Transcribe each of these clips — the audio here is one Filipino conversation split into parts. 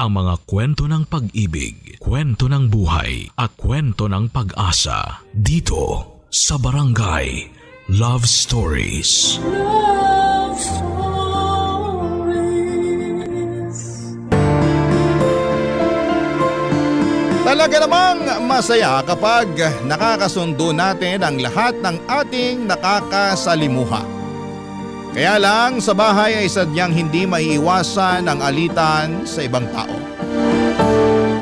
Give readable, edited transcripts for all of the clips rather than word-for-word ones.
ang mga kwento ng pag-ibig, kwento ng buhay at kwento ng pag-asa dito sa Barangay Love Stories. Love Stories. Talaga namang masaya kapag nakakasundo natin ang lahat ng ating nakakasalimuha. Kaya lang sa bahay ay sadyang hindi maiiwasan ang alitan sa ibang tao.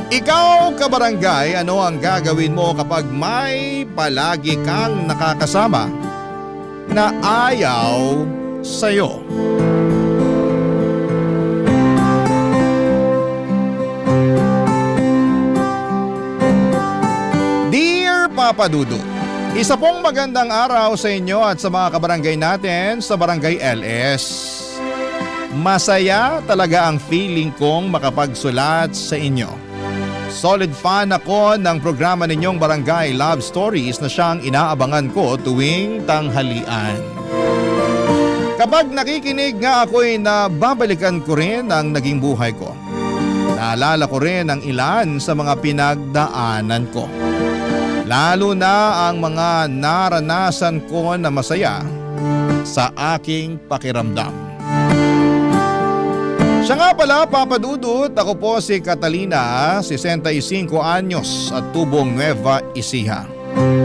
Ikaw, kabarangay, ano ang gagawin mo kapag may palagi kang nakakasama na ayaw sa'yo? Dear Papa Dudut, isa pong magandang araw sa inyo at sa mga kabarangay natin sa Barangay LS. Masaya talaga ang feeling kong makapagsulat sa inyo. Solid fan ako ng programa ninyong Barangay Love Stories na siyang inaabangan ko tuwing tanghalian. Kapag nakikinig nga ako'y nababalikan ko rin ang naging buhay ko. Naalala ko rin ang ilan sa mga pinagdaanan ko. Lalo na ang mga naranasan ko na masaya sa aking pakiramdam. Siya nga pala, Papa Dudut, ako po si Catalina, 65 anyos at tubong Nueva Ecija.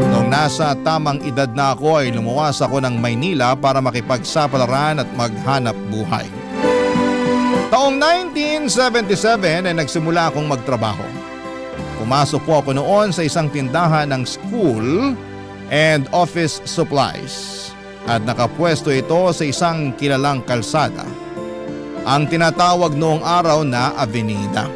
Noong nasa tamang edad na ako ay lumuwas ako ng Maynila para makipagsapalaran at maghanap buhay. Taong 1977 ay nagsimula akong magtrabaho. Pumasok po ako noon sa isang tindahan ng school and office supplies at nakapwesto ito sa isang kilalang kalsada, ang tinatawag noong araw na Avenida.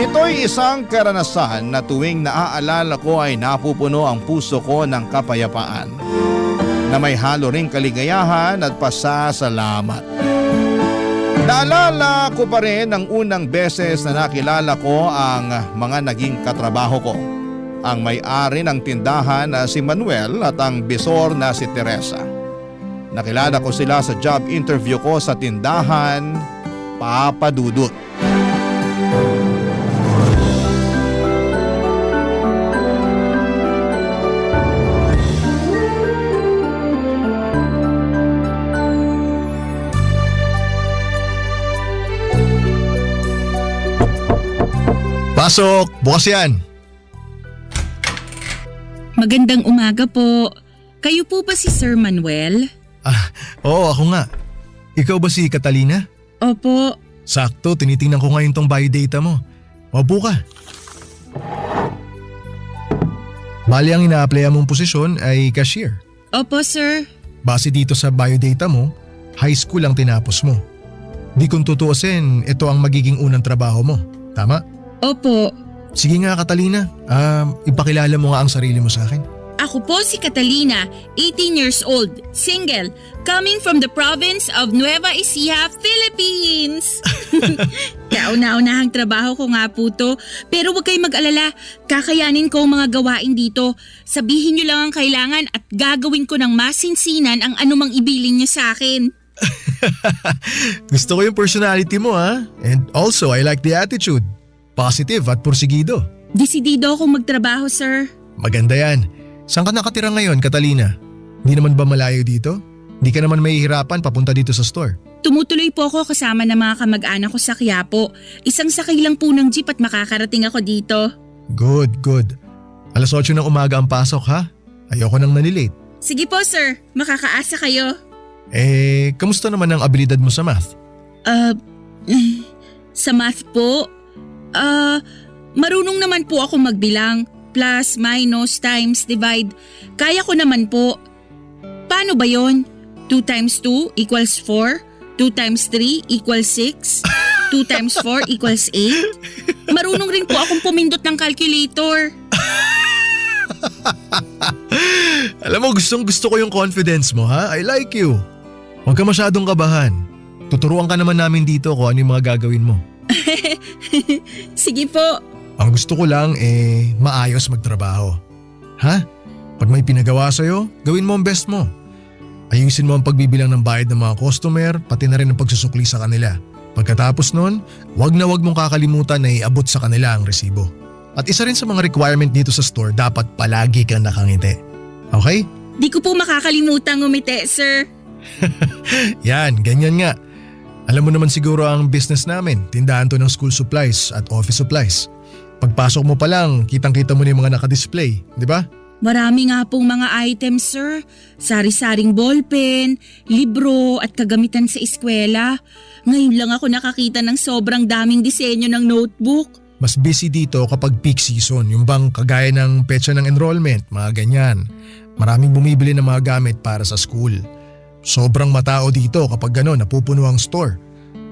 Ito'y isang karanasan na tuwing naaalala ko ay napupuno ang puso ko ng kapayapaan na may halo ring kaligayahan at pasasalamat. Naalala ko pa rin ang unang beses na nakilala ko ang mga naging katrabaho ko. Ang may-ari ng tindahan na si Manuel at ang bisor na si Teresa. Nakilala ko sila sa job interview ko sa tindahan, Papa Dudut. Pasok! Bukas yan! Magandang umaga po. Kayo po ba si Sir Manuel? Oo, ako nga. Ikaw ba si Catalina? Opo. Sakto, tinitingnan ko ngayon tong biodata mo. Upo ka. Bali ang ina-applyan mong posisyon ay cashier. Opo, sir. Base dito sa biodata mo, high school ang tinapos mo. Di kung tutuusin, ito ang magiging unang trabaho mo. Tama? Opo. Sige nga, Catalina. Ipakilala mo nga ang sarili mo sa akin. Ako po si Catalina, 18 years old, single, coming from the province of Nueva Ecija, Philippines. Kauna-unahang trabaho ko nga po to, pero huwag kayong mag-alala, kakayanin ko ang mga gawain dito. Sabihin niyo lang ang kailangan at gagawin ko ng masinsinan ang anumang ibilin niyo sa akin. Gusto ko yung personality mo, ha? And also, I like the attitude. Positive at porsigido. Desidido akong magtrabaho, sir. Maganda yan. Saan ka nakatira ngayon, Catalina? Hindi naman ba malayo dito? Hindi ka naman mahihirapan papunta dito sa store. Tumutuloy po ako kasama ng mga kamag-anak ko sa Quiapo. Isang sakay lang po ng jeep at makakarating ako dito. Good, good. Alas 8 ng umaga ang pasok, ha? Ayoko nang nanilate. Sige po, sir. Makakaasa kayo. Kamusta naman ang abilidad mo sa math? Sa math po? Marunong naman po ako magbilang. Plus, minus, times, divide. Kaya ko naman po. Paano ba yon? 2 times 2 equals 4? 2 times 3 equals 6? 2 times 4 equals 8? Marunong rin po akong pumindot ng calculator. Alam mo, gustong gusto ko yung confidence mo, ha? I like you. Huwag ka masyadong kabahan. Tuturuan ka naman namin dito kung ano yung mga gagawin mo. Sige po. Ang gusto ko lang maayos magtrabaho. Ha? Pag may pinagawa sa'yo, gawin mo ang best mo. Ayusin mo ang pagbibilang ng bayad ng mga customer, pati na rin ang pagsusukli sa kanila. Pagkatapos nun, wag na wag mong kakalimutan na iabot sa kanila ang resibo. At isa rin sa mga requirement dito sa store, dapat palagi kang nakangiti. Okay? Di ko po makakalimutan ngumiti, sir. Yan, ganyan nga. Alam mo naman siguro ang business namin, tindahan to ng school supplies at office supplies. Pagpasok mo pa lang, kitang-kita mo na yung mga nakadisplay, di ba? Marami nga pong mga items, sir. Sari-saring ballpen, libro at kagamitan sa eskwela. Ngayon lang ako nakakita ng sobrang daming disenyo ng notebook. Mas busy dito kapag peak season, yung bang kagaya ng petsa ng enrollment, mga ganyan. Maraming bumibili ng mga gamit para sa school. Sobrang matao dito kapag gano'n napupuno ang store.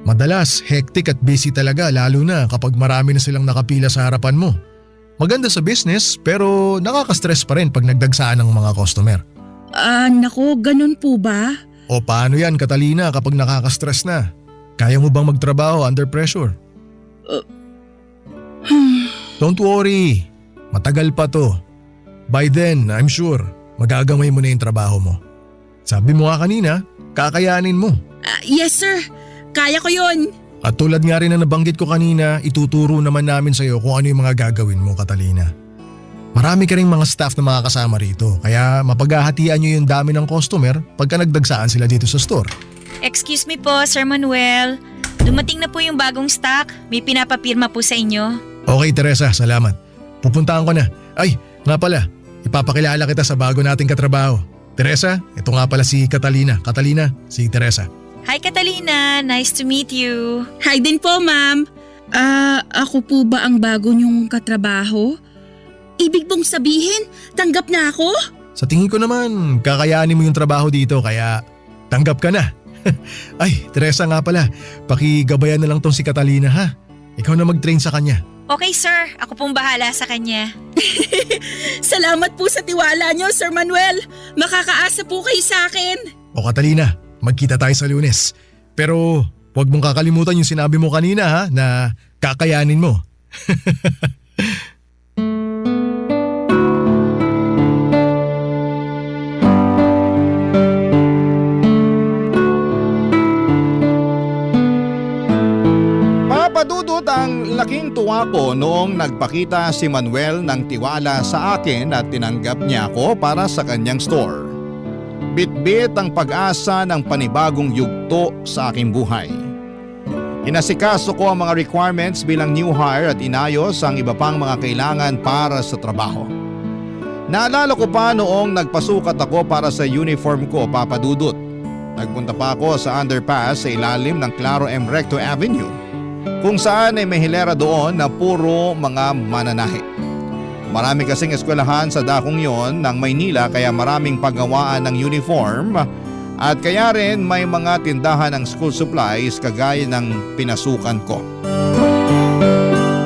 Madalas, hectic at busy talaga lalo na kapag marami na silang nakapila sa harapan mo. Maganda sa business pero nakaka-stress pa rin pag nagdagsaan ng mga customer. Nako, ganun po ba? O paano yan, Catalina, kapag nakaka-stress na? Kaya mo bang magtrabaho under pressure? Don't worry, matagal pa to. By then, I'm sure, magagamay mo na yung trabaho mo. Sabi mo nga kanina, kakayanin mo. Yes, sir. Kaya ko yun. At tulad nga rin na nabanggit ko kanina, ituturo naman namin sa iyo kung ano yung mga gagawin mo, Catalina. Marami ka ring mga staff na makakasama rito, kaya mapaghahatian nyo yung dami ng customer pagka nagdagsaan sila dito sa store. Excuse me po, Sir Manuel. Dumating na po yung bagong stock. May pinapapirma po sa inyo. Okay, Teresa, salamat. Pupuntahan ko na. Ay, nga pala, ipapakilala kita sa bago nating katrabaho. Teresa, ito nga pala si Catalina. Catalina, si Teresa. Hi Catalina, nice to meet you. Hi din po, ma'am. Ako po ba ang bago niyong katrabaho? Ibig bong sabihin, tanggap na ako? Sa tingin ko naman, kakayanin mo yung trabaho dito kaya tanggap ka na. Ay, Teresa nga pala, pakigabayan na lang tong si Catalina ha. Ikaw na mag-train sa kanya. Okay sir, ako pong bahala sa kanya. Salamat po sa tiwala niyo, Sir Manuel. Makakaasa po kayo sa akin. O Catalina, magkita tayo sa Lunes. Pero huwag mong kakalimutan yung sinabi mo kanina ha, na kakayanin mo. Papadudot ang laking tuwa ko noong nagpakita si Manuel ng tiwala sa akin at tinanggap niya ako para sa kanyang store. Bitbit ang pag-asa ng panibagong yugto sa aking buhay. Inasikaso ko ang mga requirements bilang new hire at inayos ang iba pang mga kailangan para sa trabaho. Naalala ko pa noong nagpasukat ako para sa uniform ko, Papadudot. Nagpunta pa ako sa underpass sa ilalim ng Claro M. Recto Avenue, kung saan ay may hilera doon na puro mga mananahi. Marami kasing eskwelahan sa dakong yon ng Maynila kaya maraming paggawaan ng uniform at kaya rin may mga tindahan ng school supplies kagaya ng pinasukan ko.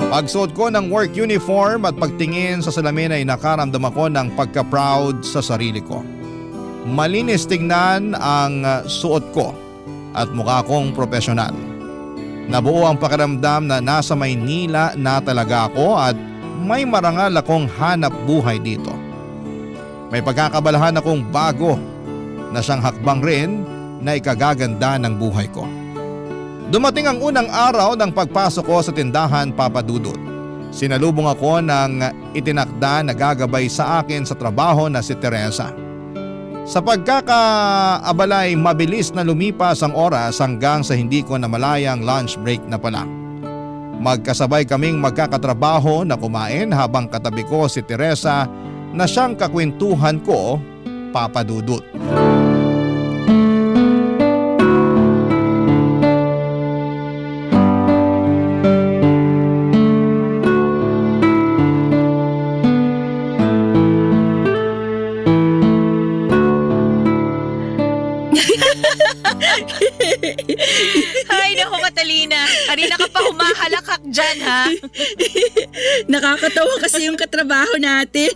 Pagsuot ko ng work uniform at pagtingin sa salamin ay nakaramdam ako ng pagka-proud sa sarili ko. Malinis tingnan ang suot ko at mukha kong profesional. Nabuo ang pakiramdam na nasa Maynila na talaga ako at may marangal akong hanap buhay dito. May pagkakabalahan akong bago na siyang hakbang rin na ikagaganda ng buhay ko. Dumating ang unang araw ng pagpasok ko sa tindahan, Papadudot. Sinalubong ako ng itinakda na gagabay sa akin sa trabaho na si Teresa. Sa pagkakaabalay, mabilis na lumipas ang oras hanggang sa hindi ko namalayang lunch break na pala. Magkasabay kaming magkakatrabaho na kumain habang katabi ko si Teresa na siyang kakwentuhan ko, Papadudot. Ay naku Catalina, kanina ka pa humahalakak dyan ha. Nakakatawa kasi yung katrabaho natin.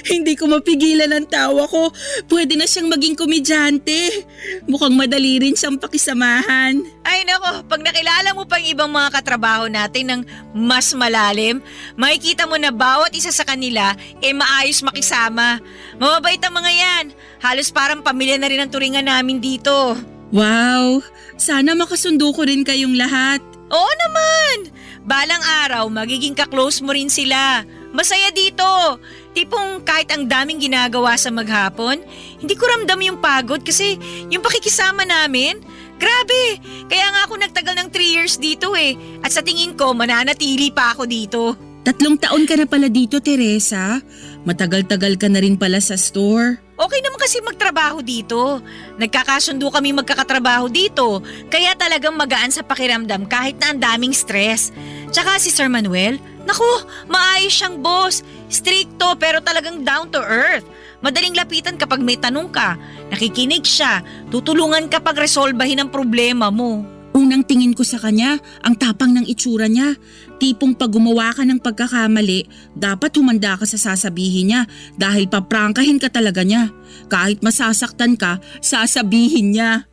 Hindi ko mapigilan ang tawa ko. Pwede na siyang maging komedyante. Mukhang madali rin siyang pakisamahan. Ay nako, pag nakilala mo pang ibang mga katrabaho natin ng mas malalim, makikita mo na bawat isa sa kanila maayos makisama. Mababait ang mga yan. Halos parang pamilya na rin ang turingan namin dito. Wow, Sana makasundo ko rin kayong lahat. Oo naman! Balang araw, magiging kaklose mo rin sila. Masaya dito. Tipong kahit ang daming ginagawa sa maghapon, hindi ko ramdam yung pagod kasi yung pakikisama namin, grabe. Kaya nga ako nagtagal ng 3 years dito eh. At sa tingin ko, mananatili pa ako dito. 3 taon ka na pala dito, Teresa. Matagal-tagal ka na rin pala sa store. Okay naman kasi magtrabaho dito. Nagkakasundo kami magkakatrabaho dito. Kaya talagang magaan sa pakiramdam kahit na ang daming stress. Tsaka si Sir Manuel, naku, maayos siyang boss. Stricto pero talagang down to earth. Madaling lapitan kapag may tanong ka. Nakikinig siya. Tutulungan kapag resolbahin ang problema mo. Unang tingin ko sa kanya, ang tapang ng itsura niya. Tipong pag gumawa ka ng pagkakamali, dapat humanda ka sa sasabihin niya dahil paprangkahin ka talaga niya. Kahit masasaktan ka, sasabihin niya.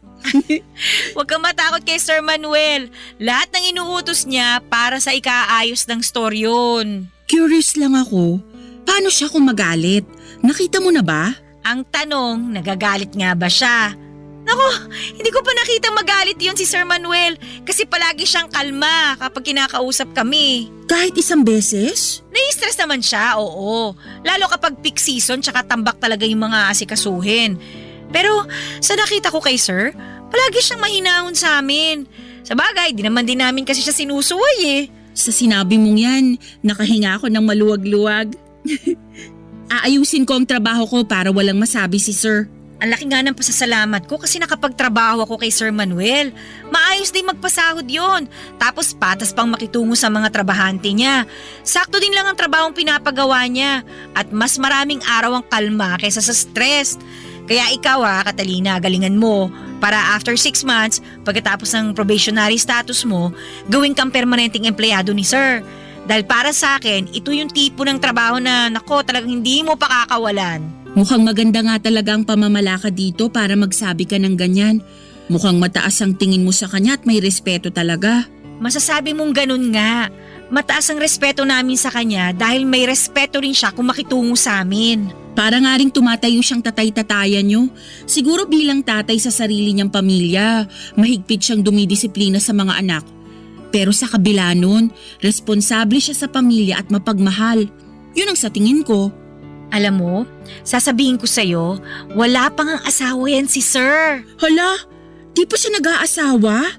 Huwag kang matakot kay Sir Manuel. Lahat ng inuutos niya para sa ikaayos ng store yun. Curious lang ako, paano siya kung magalit? Nakita mo na ba? Ang tanong, nagagalit nga ba siya? Naku, hindi ko pa nakita magalit yun si Sir Manuel kasi palagi siyang kalma kapag kinakausap kami. Kahit isang beses? Nai-stress naman siya, oo. Lalo kapag peak season tsaka tambak talaga yung mga asikasuhin. Pero sa nakita ko kay Sir, palagi siyang mahinahon sa amin. Sa bagay, di naman din namin kasi siya sinusuway eh. Sa sinabi mong yan, nakahinga ako ng maluwag-luwag. Aayusin ko ang trabaho ko para walang masabi si Sir. Ang laki nga ng pasasalamat ko kasi nakapagtrabaho ako kay Sir Manuel. Maayos din magpasahod yon. Tapos patas pang makitungo sa mga trabahante niya. Sakto din lang ang trabahong pinapagawa niya. At mas maraming araw ang kalma kaysa sa stress. Kaya ikaw Catalina, galingan mo. Para after 6 months, pagkatapos ng probationary status mo, gawin kang permanenteng empleyado ni Sir. Dahil para sa akin, ito yung tipo ng trabaho na nako talagang hindi mo pakakawalan. Mukhang maganda nga talaga ang pamamalakad dito para magsabi ka ng ganyan. Mukhang mataas ang tingin mo sa kanya at may respeto talaga. Masasabi mong ganun nga. Mataas ang respeto namin sa kanya dahil may respeto rin siya kung makitungo sa amin. Para nga ring tumatayo siyang tatay-tatayan nyo. Siguro bilang tatay sa sarili niyang pamilya, mahigpit siyang dumidisiplina sa mga anak. Pero sa kabila nun, responsable siya sa pamilya at mapagmahal. Yun ang sa tingin ko. Alam mo, sasabihin ko sa'yo, wala pang ang asawa yan si Sir. Hala, di pa siya nag-aasawa?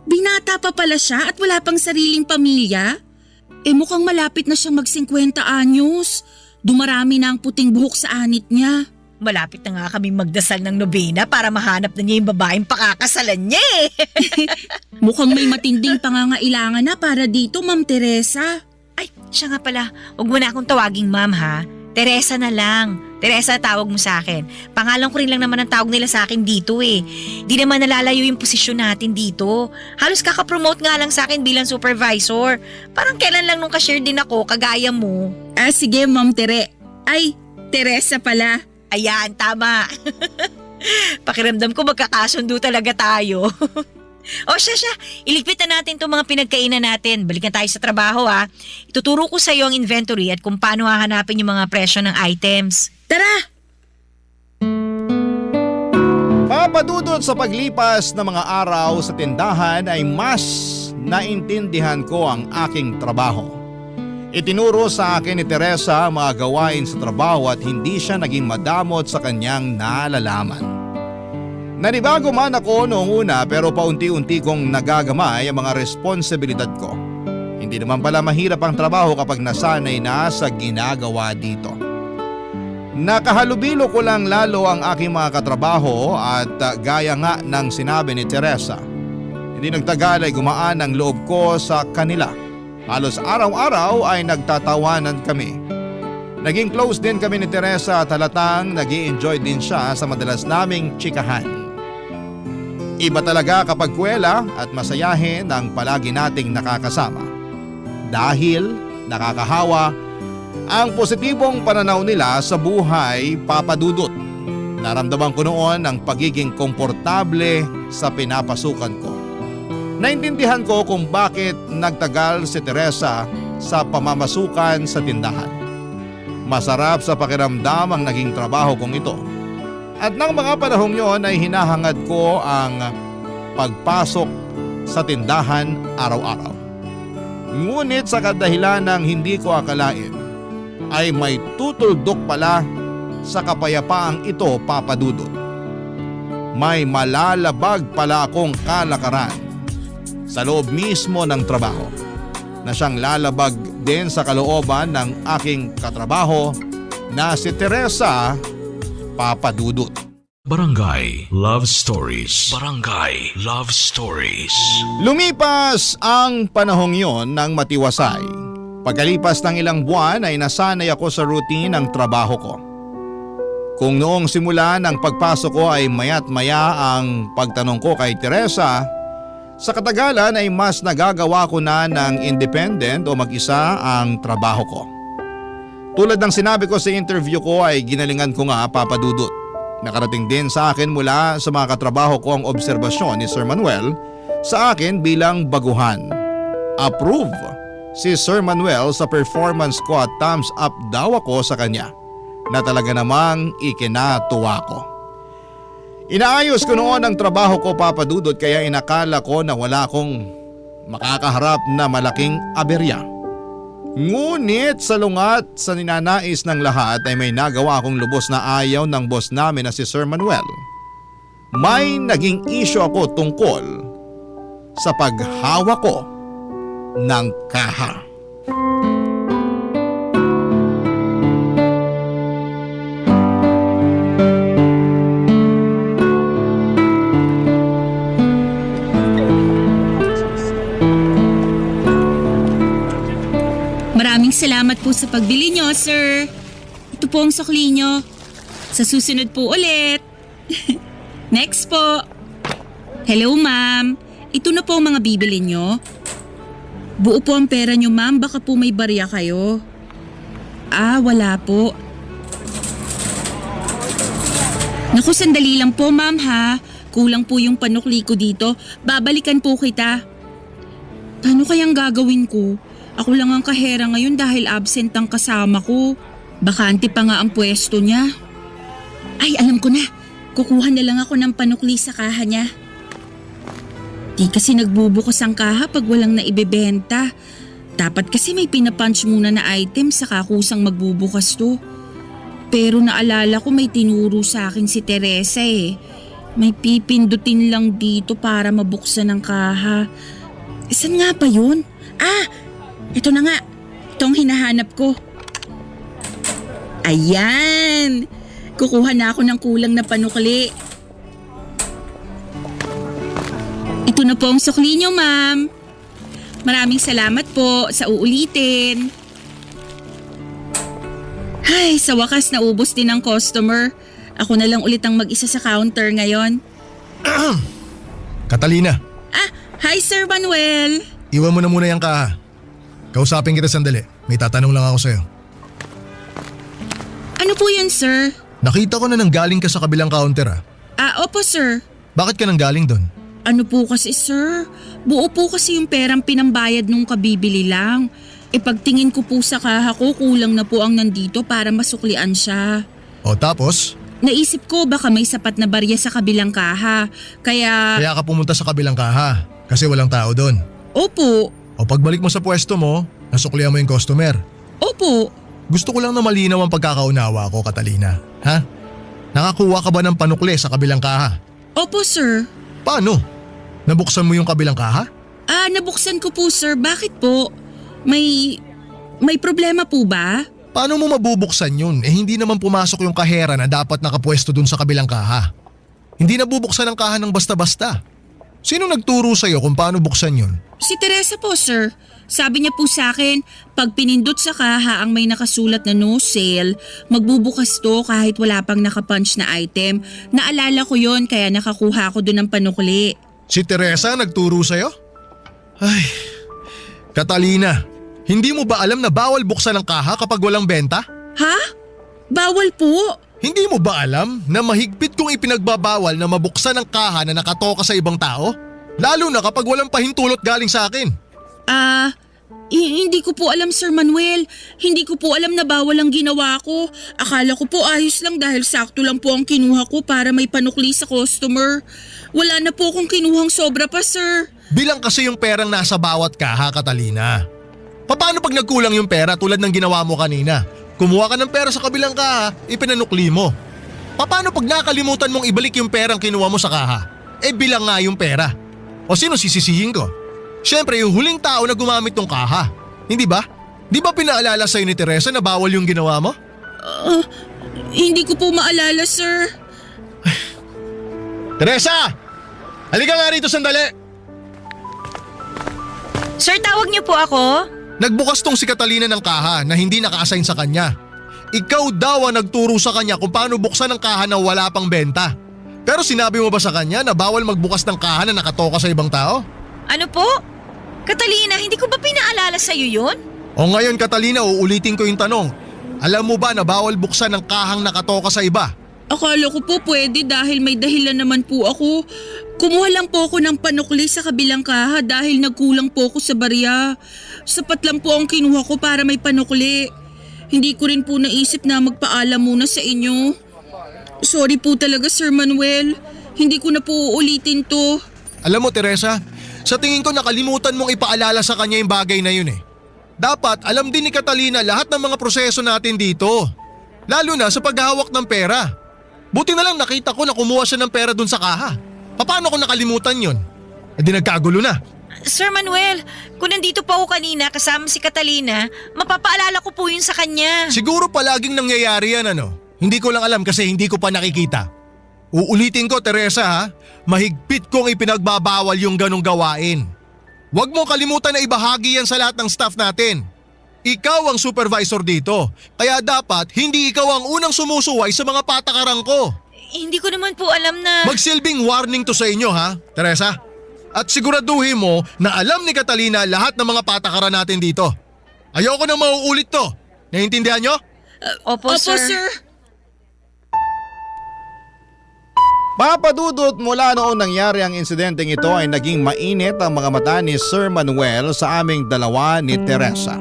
Binata pa pala siya at wala pang sariling pamilya? Mukhang malapit na siyang mag-50 anyos. Dumarami na ang puting buhok sa anit niya. Malapit na nga kami magdasal ng nobena para mahanap na niya yung babaeng pakakasalan niya eh. Mukhang may matinding pangangailangan na para dito, Ma'am Teresa. Ay, siya nga pala, huwag mo na akong tawaging ma'am ha. Teresa na lang. Teresa, tawag mo sa akin. Pangalan ko rin lang naman ang tawag nila sa akin dito eh. Di naman nalalayo yung posisyon natin dito. Halos kakapromote nga lang sa akin bilang supervisor. Parang kailan lang nung cashier din ako, kagaya mo. Sige, Ma'am Tere. Ay, Teresa pala. Ayan, tama. Pakiramdam ko magkakasundo talaga tayo. O siya, iligpit na natin itong mga pinagkainan natin. Balikan tayo sa trabaho ha. Ituturo ko sa iyo ang inventory at kung paano hahanapin yung mga presyo ng items. Tara! Papadudot sa paglipas ng mga araw sa tindahan ay mas naintindihan ko ang aking trabaho. Itinuro sa akin ni Teresa ang mga gawain sa trabaho at hindi siya naging madamot sa kanyang nalalaman. Nanibago man ako noong una pero paunti-unti kong nagagamay ang mga responsibilidad ko. Hindi naman pala mahirap ang trabaho kapag nasanay na sa ginagawa dito. Nakahalubilo ko lang lalo ang aking mga katrabaho at gaya nga ng sinabi ni Teresa. Hindi nagtagal ay gumaan ang loob ko sa kanila. Halos araw-araw ay nagtatawanan kami. Naging close din kami ni Teresa at halatang nag-i-enjoy din siya sa madalas naming tsikahan. Iba talaga kapag kwela at masayahin ang palagi nating nakakasama. Dahil nakakahawa ang positibong pananaw nila sa buhay, papadudot. Naramdaman ko noon ang pagiging komportable sa pinapasukan ko. Naintindihan ko kung bakit nagtagal si Teresa sa pamamasukan sa tindahan. Masarap sa pakiramdam ang naging trabaho kong ito. At ng mga panahong yon ay hinahangad ko ang pagpasok sa tindahan araw-araw. Ngunit sa kadahilan ng hindi ko akalain ay may tutuldok pala sa kapayapaang ito, Papa Dudut. May malalabag pala akong kalakaran sa loob mismo ng trabaho na siyang lalabag din sa kalooban ng aking katrabaho na si Teresa, Papa Dudut. Barangay Love Stories. Barangay Love Stories. Lumipas ang panahong yon ng matiwasay. Pagkalipas ng ilang buwan ay nasanay ako sa routine ng trabaho ko. Kung noong simula ng pagpasok ko ay maya't maya ang pagtanong ko kay Teresa, sa katagalan ay mas nagagawa ko na ng independent o mag-isa ang trabaho ko. Tulad ng sinabi ko sa interview ko ay ginalingan ko nga, Papa Dudut. Nakarating din sa akin mula sa mga katrabaho ko ang obserbasyon ni Sir Manuel sa akin bilang baguhan. Approve si Sir Manuel sa performance ko at thumbs up daw ako sa kanya na talaga namang ikinatuwa ko. Inaayos ko noon ang trabaho ko, Papa Dudut, kaya inakala ko na wala akong makakaharap na malaking aberya. Ngunit sa lungat sa ninanais ng lahat ay may nagawa akong lubos na ayaw ng boss namin na si Sir Manuel. May naging issue ako tungkol sa paghawak ko ng kaha. Maraming salamat po sa pagbili nyo, sir. Ito po ang sukli nyo. Sa susunod po ulit. Next po. Hello, ma'am. Ito na po ang mga bibili nyo. Buo po ang pera nyo, ma'am. Baka po may barya kayo. Wala po. Naku, sandali lang po, ma'am, ha. Kulang po yung panukli ko dito. Babalikan po kita. Paano kayang gagawin ko? Ako lang ang kahera ngayon dahil absent ang kasama ko. Bakante pa nga ang pwesto niya. Ay, alam ko na. Kukuha na lang ako ng panukli sa kaha niya. Di kasi nagbubukas ang kaha pag walang naibebenta. Dapat kasi may pinapunch muna na item saka kusang magbubukas to. Pero naalala ko may tinuro sa akin si Teresa eh. May pipindutin lang dito para mabuksan ang kaha. Saan nga pa yun? Ito na nga. Itong hinahanap ko. Ayan! Kukuha na ako ng kulang na panukli. Ito na po ang sukli niyo, ma'am. Maraming salamat po sa uulitin. Ay, sa wakas naubos din ang customer. Ako na lang ulit ang mag-isa sa counter ngayon. Catalina, Hi Sir Manuel. iwan mo na muna yung kaha. Kausapin kita sandali. May tatanong lang ako sa'yo. Ano po yun, sir? Nakita ko na nanggaling ka sa kabilang counter Opo sir. Bakit ka nanggaling doon? Ano po kasi sir? Buo po kasi yung perang pinambayad nung kabibili lang. Pagtingin ko po sa kaha ko, kulang na po ang nandito para masuklian siya. O tapos? Naisip ko baka may sapat na barya sa kabilang kaha. Kaya Kaya ka pumunta sa kabilang kaha kasi walang tao doon. opo, O pagbalik mo sa pwesto mo, nasuklihan mo yung customer. opo. Gusto ko lang na malinaw ang pagkakaunawa ko, Catalina. Ha? Nakakuha ka ba ng panukli sa kabilang kaha? Opo sir. Paano? Nabuksan mo yung kabilang kaha? Nabuksan ko po sir. Bakit po? May problema po ba? Paano mo mabubuksan yun? Hindi naman pumasok yung kahera na dapat nakapwesto dun sa kabilang kaha. Hindi nabubuksan ang kaha ng basta-basta. Sino nagturo sa'yo kung paano buksan yun? Si Teresa po, sir. Sabi niya po sa akin, pag pinindot sa kaha ang may nakasulat na no sale, magbubukas to kahit wala pang nakapunch na item. Naalala ko yon kaya nakakuha ko doon ng panukli. Si Teresa nagturo sa'yo? Ay, Catalina, hindi mo ba alam na bawal buksan ang kaha kapag walang benta? Ha? Bawal po? Hindi mo ba alam na mahigpit kong ipinagbabawal na mabuksan ang kaha na nakatoka sa ibang tao? Lalo na kapag walang pahintulot galing sa akin. Hindi ko po alam, Sir Manuel. Hindi ko po alam na bawal ang ginawa ko. Akala ko po ayos lang dahil sakto lang po ang kinuha ko para may panukli sa customer. Wala na po akong kinuhang sobra pa, sir. Bilang kasi yung perang nasa bawat kaha, Catalina. Paano pag nagkulang yung pera tulad ng ginawa mo kanina? Kumuha ka ng pera sa kabilang kaha, ipinanukli mo. Paano pag nakalimutan mong ibalik yung perang kinuha mo sa kaha? Bilang nga yung pera. O sino sisisihin ko? Siyempre yung huling tao na gumamit ng kaha. Hindi ba? Di ba pinaalala sa'yo ni Teresa na bawal yung ginawa mo? Hindi ko po maalala, sir. Teresa! Halika nga rito sandali! Sir, tawag niyo po ako? Nagbukas tong si Catalina ng kaha na hindi naka-assign sa kanya. Ikaw daw ang nagturo sa kanya kung paano buksan ang kaha na wala pang benta. Pero sinabi mo ba sa kanya na bawal magbukas ng kaha na nakatoka sa ibang tao? Ano po? Catalina, hindi ko ba pinaalala sa'yo yun? O ngayon Catalina, uulitin ko yung tanong. Alam mo ba na bawal buksan ng kahang nakatoka sa iba? Akala ko po pwede dahil may dahilan naman po ako. Kumuha lang po ako ng panukli sa kabilang kaha dahil nagkulang po ako sa barya. Sapat lang po ang kinuha ko para may panukli. Hindi ko rin po naisip na magpaalam muna sa inyo. Sorry po talaga, Sir Manuel. Hindi ko na po uulitin to. Alam mo Teresa, sa tingin ko nakalimutan mong ipaalala sa kanya yung bagay na yun eh. Dapat alam din ni Catalina lahat ng mga proseso natin dito. Lalo na sa paghahawak ng pera. Buti na lang nakita ko na kumuha siya ng pera dun sa kaha. Paano ko nakalimutan yun? Di nagkagulo na. Sir Manuel, kung nandito pa ako kanina kasama si Catalina, mapapaalala ko po yun sa kanya. Siguro palaging nangyayari yan ano. Hindi ko lang alam kasi hindi ko pa nakikita. Uulitin ko Teresa ha, mahigpit kong ipinagbabawal yung ganong gawain. Huwag mong kalimutan na ibahagi yan sa lahat ng staff natin. Ikaw ang supervisor dito, kaya dapat hindi ikaw ang unang sumusuway sa mga patakaran ko. Hindi ko naman po alam na… Magsilbing warning to sa inyo ha, Teresa. At siguraduhin mo na alam ni Catalina lahat ng mga patakaran natin dito. Ayoko nang mauulit to. Naiintindihan nyo? Opo, sir. Papadudot, mula noong nangyari ang insidenteng ito ay naging mainit ang mga mata ni Sir Manuel sa aming dalawa ni Teresa.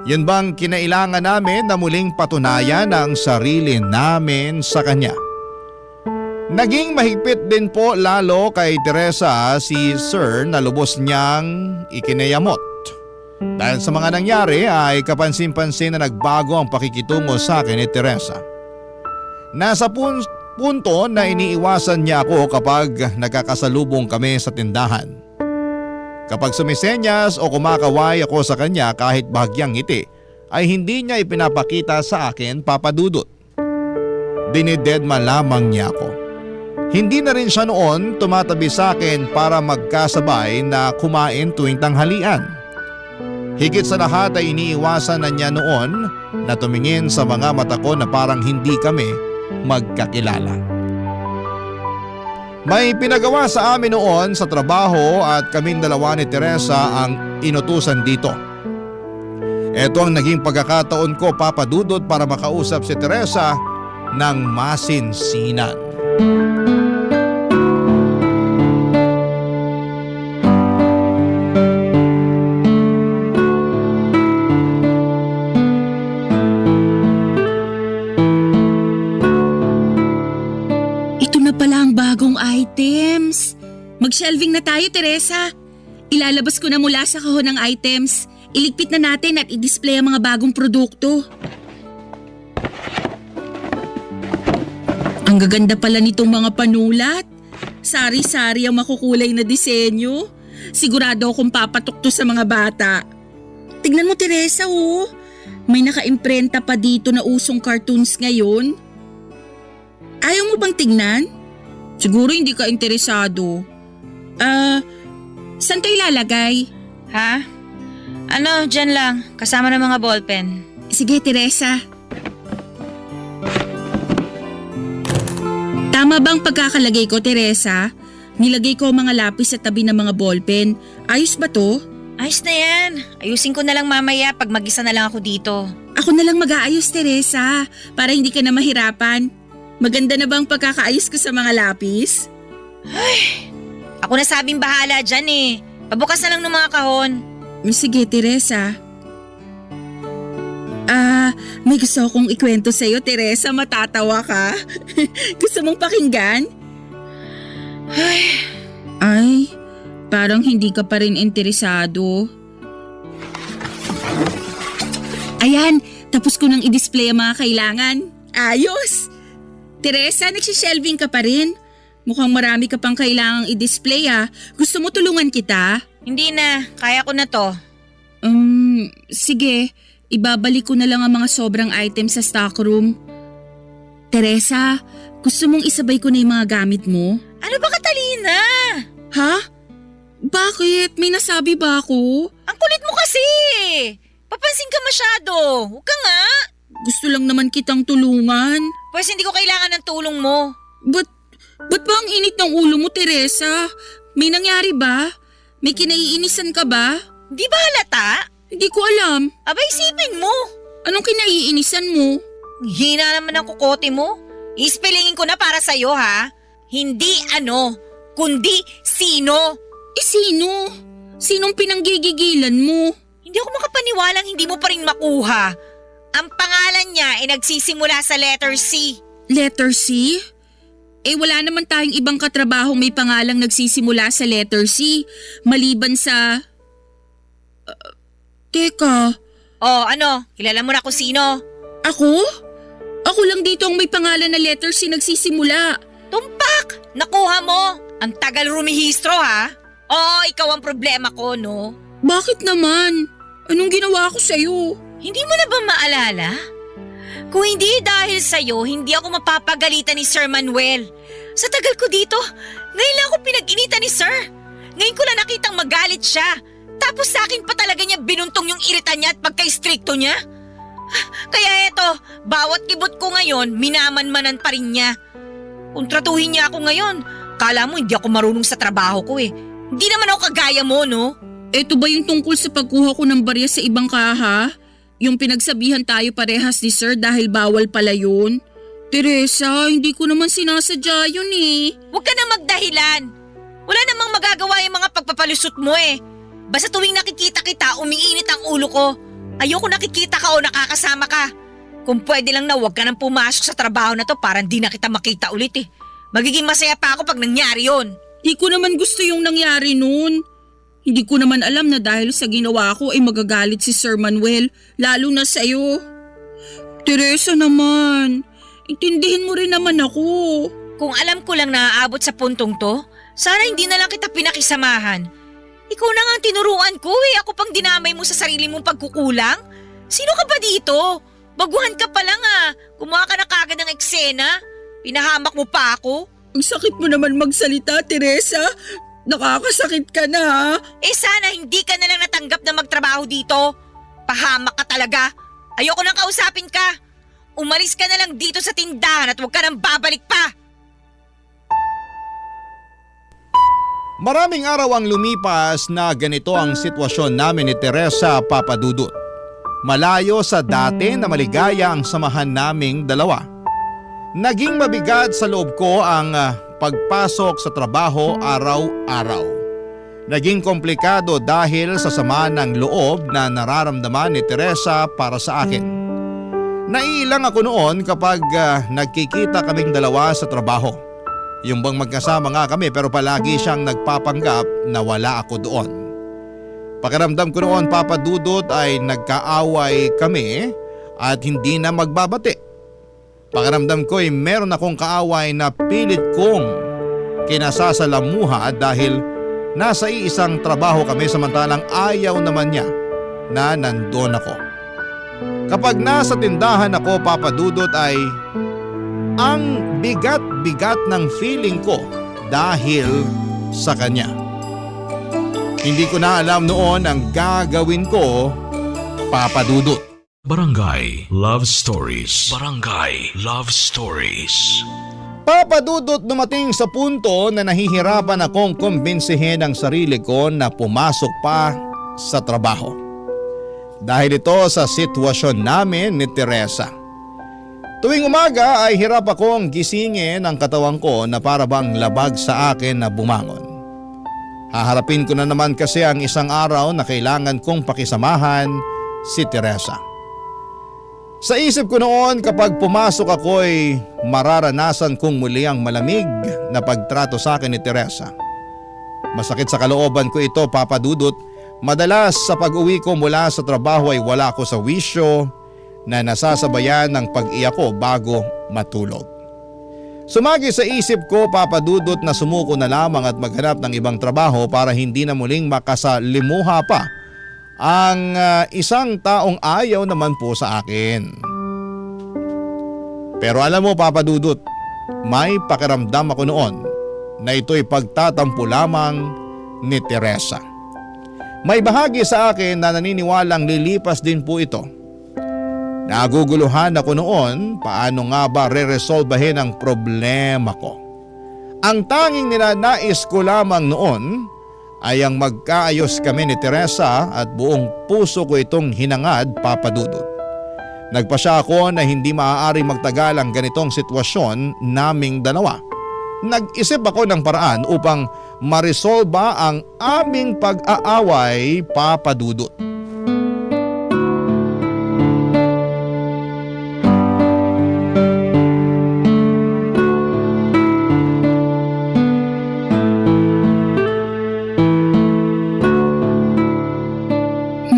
Yun bang kinailangan namin na muling patunayan ang sarili namin sa kanya? Naging mahigpit din po lalo kay Teresa si Sir na lubos niyang ikinayamot. Dahil sa mga nangyari ay kapansin-pansin na nagbago ang pakikitungo sa akin ni Teresa. Nasa punto na iniiwasan niya ako kapag nagkakasalubong kami sa tindahan. Kapag sumisenyas o kumakaway ako sa kanya kahit bahagyang ngiti, ay hindi niya ipinapakita sa akin, Papadudot. Dinidedma lamang niya ako. Hindi na rin siya noon tumatabi sa akin para magkasabay na kumain tuwing tanghalian. Higit sa lahat ay iniiwasan na niya noon na tumingin sa mga mata ko na parang hindi kami magkakilala. May pinagawa sa amin noon sa trabaho at kaming dalawa ni Teresa ang inutusan dito. Ito ang naging pagkakataon ko, Papadudot, para makausap si Teresa ng masinsinan. Bagong items. Mag-shelving na tayo, Teresa. Ilalabas ko na mula sa kahon ng items. Iligpit na natin at i-display ang mga bagong produkto. Ang gaganda pala nitong mga panulat. Sari-sari ang makukulay na disenyo. Sigurado akong papatok to sa mga bata. Tignan mo, Teresa, oh. May naka-imprenta pa dito na usong cartoons ngayon. Ayaw mo bang tignan? Siguro hindi ka interesado. Saan to ilalagay? Ha? Ano, dyan lang. Kasama ng mga ballpen. Sige, Teresa. Tama bang pagkakalagay ko, Teresa? Nilagay ko ang mga lapis sa tabi ng mga ballpen. Ayos ba to? Ayos na yan. Ayusin ko na lang mamaya pag mag-isa na lang ako dito. Ako na lang mag-aayos, Teresa. Para hindi ka na mahirapan. Maganda na bang pagkakaayos ko sa mga lapis? Ay, ako na sabing bahala dyan eh. Pabukas na lang ng mga kahon. Sige, Teresa. May gusto akong ikwento sa'yo, Teresa. Matatawa ka. Gusto mong pakinggan? Ay, parang hindi ka pa rin interesado. Ayan, tapos ko nang i-display ang mga kailangan. Ayos! Teresa, nagsishelving ka pa rin. Mukhang marami ka pang kailangang i-display Gusto mo tulungan kita? Hindi na, kaya ko na to. Sige. Ibabalik ko na lang ang mga sobrang items sa stockroom. Teresa, gusto mong isabay ko na yung mga gamit mo? Ano ba, Catalina? Ha? Bakit? May nasabi ba ako? Ang kulit mo kasi! Papansin ka masyado. Huwag ka nga. Gusto lang naman kitang tulungan. Pues hindi ko kailangan ng tulong mo. Ba't ba ang init ng ulo mo, Teresa? May nangyari ba? May kinaiinisan ka ba? Di ba halata? Hindi ko alam. Aba, isipin mo. Anong kinaiinisan mo? Hina naman ang kukote mo. Ispelingin ko na para sa'yo, ha? Hindi ano, kundi sino. Sino? Sinong pinanggigigilan mo? Hindi ako makapaniwalang hindi mo pa rin makuha. Ang pangalan niya ay nagsisimula sa letter C. Letter C? Wala naman tayong ibang katrabahong may pangalang nagsisimula sa letter C. Maliban sa... Teka, Oh, ano? Kilala mo na kung sino? ako? Ako lang dito ang may pangalan na letter C nagsisimula. Tumpak! Nakuha mo! Ang tagal rumihistro, ha? Oo, ikaw ang problema ko, no? Bakit naman? Anong ginawa ko sa'yo? Hindi mo na ba maalala? Kung hindi dahil sa'yo, hindi ako mapapagalitan ni Sir Manuel. Sa tagal ko dito, ngayon lang ako pinag-initan ni Sir. Ngayon ko lang nakitang magalit siya. Tapos sa akin pa talaga niya binuntong yung irita niya at pagka-istrikto niya. Kaya eto, bawat kibot ko ngayon, minamanmanan pa rin niya. Kung tratuhin niya ako ngayon, kala mo hindi ako marunong sa trabaho ko eh. Hindi naman ako kagaya mo, no? Ito ba yung tungkol sa pagkuha ko ng barya sa ibang kaha? Yung pinagsabihan tayo parehas ni Sir dahil bawal pala yun? Teresa, hindi ko naman sinasadya yun eh. Huwag ka na magdahilan. Wala namang magagawa yung mga pagpapalusot mo eh. Basta tuwing nakikita kita, umiinit ang ulo ko. Ayoko nakikita ka o nakakasama ka. Kung pwede lang na huwag ka nang pumasok sa trabaho na to para hindi na kita makita ulit eh. Magiging masaya pa ako pag nangyari yon. Di ko naman gusto yung nangyari nun. Hindi ko naman alam na dahil sa ginawa ko ay magagalit si Sir Manuel, lalo na sa'yo. Teresa naman, intindihin mo rin naman ako. Kung alam ko lang na aabot sa puntong to, sana hindi na lang kita pinakisamahan. Ikaw na nga ang tinuruan ko eh, ako pang dinamay mo sa sarili mong pagkukulang. Sino ka ba dito? Baguhan ka pa lang Kumuha ka na kagad ng eksena. Pinahamak mo pa ako. Ang sakit mo naman magsalita, Teresa. Nakakasakit ka na Sana hindi ka na lang natanggap na magtrabaho dito. Pahamak ka talaga. Ayoko nang kausapin ka. Umalis ka na lang dito sa tindahan at huwag ka nang babalik pa. Maraming araw ang lumipas na ganito ang sitwasyon namin ni Teresa Papadudut. Malayo sa dati na maligaya ang samahan naming dalawa. Naging mabigat sa loob ko ang pagpasok sa trabaho araw-araw. Naging komplikado dahil sa sama ng loob na nararamdaman ni Teresa para sa akin. Naiilang ako noon kapag nagkikita kaming dalawa sa trabaho. Yung bang magkasama nga kami pero palagi siyang nagpapanggap na wala ako doon. Pakiramdam ko noon, Papa Dudut, ay nagkaaway kami at hindi na magbabati. Pakiramdam ko ay meron akong kaaway na pilit kong kinasasalamuha dahil nasa iisang trabaho kami samantalang ayaw naman niya na nandoon ako. Kapag nasa tindahan ako, Papa Dudut, ay ang bigat-bigat ng feeling ko dahil sa kanya. Hindi ko na alam noon ang gagawin ko, Papa Dudut. Barangay Love Stories. Barangay Love Stories. Papa Dudut, dumating sa punto na nahihirapan akong kumbinsihin ang sarili ko na pumasok pa sa trabaho. Dahil ito sa sitwasyon namin ni Teresa. Tuwing umaga ay hirap akong gisingin ang katawan ko na para bang labag sa akin na bumangon. Haharapin ko na naman kasi ang isang araw na kailangan kong pakisamahan si Teresa. Sa isip ko noon kapag pumasok ako'y mararanasan kong muli ang malamig na pagtrato sa akin ni Teresa. Masakit sa kalooban ko ito, Papa Dudut. Madalas sa pag-uwi ko mula sa trabaho ay wala ko sa wisyo na nasasabayan ng pag-iyak ko bago matulog. Sumagi sa isip ko, Papa Dudut, na sumuko na lamang at maghanap ng ibang trabaho para hindi na muling makasalimuha pa ang isang taong ayaw naman po sa akin. Pero alam mo, Papa Dudut, may pakiramdam ako noon na ito'y pagtatampo lamang ni Teresa. May bahagi sa akin na naniniwalang lilipas din po ito. Naguguluhan ako noon paano nga ba re-resolbahin ang problema ko. Ang tanging ninanais ko lamang noon ay ang magkaayos kami ni Teresa at buong puso ko itong hinangad, Papa Dudut. Nagpasya ako na hindi maaaring magtagal ang ganitong sitwasyon naming dalawa. Nag-isip ako ng paraan upang maresolba ang aming pag-aaway, Papa Dudut.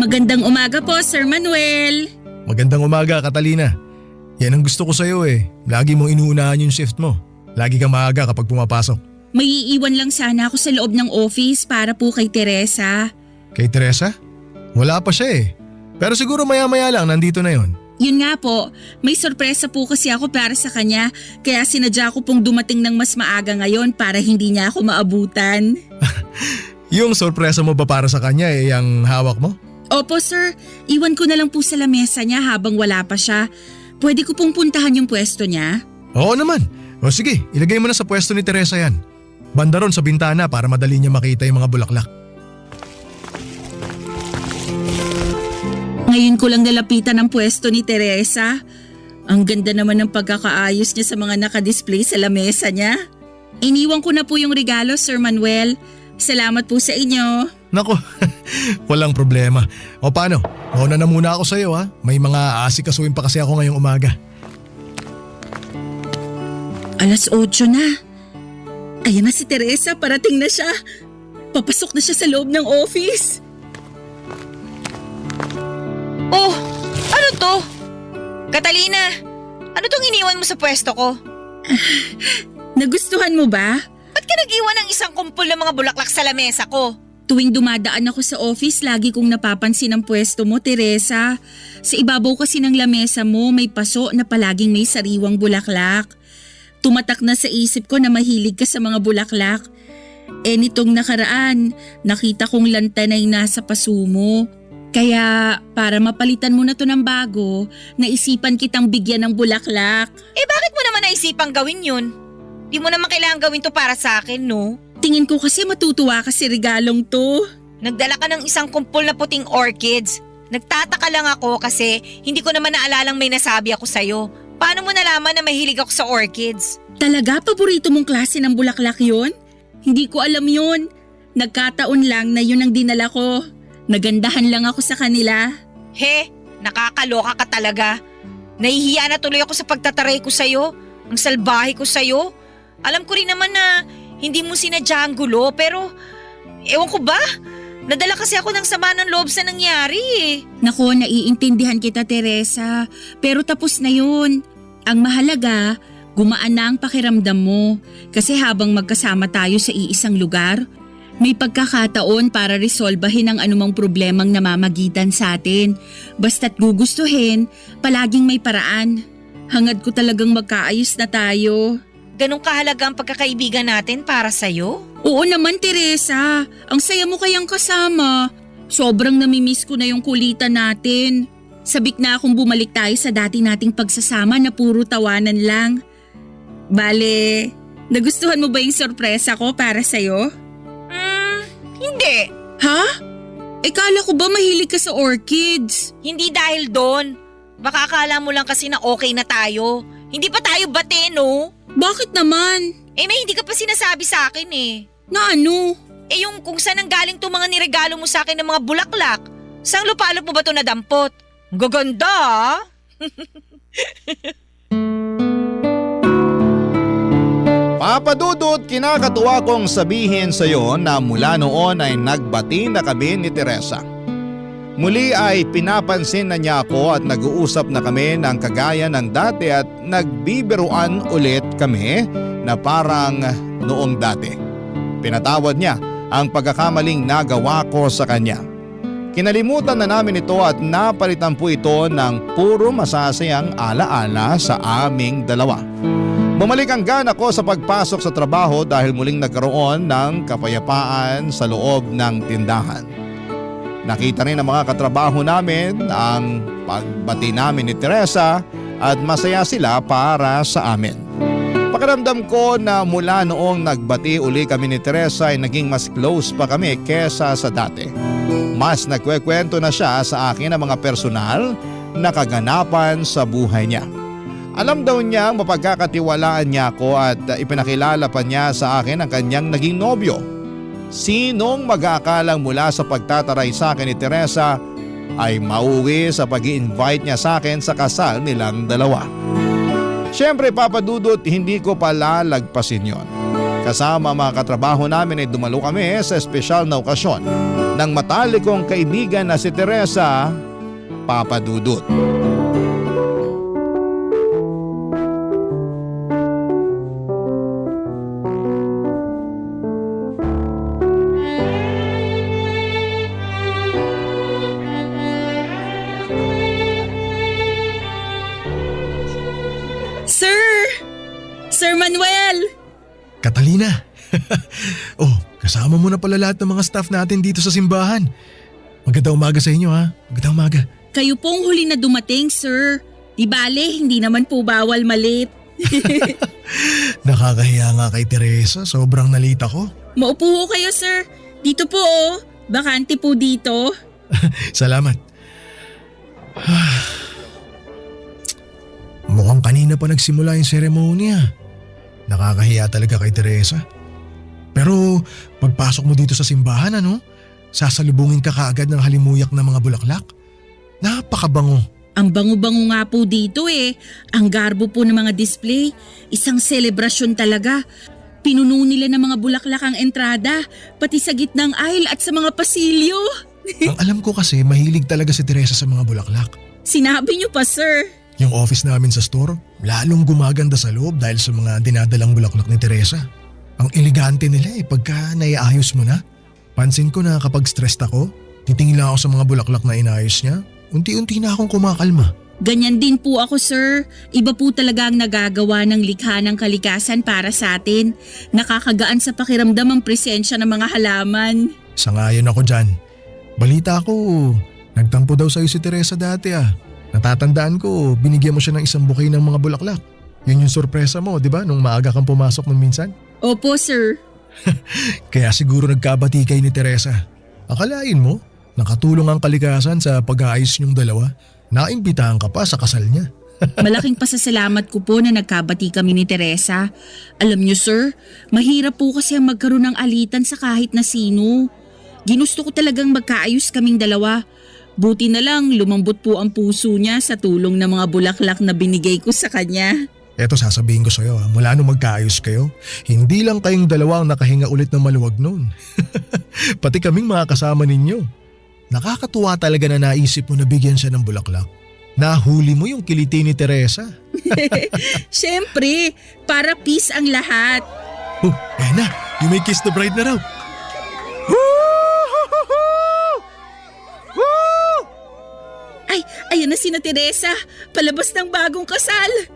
Magandang umaga po, Sir Manuel. Magandang umaga, Catalina. Yan ang gusto ko sa'yo eh. Lagi mong inuunahan yung shift mo. Lagi kang maaga kapag pumapasok. May iiwan lang sana ako sa loob ng office para po kay Teresa. Kay Teresa? Wala pa siya eh. Pero siguro maya-maya lang nandito na yon. Yun nga po, may sorpresa po kasi ako para sa kanya, kaya sinadya ko pong dumating ng mas maaga ngayon para hindi niya ako maabutan. Yung sorpresa mo ba para sa kanya eh, yung hawak mo? Opo sir, iwan ko na lang po sa lamesa niya habang wala pa siya. Pwede ko pong puntahan yung pwesto niya? Oo naman. O sige, ilagay mo na sa pwesto ni Teresa yan. Banda ron sa bintana para madali niya makita yung mga bulaklak. Ngayon ko lang nalapitan ang pwesto ni Teresa. Ang ganda naman ng pagkakaayos niya sa mga nakadisplay sa lamesa niya. Iniwan ko na po yung regalo, Sir Manuel. Salamat po sa inyo. Nako, walang problema. O paano? Mauna na muna ako sa iyo ha. May mga asikasuhin pa kasi ako ngayong umaga. 8:00 na. Ayan na si Teresa, parating na siya. Papasok na siya sa loob ng office. Oh, ano to? Catalina, ano tong iniwan mo sa pwesto ko? Nagustuhan mo ba? Ba't ka nag-iwan ng isang kumpol ng mga bulaklak sa lamesa ko? Tuwing dumadaan ako sa office, lagi kong napapansin ang pwesto mo, Teresa. Sa ibabaw kasi ng lamesa mo, may paso na palaging may sariwang bulaklak. Tumatak na sa isip ko na mahilig ka sa mga bulaklak. Nitong nakaraan, nakita kong lantanay nasa paso mo. Kaya para mapalitan mo na to ng bago, naisipan kitang bigyan ng bulaklak. Bakit mo naman naisipang gawin yun? Di mo naman kailangan gawin to para sa akin, no? Tingin ko kasi matutuwa ka sa regalong to. Nagdala ka ng isang kumpol na puting orchids. Nagtataka lang ako kasi hindi ko naman naalalang may nasabi ako sa'yo. Paano mo nalaman na mahilig ako sa orchids? Talaga paborito mong klase ng bulaklak yon? Hindi ko alam yon. Nagkataon lang na yun ang dinala ko. Nagandahan lang ako sa kanila. He, nakakaloka ka talaga. Nahihiya na tuloy ako sa pagtataray ko sa'yo. Ang salbahe ko sa'yo. Alam ko rin naman na hindi mo sinadya ang gulo pero ewan ko ba? Nadala kasi ako ng sama ng loob sa nangyari eh. Nako, naiintindihan kita, Teresa. Pero tapos na yun. Ang mahalaga, gumaan na ang pakiramdam mo. Kasi habang magkasama tayo sa iisang lugar, may pagkakataon para resolbahin ang anumang problemang namamagitan sa atin. Basta't gugustuhin, palaging may paraan. Hangad ko talagang magkaayos na tayo. Ganong kahalaga ang pagkakaibigan natin para sa'yo? Oo naman, Teresa. Ang saya mo kayang kasama. Sobrang namimiss ko na yung kulitan natin. Sabik na akong bumalik tayo sa dati nating pagsasama na puro tawanan lang. Bale, nagustuhan mo ba yung sorpresa ko para sa'yo? Hindi. Ha? Kala ko ba mahilig ka sa orchids? Hindi dahil doon. Baka akala mo lang kasi na okay na tayo. Hindi pa tayo bate, no? Bakit naman? May hindi ka pa sinasabi sa akin eh. Na ano? Yung kung saan ang galing itong mga niregalo mo sa akin ng mga bulaklak. Sang lupalop mo ba ito nadampot? Ang gaganda ah. Papa Dudut, kinakatuwa kong sabihin sa iyo na mula noon ay nagbati na kami ni Teresa. Muli ay pinapansin na niya ako at nag-uusap na kami ng kagaya ng dati at nagbibiruan ulit kami na parang noong dati. Pinatawad niya ang pagkakamaling nagawa ko sa kanya. Kinalimutan na namin ito at napalitan po ito ng puro masasayang alaala sa aming dalawa. Bumalik ang gana ko sa pagpasok sa trabaho dahil muling nagkaroon ng kapayapaan sa loob ng tindahan. Nakita rin ng mga katrabaho namin ang pagbati namin ni Teresa at masaya sila para sa amin. Pakiramdam ko na mula noong nagbati uli kami ni Teresa ay naging mas close pa kami kesa sa dati. Mas nagkwekwento na siya sa akin ng mga personal na kaganapan sa buhay niya. Alam daw niya mapagkakatiwalaan niya ako at ipinakilala pa niya sa akin ang kanyang naging nobyo. Sinong mag-aakalang mula sa pagtataray sa akin ni Teresa ay mauwi sa pag-i-invite niya sa akin sa kasal nilang dalawa. Siyempre Papa Dudut, hindi ko palalagpasin yon. Kasama mga katrabaho namin ay dumalo kami sa espesyal na okasyon ng matalikong kaibigan na si Teresa, Papa Dudut. Sir Manuel! Catalina! Oh, kasama mo na pala lahat ng mga staff natin dito sa simbahan. Magandang umaga sa inyo ha. Magandang umaga. Kayo pong huli na dumating, sir. Di bale, hindi naman po bawal malit. Nakakahiya nga kay Teresa. Sobrang nalita ko. Maupo ho kayo, sir. Dito po oh. Bakante po dito. Salamat. Mukhang kanina pa nagsimula yung seremonya. Nakakahiya talaga kay Teresa. Pero pagpasok mo dito sa simbahan sasalubungin ka kaagad ng halimuyak na mga bulaklak. Napakabango. Ang bango-bango nga po dito eh. Ang garbo po ng mga display. Isang selebrasyon talaga. Pinuno nila ng mga bulaklak ang entrada, pati sa gitnang aisle at sa mga pasilyo. Ang alam ko kasi mahilig talaga si Teresa sa mga bulaklak. Sinabi niyo pa, sir. Yung office namin sa store, lalong gumaganda sa loob dahil sa mga dinadalang bulaklak ni Teresa. Ang elegante nila pagka naiayos mo na. Pansin ko na kapag stressed ako, titingin lang ako sa mga bulaklak na inayos niya. Unti-unti na akong kumakalma. Ganyan din po ako, sir. Iba po talaga ang nagagawa ng likha ng kalikasan para sa atin. Nakakagaan sa pakiramdam ang presensya ng mga halaman. Sangayon ako dyan. Balita ko, nagtampo daw sa'yo si Teresa dati Natatandaan ko, binigyan mo siya ng isang bouquet ng mga bulaklak. Yun yung sorpresa mo, di ba? Nung maaga kang pumasok nung minsan. Opo, sir. Kaya siguro nagkabati kayo ni Teresa. Akalain mo, nakatulong ang kalikasan sa pag-aayos niyong dalawa. Naimbitahan ka pa sa kasal niya. Malaking pasasalamat ko po na nagkabati kami ni Teresa. Alam niyo, sir, mahirap po kasi ang magkaroon ng alitan sa kahit na sino. Ginusto ko talagang magkaayos kaming dalawa. Buti na lang lumambot po ang puso niya sa tulong ng mga bulaklak na binigay ko sa kanya. Eto sasabihin ko sa'yo mula nung magkaayos kayo, hindi lang kayong dalawa ang nakahinga ulit ng maluwag noon. Pati kaming mga kasama ninyo. Nakakatuwa talaga na naisip mo na bigyan siya ng bulaklak. Nahuli mo yung kiliti ni Teresa. Siyempre, para peace ang lahat. Oh, ayan na, you may kiss the bride na raw. Ay, ayan na sina Teresa, palabas ng bagong kasal.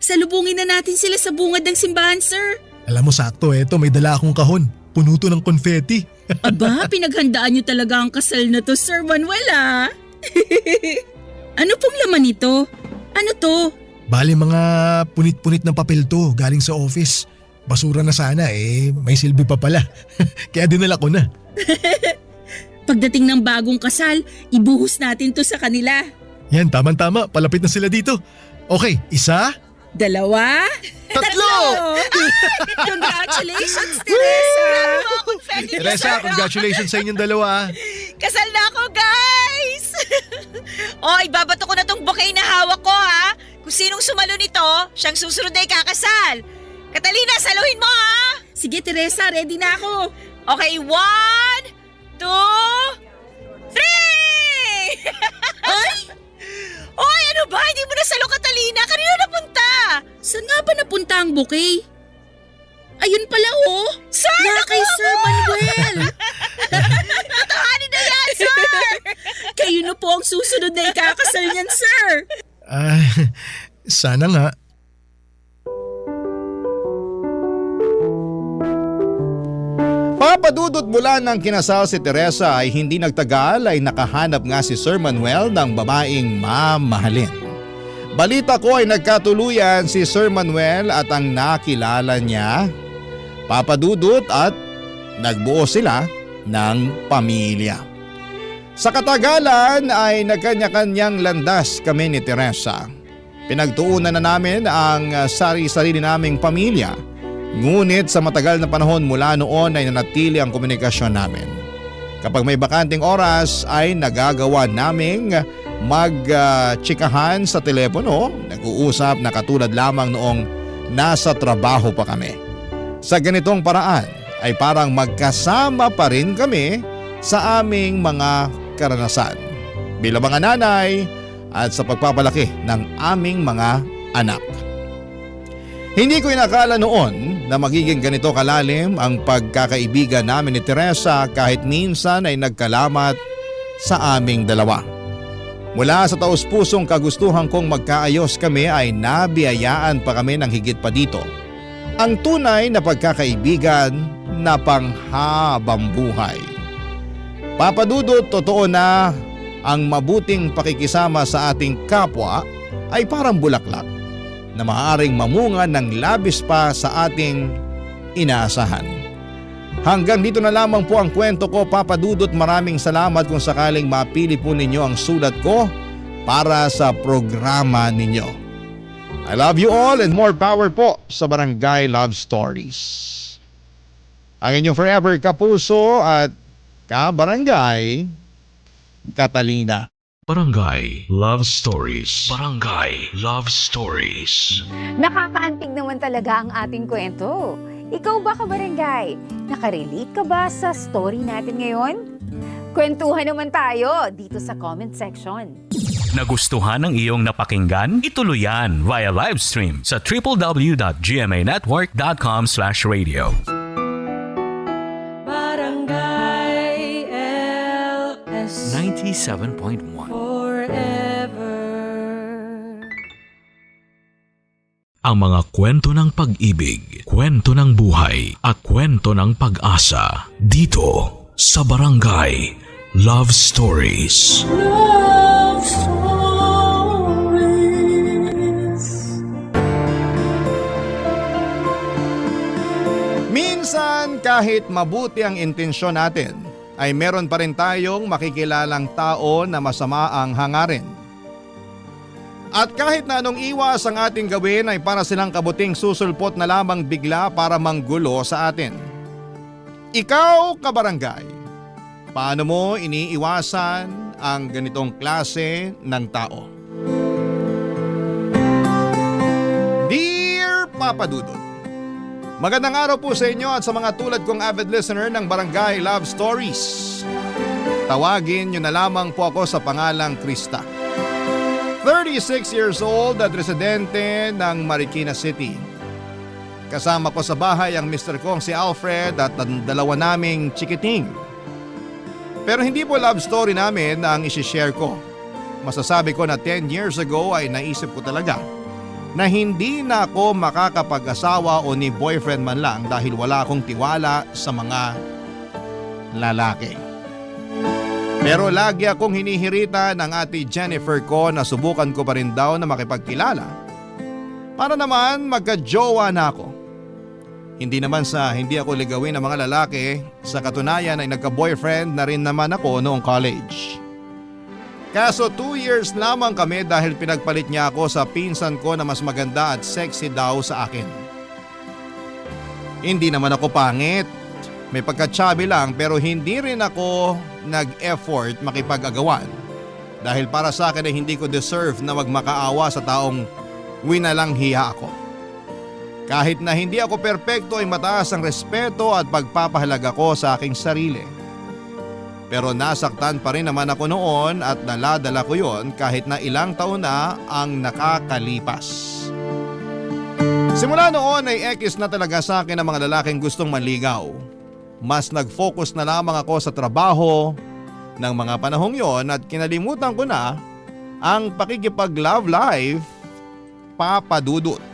Salubungin na natin sila sa bungad ng simbahan, sir. Alam mo sakto may dala akong kahon. Puno to ng konfeti. Aba, pinaghandaan niyo talaga ang kasal na to, Sir Manuel Ano pong laman nito? Ano to? Bali mga punit-punit ng papel to galing sa office. Basura na sana may silbi pa pala. Kaya dinala ko na. Pagdating ng bagong kasal, ibuhos natin to sa kanila. Yan, tama-tama. Palapit na sila dito. Okay, 1, Dalawa? Tatlo! Congratulations, Teresa! Teresa, congratulations sa inyong dalawa. Kasal na ako, guys! Ibabato ko na tong bouquet na hawak ko, ha? Kung sinong sumalo nito, siyang susunod na ikakasal. Catalina, saluhin mo, ha? Sige, Teresa, ready na ako. Okay, 1, 2, 3! Ay! Oy, ano ba? Hindi mo nasalo, Catalina. Kanina napunta. Saan nga ba napunta ang bouquet? Ayun pala, oh! Sir, Na kay Sir Manuel! Totohanin na yan, sir! Kayo na po ang susunod na ikakasal niyan, sir! Sana nga. Papadudot mula ng kinasal si Teresa ay hindi nagtagal ay nakahanap nga si Sir Manuel ng babaeng mamahalin. Balita ko ay nagkatuluyan si Sir Manuel at ang nakilala niya, Papadudot, at nagbuo sila ng pamilya. Sa katagalan ay nagkanya-kanyang landas kami ni Teresa. Pinagtuunan na namin ang sarili naming pamilya. Ngunit sa matagal na panahon mula noon ay nanatili ang komunikasyon namin. Kapag may bakanting oras ay nagagawa naming magtsikahan sa telepono, nag-uusap na katulad lamang noong nasa trabaho pa kami. Sa ganitong paraan ay parang magkasama pa rin kami sa aming mga karanasan bilang mga nanay at sa pagpapalaki ng aming mga anak. Hindi ko inakala noon na magiging ganito kalalim ang pagkakaibigan namin ni Teresa kahit minsan ay nagkalamat sa aming dalawa. Mula sa taus-pusong kagustuhan kong magkaayos kami ay nabiyayaan pa kami ng higit pa dito. Ang tunay na pagkakaibigan na panghabang buhay. Papadudot, totoo na ang mabuting pakikisama sa ating kapwa ay parang bulaklak na maaaring mamunga ng labis pa sa ating inaasahan. Hanggang dito na lamang po ang kwento ko, Papadudot. Maraming salamat kung sakaling mapili po ninyo ang sulat ko para sa programa ninyo. I love you all and more power po sa Barangay Love Stories. Ang inyong forever kapuso at kabarangay, Catalina. Barangay Love Stories. Barangay Love Stories. Nakakaantig naman talaga ang ating kwento. Ikaw ba, kabarangay? Nakarelate ka ba sa story natin ngayon? Kwentuhan naman tayo dito sa comment section. Nagustuhan ng iyong napakinggan? Ituloy yan via live stream sa www.gmanetwork.com/radio. Barangay LS 97.1 forever. Ang mga kwento ng pag-ibig, kwento ng buhay at kwento ng pag-asa dito sa Barangay Love Stories. Love Stories. Minsan kahit mabuti ang intensyon natin, ay meron pa rin tayong makikilalang tao na masama ang hangarin. At kahit na anong iwas ang ating gawin ay para silang kabuting susulpot na lamang bigla para manggulo sa atin. Ikaw, kabarangay, paano mo iniiwasan ang ganitong klase ng tao? Dear Papa Dudut, magandang araw po sa inyo at sa mga tulad kong avid listener ng Barangay Love Stories. Tawagin niyo na lamang po ako sa pangalang Krista. 36 years old at residente ng Marikina City. Kasama ko sa bahay ang Mr. kong si Alfred at ang dalawa naming chikiting. Pero hindi po love story namin ang isishare ko. Masasabi ko na 10 years ago ay naisip ko talaga na hindi na ako makakapag-asawa o ni boyfriend man lang dahil wala akong tiwala sa mga lalaki. Pero lagi akong hinihirita ng ate Jennifer ko na subukan ko pa rin daw na makipagkilala para naman magka-jowa na ako. Hindi naman sa hindi ako ligawin ng mga lalaki, sa katunayan ay nagka-boyfriend na rin naman ako noong college. Kaso 2 years lamang kami dahil pinagpalit niya ako sa pinsan ko na mas maganda at sexy daw sa akin. Hindi naman ako pangit. May pagka-chubby lang pero hindi rin ako nag-effort makipag-agawan. Dahil para sa akin ay hindi ko deserve na magmakaawa sa taong winalang hiya ako. Kahit na hindi ako perpekto ay mataas ang respeto at pagpapahalaga ko sa aking sarili. Pero nasaktan pa rin naman ako noon at daladala ko yon kahit na ilang taon na ang nakakalipas. Simula noon ay ekis na talaga sa akin ang mga lalaking gustong manligaw. Mas nag-focus na lamang ako sa trabaho ng mga panahong yon at kinalimutan ko na ang pakikipag-love life, Papa Dudut.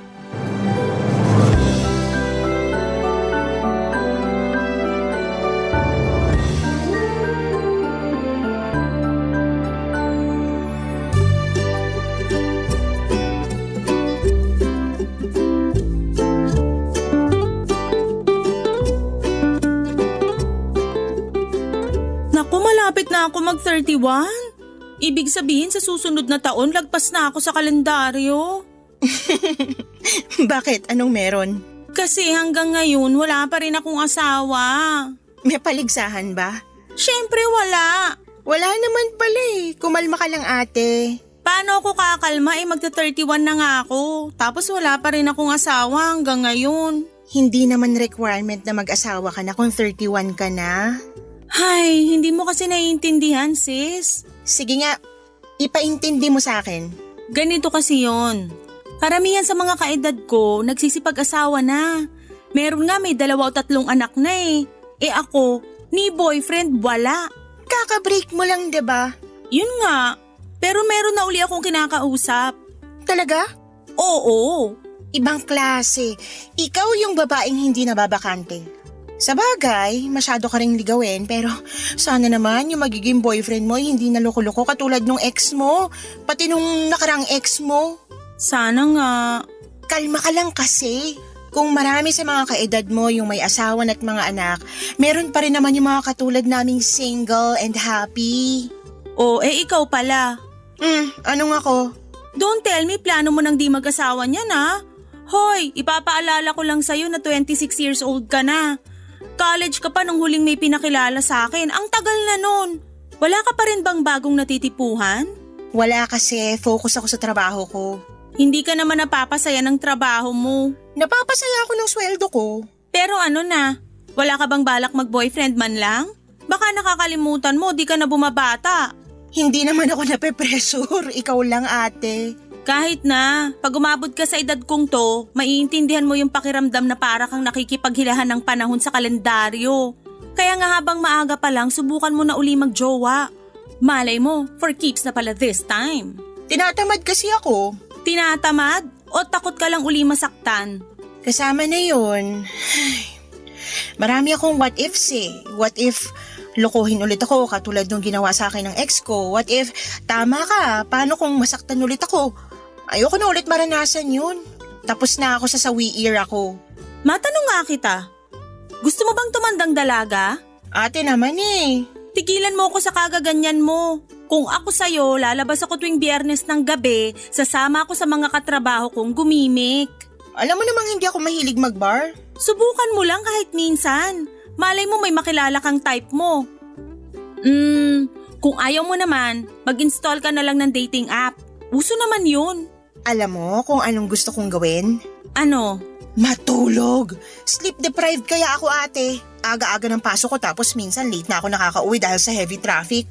Naku, malapit na ako mag-31. Ibig sabihin sa susunod na taon, lagpas na ako sa kalendaryo. Bakit? Anong meron? Kasi hanggang ngayon, wala pa rin akong asawa. May paligsahan ba? Siyempre wala. Wala naman pala eh. Kumalma ka lang ate. Paano ako kakalma? Magta-31 na nga ako. Tapos wala pa rin akong asawa hanggang ngayon. Hindi naman requirement na mag-asawa ka na kung 31 ka na. Hay, hindi mo kasi naiintindihan, sis. Sige nga, ipaintindi mo sa akin. Ganito kasi yon. Karamihan sa mga kaedad ko, nagsisipag-asawa na. Meron nga may 2 o 3 anak na eh. Eh ako, ni boyfriend wala. Kaka-break mo lang, 'di ba? Yun nga. Pero meron na uli akong kinakausap. Talaga? Oo. Ibang klase. Ikaw yung babaeng hindi nababakante. Sa bagay, masyado ka ring ligawin pero sana naman yung magiging boyfriend mo ay hindi na loko-loko katulad nung ex mo, pati nung nakarang ex mo. Sana nga. Kalma ka lang kasi. Kung marami sa mga kaedad mo yung may asawan at mga anak, meron pa rin naman yung mga katulad naming single and happy. O, ikaw pala. Anong ako? Don't tell me plano mo nang di mag-asawa niyan ha. Hoy, ipapaalala ko lang sa'yo na 26 years old ka na. College ka pa nung huling may pinakilala sa akin. Ang tagal na nun. Wala ka pa rin bang bagong natitipuhan? Wala kasi, focus ako sa trabaho ko. Hindi ka naman napapasaya ng trabaho mo. Napapasaya ako ng sweldo ko. Pero ano na, wala ka bang balak mag-boyfriend man lang? Baka nakakalimutan mo, di ka na bumabata. Hindi naman ako nape-pressure, ikaw lang ate. Kahit na, pag umabot ka sa edad kong to, maiintindihan mo yung pakiramdam na para kang nakikipaghilahan ng panahon sa kalendaryo. Kaya nga habang maaga pa lang, subukan mo na uli magjowa. Malay mo, for keeps na pala this time. Tinatamad kasi ako. Tinatamad? O takot ka lang uli masaktan? Kasama na yun. Marami akong what ifs eh. What if lokohin ulit ako katulad nung ginawa sa akin ng ex ko? What if tama ka? Paano kung masaktan ulit ako? Ayoko na ulit maranasan yun. Tapos na ako sa sawi era ko. Matanong nga kita, gusto mo bang tumandang dalaga? Ate naman eh. Tigilan mo ako sa kagaganyan mo. Kung ako sa'yo, lalabas ako tuwing Biyernes ng gabi, sasama ako sa mga katrabaho kong gumimik. Alam mo namang hindi ako mahilig mag-bar. Subukan mo lang kahit minsan. Malay mo may makilala kang type mo. Kung ayaw mo naman, mag-install ka na lang ng dating app. Uso naman yun. Alam mo kung anong gusto kong gawin? Ano? Matulog. Sleep deprived kaya ako ate. Aga-aga ng pasok ko tapos minsan late na ako nakakauwi dahil sa heavy traffic.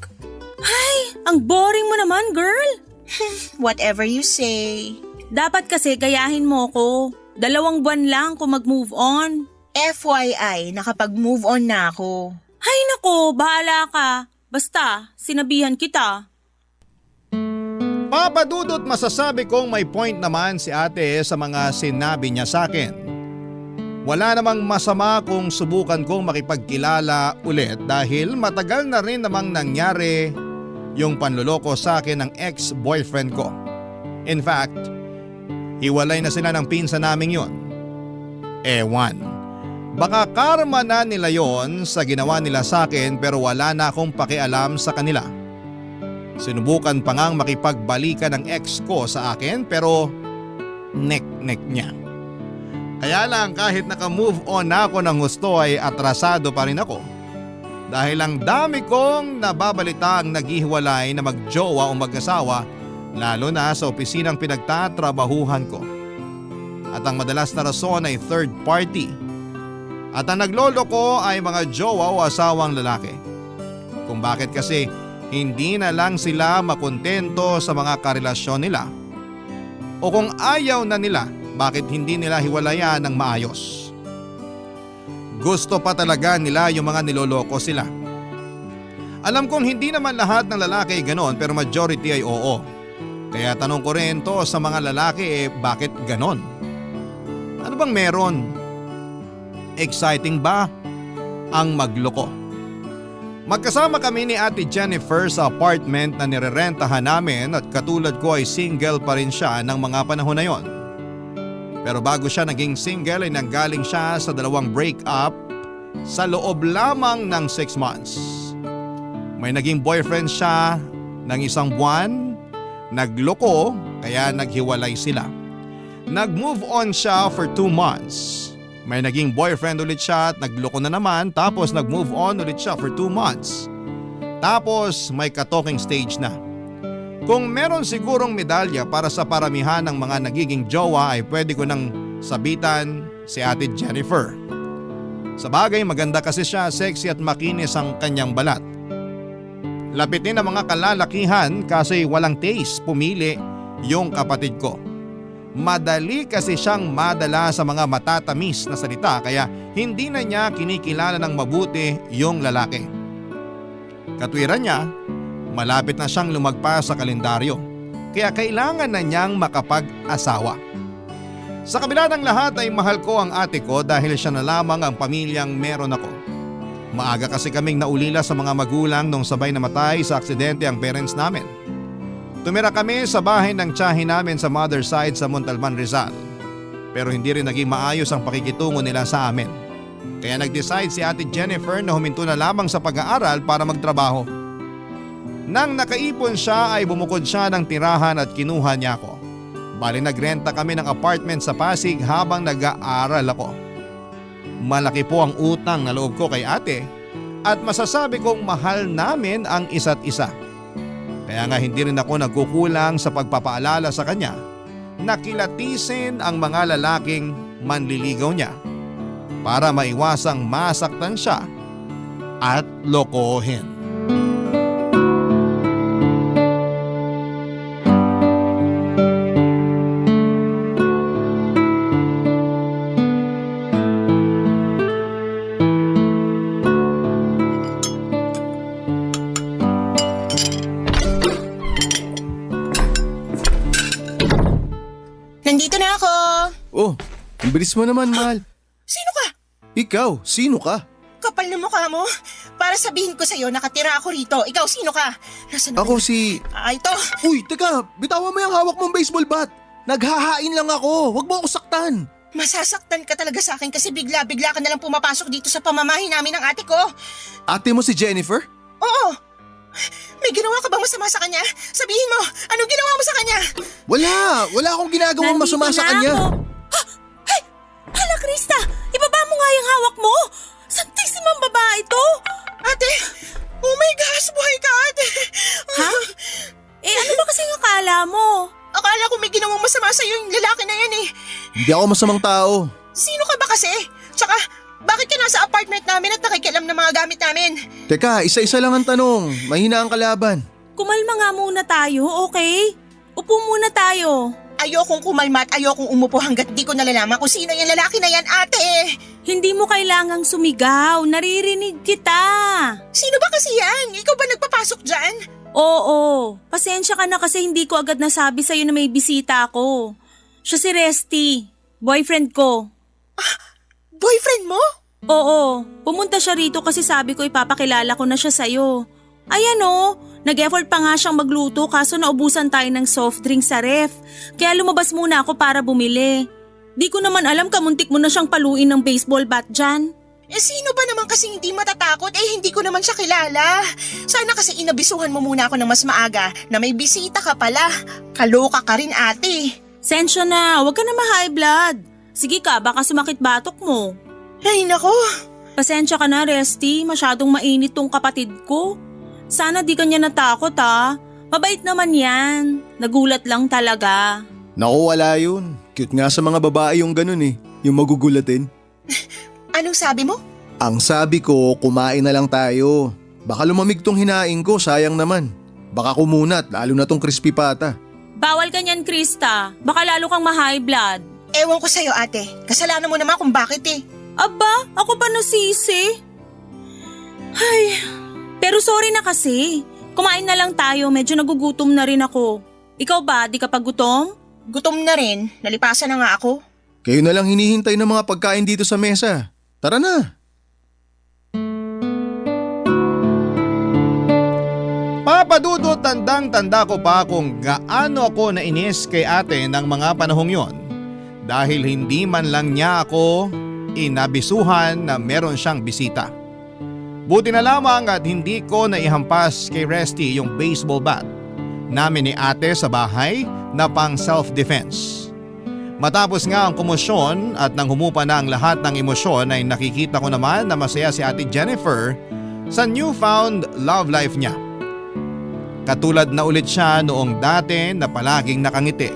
Ang boring mo naman, girl. Whatever you say. Dapat kasi gayahin mo ko. 2 buwan lang kung mag-move on. FYI, nakapag-move on na ako. Hay nako, bahala ka. Basta, sinabihan kita. Papa Dudut, masasabi kong may point naman si ate sa mga sinabi niya sa akin. Wala namang masama kung subukan kong makipagkilala ulit dahil matagal na rin namang nangyari yung panluloko sa akin ng ex-boyfriend ko. In fact, hiwalay na sila ng pinsan naming yon. Ewan. Baka karma na nila yon sa ginawa nila sa akin pero wala na akong pakialam sa kanila. Sinubukan pa ngang makipagbalikan ng ex ko sa akin pero nek-nek niya. Kaya lang kahit naka-move on na ako ng husto ay atrasado pa rin ako. Dahil ang dami kong nababalitaang naghihiwalay na magjowa o mag-asawa lalo na sa opisinang pinagtatrabahuhan ko. At ang madalas na rason ay third party. At ang naglolo ko ay mga jowa o asawang lalaki. Kung bakit kasi hindi na lang sila makontento sa mga karelasyon nila. O kung ayaw na nila, bakit hindi nila hiwalayan ng maayos? Gusto pa talaga nila yung mga niloloko sila. Alam kong hindi naman lahat ng lalaki ay ganon pero majority ay oo. Kaya tanong ko rin to sa mga lalaki bakit ganon? Ano bang meron? Exciting ba ang magloko? Magkasama kami ni Ate Jennifer sa apartment na nirerentahan namin at katulad ko ay single pa rin siya ng mga panahon na yon. Pero bago siya naging single ay nanggaling siya sa 2 breakup sa loob lamang ng 6 months. May naging boyfriend siya ng 1 buwan, nagloko kaya naghiwalay sila. Nag-move on siya for 2 months. May naging boyfriend ulit siya at nagloko na naman tapos nag-move on ulit siya for 2 months. Tapos may ka-talking stage na. Kung meron sigurong medalya para sa paramihan ng mga nagiging jowa ay pwede ko nang sabitan si Ate Jennifer. Sa bagay maganda kasi siya, sexy at makinis ang kanyang balat. Lapitin ang mga kalalakihan kasi walang taste, pumili yung kapatid ko. Madali kasi siyang madala sa mga matatamis na salita kaya hindi na niya kinikilala ng mabuti yung lalaki. Katwiran niya, malapit na siyang lumagpas sa kalendaryo kaya kailangan na niyang makapag-asawa. Sa kabila ng lahat ay mahal ko ang ate ko dahil siya na lamang ang pamilyang meron ako. Maaga kasi kaming naulila sa mga magulang nung sabay namatay sa aksidente ang parents namin. Tumira kami sa bahay ng tiyahin namin sa mother side sa Montalban, Rizal. Pero hindi rin naging maayos ang pakikitungo nila sa amin. Kaya nag-decide si Ate Jennifer na huminto na lamang sa pag-aaral para magtrabaho. Nang nakaipon siya ay bumukod siya ng tirahan at kinuha niya ako. Bali nagrenta kami ng apartment sa Pasig habang nag-aaral ako. Malaki po ang utang na loob ko kay ate at masasabi kong mahal namin ang isa't isa. Kaya nga hindi rin ako nagkukulang sa pagpapaalala sa kanya na kilatisin ang mga lalaking manliligaw niya para maiwasang masaktan siya at lokohin. Nandito na ako. Oh, ang bilis mo naman, mahal. Sino ka? Ikaw, sino ka? Kapal na mukha mo. Para sabihin ko sa'yo, nakatira ako rito. Ikaw, sino ka? Nasaan Ako si... Ito. Uy, teka, bitawan mo yung hawak mong baseball bat. Naghahain lang ako, wag mo ako saktan. Masasaktan ka talaga sa akin kasi bigla-bigla ka nalang pumapasok dito sa pamamahay namin ng ate ko. Ate mo si Jennifer? Oo. May ginawa ka bang masama sa kanya? Sabihin mo, anong ginawa mo sa kanya? Wala akong ginagawang masama sa kanya. Hey! Hala, Krista! Ibaba mo nga yung hawak mo! Santisimang babae to! Ate! Oh my gosh, buhay ka, ate! Ha? Ano ba kasing akala mo? Akala ko may ginawang masama sa'yo yung lalaki na yan eh. Hindi ako masamang tao. Sino ka ba kasi? Tsaka, bakit ka nasa apartment namin at nakikialam ng mga gamit namin? Teka, isa-isa lang ang tanong. Mahina ang kalaban. Kumalma nga muna tayo, okay? Upo muna tayo. Ayokong kumalma at ayokong umupo hanggat di ko nalalaman kung sino yung lalaki na yan, ate! Hindi mo kailangang sumigaw. Naririnig kita. Sino ba kasi yan? Ikaw ba nagpapasok dyan? Oo. Pasensya ka na kasi hindi ko agad nasabi sa'yo na may bisita ako. Siya si Resty. Boyfriend ko. Boyfriend mo? Oo. Pumunta siya rito kasi sabi ko ipapakilala ko na siya sa'yo. Ayan o. Nag-effort pa nga siyang magluto kaso naubusan tayo ng soft drink sa ref. Kaya lumabas muna ako para bumili. Di ko naman alam kamuntik mo na siyang paluin ng baseball bat dyan. Sino ba naman kasi hindi matatakot? Hindi ko naman siya kilala. Sana kasi inabisuhan mo muna ako ng mas maaga na may bisita ka pala. Kaloka ka rin, ate. Sensya na, huwag ka na ma-high blood. Sige ka, baka sumakit batok mo. Ay, nako. Pasensya ka na, Resty. Masyadong mainit tong kapatid ko. Sana di ka niya natakot ha. Mabait naman yan. Nagulat lang talaga. Naku, wala yun. Cute nga sa mga babae yung ganun eh. Yung magugulatin. Anong sabi mo? Ang sabi ko, kumain na lang tayo. Baka lumamig tong hinaing ko, sayang naman. Baka kumunat, lalo na tong crispy pata. Bawal ka niyan, Krista. Baka lalo kang ma-high blood. Ewan ko sa'yo, ate. Kasalanan mo naman kung bakit eh. Aba, ako pa nasisi. Ay, pero sorry na kasi. Kumain na lang tayo, medyo nagugutom na rin ako. Ikaw ba, di ka pa gutom? Gutom na rin. Nalipasan na nga ako. Kayo na lang hinihintay ng mga pagkain dito sa mesa. Tara na. Papadudot, tandang-tanda ko pa kung gaano ako nainis kay ate ng mga panahong yon. Dahil hindi man lang niya ako inabisuhan na meron siyang bisita. Buti na lamang at hindi ko naihampas kay Resty yung baseball bat namin ni ate sa bahay na pang self-defense. Matapos nga ang komosyon at nang humupa na ang lahat ng emosyon ay nakikita ko naman na masaya si ate Jennifer sa newfound love life niya. Katulad na ulit siya noong dati na palaging nakangiti.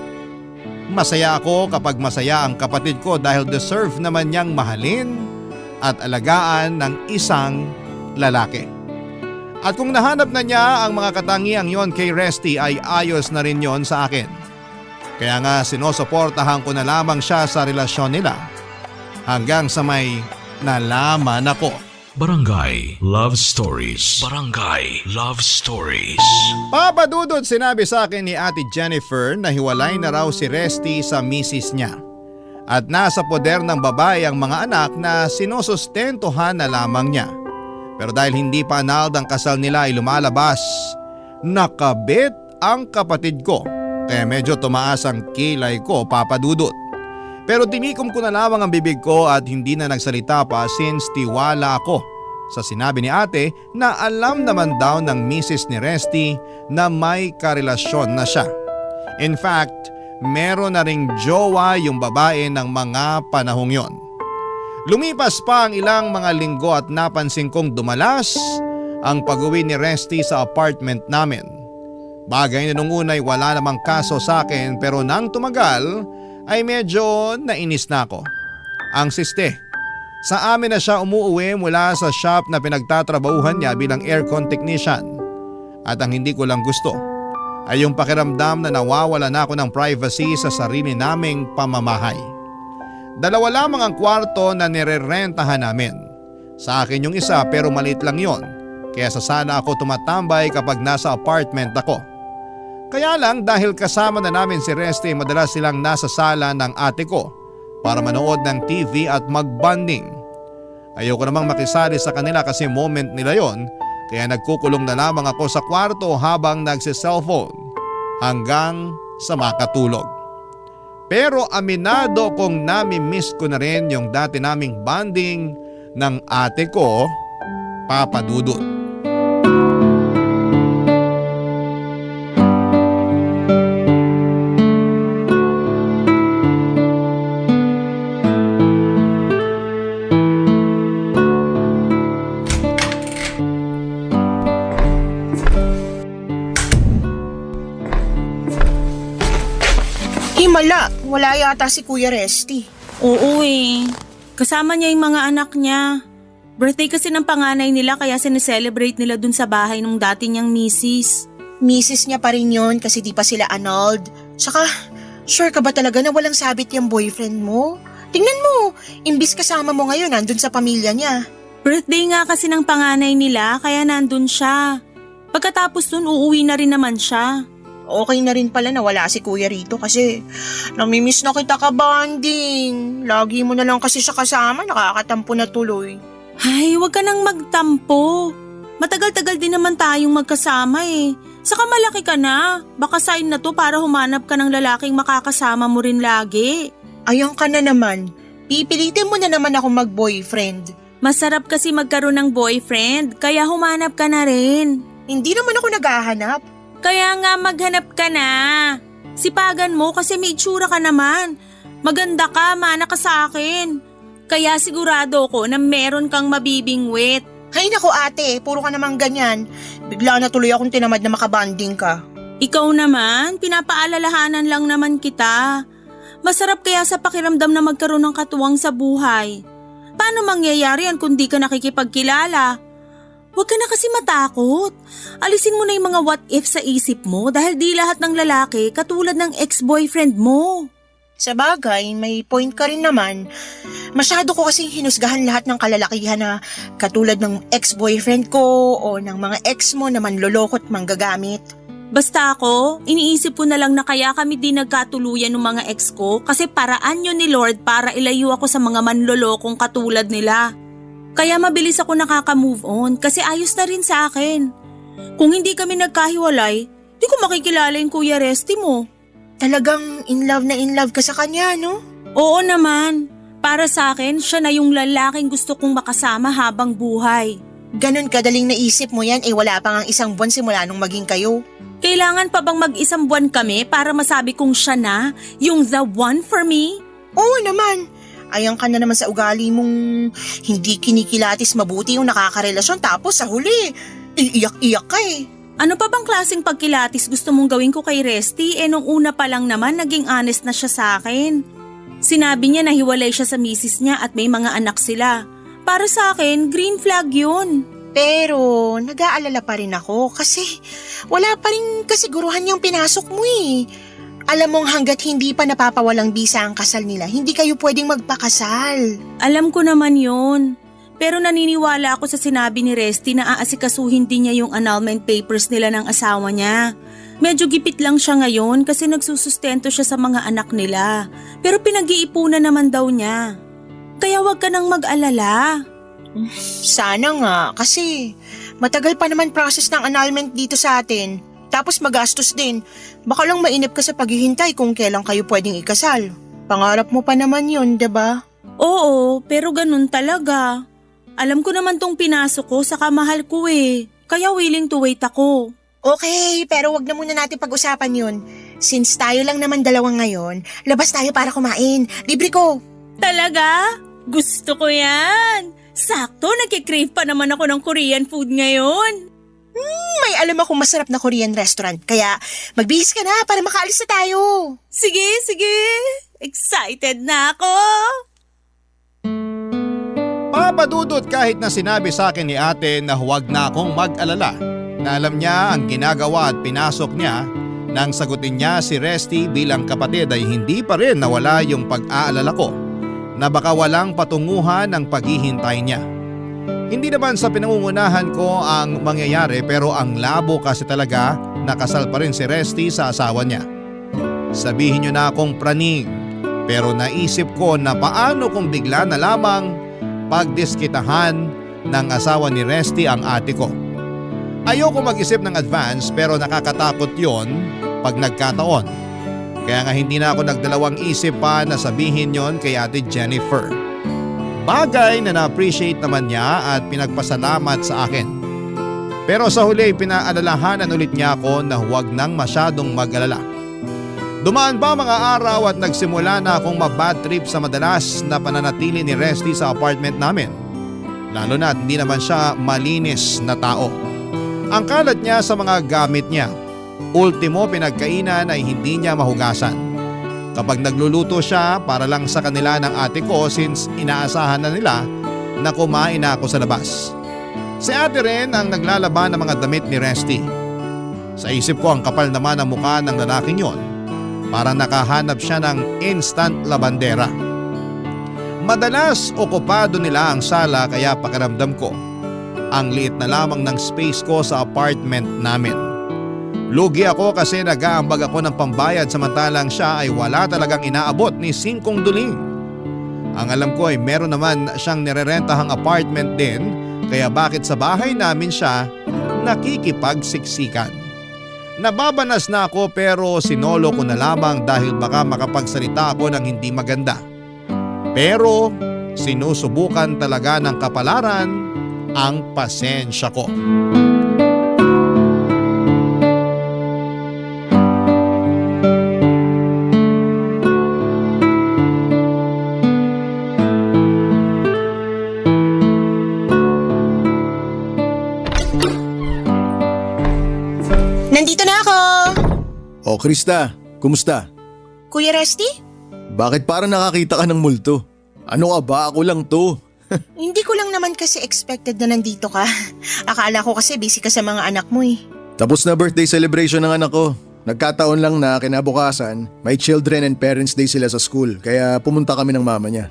Masaya ako kapag masaya ang kapatid ko dahil deserve naman niyang mahalin at alagaan ng isang lalaki. At kung nahanap na niya ang mga katangiang yon kay Resty ay ayos na rin yon sa akin. Kaya nga sinusuportahan ko na lamang siya sa relasyon nila hanggang sa may nalaman ako. Barangay Love Stories. Barangay Love Stories. Papadudod, sinabi sa akin ni ate Jennifer na hiwalay na raw si Resty sa misis niya. At nasa poder ng babae ang mga anak na sinusustentuhan na lamang niya. Pero dahil hindi pa annulled ang kasal nila ay lumalabas, nakabit ang kapatid ko. Kaya medyo tumaas ang kilay ko, papadudot. Pero tinikom ko na lamang ang bibig ko at hindi na nagsalita pa since tiwala ako sa sinabi ni ate na alam naman daw ng misis ni Resty na may karelasyon na siya. In fact, meron na ring jowa yung babae ng mga panahong yon. Lumipas pa ang ilang mga linggo at napansin kong dumalas ang pag-uwi ni Resty sa apartment namin. Bagay na nung unay wala namang kaso sa akin pero nang tumagal ay medyo nainis na ako. Ang siste, sa amin na siya umuuwi mula sa shop na pinagtatrabahuhan niya bilang aircon technician. At ang hindi ko lang gusto ay yung pakiramdam na nawawala na ako ng privacy sa sarili naming pamamahay. Dalawa lamang ang kwarto na nirerentahan namin. Sa akin yung isa pero maliit lang yon, kaya sa sana ako tumatambay kapag nasa apartment ako. Kaya lang dahil kasama na namin si Resty, madalas silang nasa sala ng ate ko para manood ng TV at mag-bonding. Ayoko namang makisali sa kanila kasi moment nila yon, kaya nagkukulong na lamang ako sa kwarto habang nagsi-cellphone hanggang sa makatulog. Pero aminado kong nami-miss ko na rin yung dati naming bonding ng ate ko, papadudot. Himala, wala yata si Kuya Resty. Oo eh. Kasama niya yung mga anak niya. Birthday kasi ng panganay nila kaya sineselebrate nila dun sa bahay ng dati niyang misis. Misis niya pa rin yun kasi di pa sila annulled. Tsaka, sure ka ba talaga na walang sabit yung boyfriend mo? Tingnan mo, imbis kasama mo ngayon nandun sa pamilya niya. Birthday nga kasi ng panganay nila kaya nandun siya. Pagkatapos dun uuwi na rin naman siya. Okay na rin pala na wala si Kuya rito kasi namimiss na kita ka bonding. Lagi mo na lang kasi siya kasama, nakakatampo na tuloy. Ay, wag ka nang magtampo. Matagal-tagal din naman tayong magkasama eh. Saka malaki ka na. Baka sign na to para humanap ka ng lalaking makakasama mo rin lagi. Ayan ka na naman. Pipilitin mo na naman ako mag-boyfriend. Masarap kasi magkaroon ng boyfriend, kaya humanap ka na rin. Hindi naman ako naghahanap. Kaya nga maghanap ka na. Sipagan mo kasi may itsura ka naman. Maganda ka, mana ka sa akin. Kaya sigurado ko na meron kang mabibingwit. Hay nako ate, puro ka naman ganyan. Bigla na tuloy akong tinamad na makabanding ka. Ikaw naman, pinapaalalahanan lang naman kita. Masarap kaya sa pakiramdam na magkaroon ng katuwang sa buhay. Paano mangyayari yan kung di ka nakikipagkilala? Huwag ka na kasi matakot. Alisin mo na yung mga what if sa isip mo dahil di lahat ng lalaki katulad ng ex-boyfriend mo. Sa bagay, may point ka rin naman. Masyado ko kasing hinusgahan lahat ng kalalakihan na katulad ng ex-boyfriend ko o ng mga ex mo na manlolokot manggagamit. Basta ako, iniisip ko na lang na kaya kami di nagkatuluyan ng mga ex ko kasi paraan yun ni Lord para ilayo ako sa mga manlolokong katulad nila. Kaya mabilis ako nakaka-move on kasi ayos na rin sa akin. Kung hindi kami nagkahiwalay, di ko makikilala yung Kuya Resty mo. Talagang in love ka sa kanya, no? Oo naman. Para sa akin, siya na yung lalaking gusto kong makasama habang buhay. Ganon kadaling naisip mo yan, wala pa ngang 1 buwan simula nung maging kayo. Kailangan pa bang mag-1 buwan kami para masabi kong siya na, yung the one for me? Oo naman. Ayan ka na naman sa ugali mong hindi kinikilatis mabuti yung nakakarelasyon tapos sa huli, iiyak-iyak ka eh. Ano pa bang klaseng pagkilatis gusto mong gawin ko kay Resty nung una pa lang naman naging honest na siya sa akin. Sinabi niya na hiwalay siya sa misis niya at may mga anak sila. Para sa akin, green flag yun. Pero nag-aalala pa rin ako kasi wala pa rin kasiguruhan yung pinasok mo eh. Alam mong hanggat hindi pa napapawalang bisa ang kasal nila, hindi kayo pwedeng magpakasal. Alam ko naman yun. Pero naniniwala ako sa sinabi ni Resty na aasikasuhin din niya yung annulment papers nila ng asawa niya. Medyo gipit lang siya ngayon kasi nagsusustento siya sa mga anak nila. Pero pinag-iipunan naman daw niya. Kaya wag ka nang mag-alala. Sana nga kasi matagal pa naman process ng annulment dito sa atin. Tapos magastos din. Baka lang mainip ka sa paghihintay kung kailan kayo pwedeng ikasal. Pangarap mo pa naman yun, diba? Oo, pero ganun talaga. Alam ko naman tong pinasok ko sa kamahal ko eh. Kaya willing to wait ako. Okay, pero wag na muna natin pag-usapan yun. Since tayo lang naman dalawang ngayon, labas tayo para kumain. Libre ko. Talaga? Gusto ko yan. Sakto, nagkikrave pa naman ako ng Korean food ngayon. May alam akong masarap na Korean restaurant, kaya magbihis ka na para makaalis na tayo. Sige, sige. Excited na ako. Papadudot kahit na sinabi sa akin ni ate na huwag na akong mag-alala. Na alam niya ang ginagawa at pinasok niya nang sagutin niya si Resty bilang kapatid ay hindi pa rin nawala yung pag-aalala ko na baka walang patunguhan ang paghihintay niya. Hindi naman sa pinangungunahan ko ang mangyayari pero ang labo kasi talaga nakasal pa rin si Resty sa asawa niya. Sabihin niyo na akong praning pero naisip ko na paano kung bigla na lamang pagdiskitahan ng asawa ni Resty ang ate ko. Ayoko mag-isip ng advance pero nakakatakot yon pag nagkataon. Kaya nga hindi na ako nagdalawang isip pa na sabihin yon kay ate Jennifer. Bagay na na-appreciate naman niya at pinagpasalamat sa akin. Pero sa huli pinaalalahanan ulit niya ako na huwag nang masyadong mag-alala. Dumaan pa mga araw at nagsimula na akong mabad trip sa madalas na pananatili ni Resty sa apartment namin. Lalo na hindi naman siya malinis na tao. Ang kalat niya sa mga gamit niya. Ultimo pinagkainan ay hindi niya mahugasan. Kapag nagluluto siya para lang sa kanila ng ate ko since inaasahan na nila na kumain na ako sa labas. Si ate rin ang naglalaban ng mga damit ni Resty. Sa isip ko ang kapal naman ang mukha ng lalaking yon. Parang nakahanap siya ng instant labandera. Madalas okupado nila ang sala kaya pakiramdam ko ang liit na lamang ng space ko sa apartment namin. Lugi ako kasi nag-aambag ako ng pambayad samantalang siya ay wala talagang inaabot ni 5 duling. Ang alam ko ay meron naman siyang nirerentahang apartment din kaya bakit sa bahay namin siya nakikipagsiksikan. Nababanas na ako pero sinolo ko na lamang dahil baka makapagsalita ako ng hindi maganda. Pero sinusubukan talaga ng kapalaran ang pasensya ko. Nandito na ako! O Krista, kumusta? Kuya Resty? Bakit parang nakakita ka ng multo? Ano ka ba? Ako lang to. Hindi ko lang naman kasi expected na nandito ka. Akala ko kasi busy ka sa mga anak mo eh. Tapos na birthday celebration ng anak ko. Nagkataon lang na kinabukasan, may Children and Parents Day sila sa school, kaya pumunta kami ng mama niya.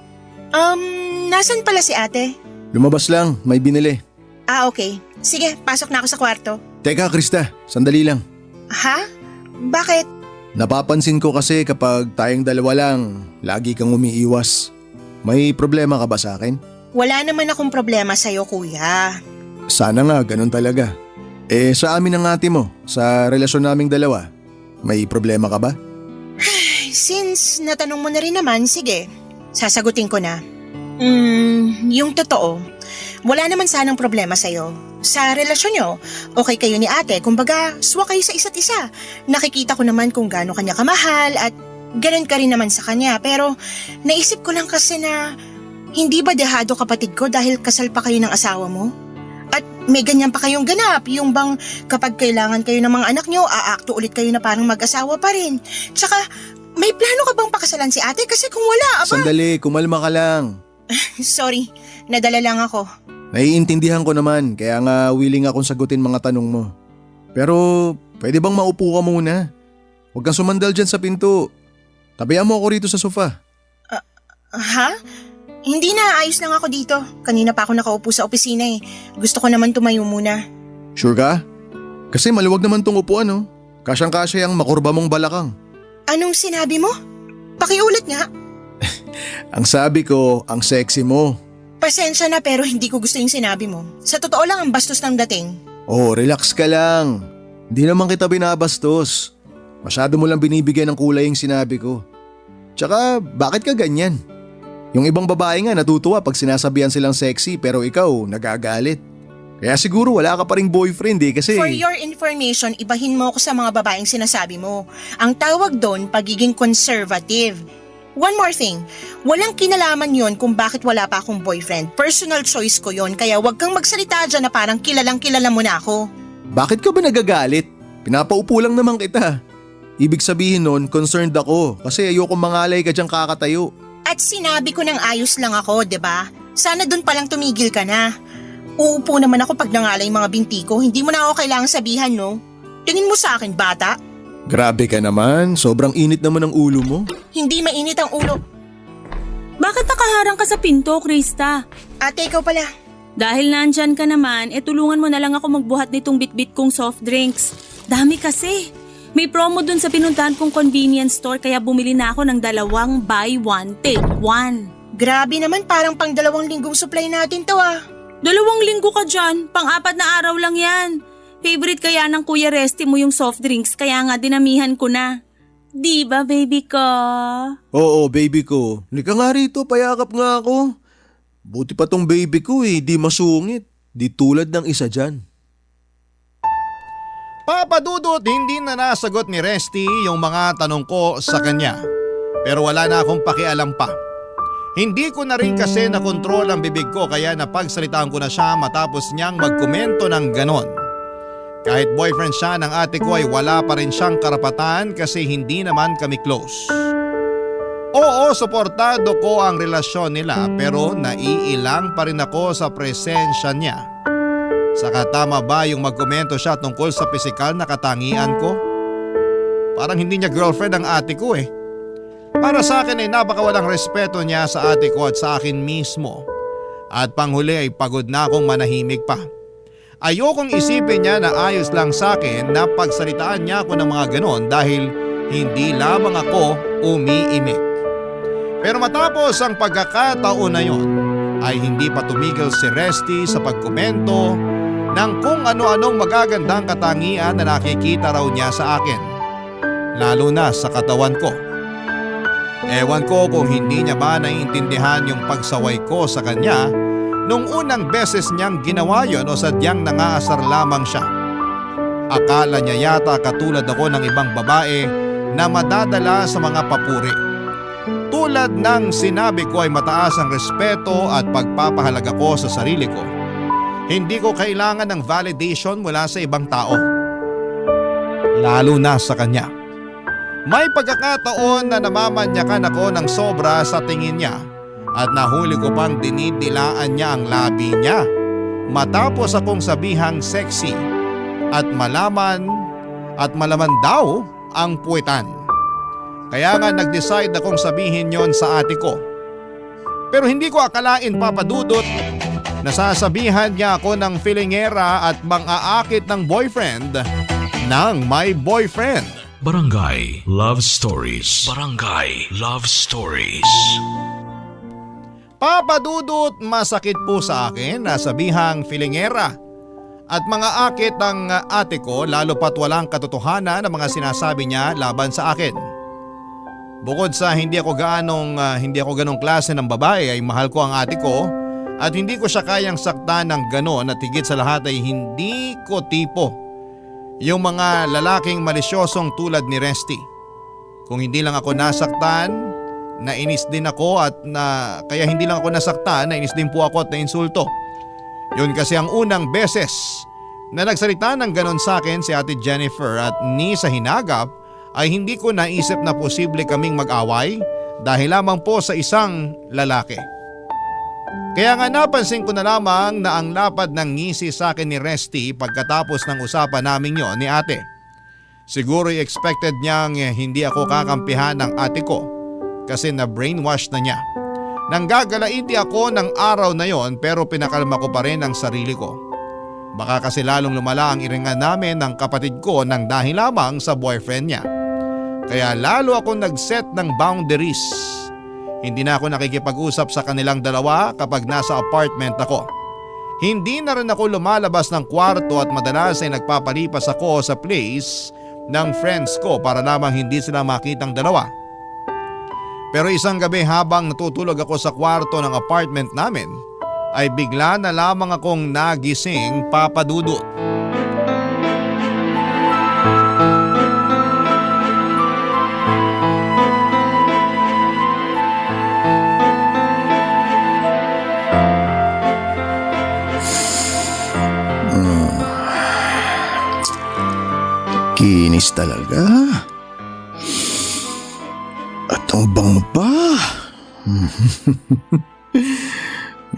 Nasan pala si ate? Lumabas lang, may binili. Ah, okay. Sige, pasok na ako sa kwarto. Teka Krista, sandali lang. Ha? Bakit? Napapansin ko kasi kapag tayong dalawa lang, lagi kang umiiwas. May problema ka ba sa akin? Wala naman akong problema sa'yo, kuya. Sana nga, ganun talaga. Sa amin ng ate mo, sa relasyon naming dalawa, may problema ka ba? Since natanong mo na rin naman, sige, sasagutin ko na. Yung totoo, wala naman sanang problema sa'yo. Sa relasyon nyo, okay kayo ni ate, kumbaga swa kayo sa isa't isa. Nakikita ko naman kung gaano kanya kamahal at ganun ka rin naman sa kanya. Pero naisip ko lang kasi na hindi ba dehado kapatid ko dahil kasal pa kayo ng asawa mo? At may ganyan pa kayong ganap, yung bang kapag kailangan kayo ng mga anak nyo, aakto ulit kayo na parang mag-asawa pa rin. Tsaka, may plano ka bang pakasalan si ate? Kasi kung wala, aba… Sandali, kumalma ka lang. Sorry, nadala lang ako. Naiintindihan ko naman, kaya nga willing akong sagutin mga tanong mo. Pero, pwede bang maupo ka muna? Huwag kang sumandal dyan sa pinto. Tabihan mo ako rito sa sofa. Ha? Hindi na, ayos lang ako dito. Kanina pa ako nakaupo sa opisina eh. Gusto ko naman tumayo muna. Sure ka? Kasi maluwag naman tong upuan oh. Kasyang-kasya yung makurba mong balakang. Anong sinabi mo? Pakiulit nga. Ang sabi ko, ang sexy mo. Pasensya na pero hindi ko gusto yung sinabi mo. Sa totoo lang ang bastos ng dating. Oh, relax ka lang. Hindi naman kita binabastos. Masyado mo lang binibigyan ng kulay yung sinabi ko. Tsaka, bakit ka ganyan? Yung ibang babae nga natutuwa pag sinasabihan silang sexy pero ikaw nagagalit. Kaya siguro wala ka pa ring boyfriend eh kasi… For your information, ibahin mo ako sa mga babaeng sinasabi mo. Ang tawag doon, pagiging conservative. One more thing, walang kinalaman yon kung bakit wala pa akong boyfriend. Personal choice ko yon, kaya wag kang magsalita dyan na parang kilalang kilala mo na ako. Bakit ka ba nagagalit? Pinapaupo lang naman kita. Ibig sabihin nun, concerned ako kasi ayoko mangalay ka dyang kakatayo. At sinabi ko ng ayos lang ako, 'di ba? Sana doon palang tumigil ka na. Uupo naman ako pag nangalay mga binti ko, hindi mo na ako kailangang sabihan, no? Tingin mo sa akin, bata? Grabe ka naman, sobrang init naman ng ulo mo. Hindi mainit ang ulo. Bakit nakaharang ka sa pinto, Krista? Ate, ikaw pala. Dahil nandyan ka naman, tulungan mo na lang ako magbuhat nitong bitbit kong soft drinks. Dami kasi. May promo dun sa pinuntahan kong convenience store kaya bumili na ako ng 2 buy 1 take 1. Grabe naman, parang pang 2 linggong supply natin to ah. 2 linggo ka dyan, pang-4 na araw lang yan. Favorite kaya ng Kuya Resty mo yung soft drinks kaya nga dinamihan ko na. Di ba baby ko? Oo, baby ko. Lika nga rito, payakap nga ako. Buti pa tong baby ko eh, di masungit. Di tulad ng isa dyan. Papadudot, hindi na nasagot ni Resty yung mga tanong ko sa kanya. Pero wala na akong pakialam pa. Hindi ko na rin kasi nakontrol ang bibig ko kaya napagsalitaan ko na siya matapos niyang magkomento ng ganon. Kahit boyfriend siya ng ate ko ay wala pa rin siyang karapatan kasi hindi naman kami close. Oo, suportado ko ang relasyon nila pero naiilang pa rin ako sa presensya niya. Saka tama ba yung magkomento siya tungkol sa pisikal na katangian ko? Parang hindi niya girlfriend ang ate ko eh. Para sa akin ay napakawalang respeto niya sa ate ko at sa akin mismo. At panghuli ay pagod na akong manahimik pa. Ayokong isipin niya na ayos lang sa akin na pagsalitaan niya ako ng mga ganon dahil hindi lamang ako umiimik. Pero matapos ang pagkakataon na yon ay hindi pa tumigil si Resty sa pagkomento ng kung ano-anong magagandang katangian na nakikita raw niya sa akin. Lalo na sa katawan ko. Ewan ko kung hindi niya ba naiintindihan yung pagsaway ko sa kanya nung unang beses niyang ginawa yon o sadyang nangaasar lamang siya. Akala niya yata katulad ako ng ibang babae na madadala sa mga papuri. Tulad ng sinabi ko ay mataas ang respeto at pagpapahalaga ko sa sarili ko. Hindi ko kailangan ng validation mula sa ibang tao. Lalo na sa kanya. May pagkakataon na namamanyakan ako ng sobra sa tingin niya at nahuli ko pang dinidilaan niya ang labi niya matapos akong sabihang sexy at malaman daw ang puwetan. Kaya nga nag-decide akong sabihin yon sa ate ko. Pero hindi ko akalain, Papa Dudut, nasasabihan niya ako ng filingera at mang-aakit ng boyfriend ng my boyfriend. Barangay Love Stories. Barangay Love Stories. Papa Dudut, masakit po sa akin na sabihang filingera at mga akit ng ate ko lalo pat walang katotohanan ng mga sinasabi niya laban sa akin. Bukod sa hindi ako ganong klase ng babae ay mahal ko ang ate ko at hindi ko siya kayang saktan ng ganon at higit sa lahat ay hindi ko tipo yung mga lalaking malisyosong tulad ni Resty. Kung hindi lang ako nasaktan, nainis din ako kaya hindi lang ako nasaktan, nainis din po ako at nainsulto. Yun kasi ang unang beses na nagsalita ng ganon sa akin si Ate Jennifer at ni sa hinagap ay hindi ko naisip na posible kaming mag-away dahil lamang po sa isang lalaki. Kaya nga napansin ko na lamang na ang lapad ng ngisi sa akin ni Resty pagkatapos ng usapan namin yon ni ate. Siguro expected niyang hindi ako kakampihan ng ate ko kasi na brainwash na niya. Nanggagalaiti ako ng araw na yon pero pinakalma ko pa rin ang sarili ko. Baka kasi lalong lumala ang iringan namin ng kapatid ko nang dahil lamang sa boyfriend niya. Kaya lalo akong nag-set ng boundaries. Hindi na ako nakikipag-usap sa kanilang dalawa kapag nasa apartment ako. Hindi na rin ako lumalabas ng kwarto at madalas ay nagpapalipas ako sa place ng friends ko para lamang hindi sila makitang dalawa. Pero isang gabi habang natutulog ako sa kwarto ng apartment namin ay bigla na lamang akong nagising, Papa Dudut. Kinis talaga. At ang bango pa.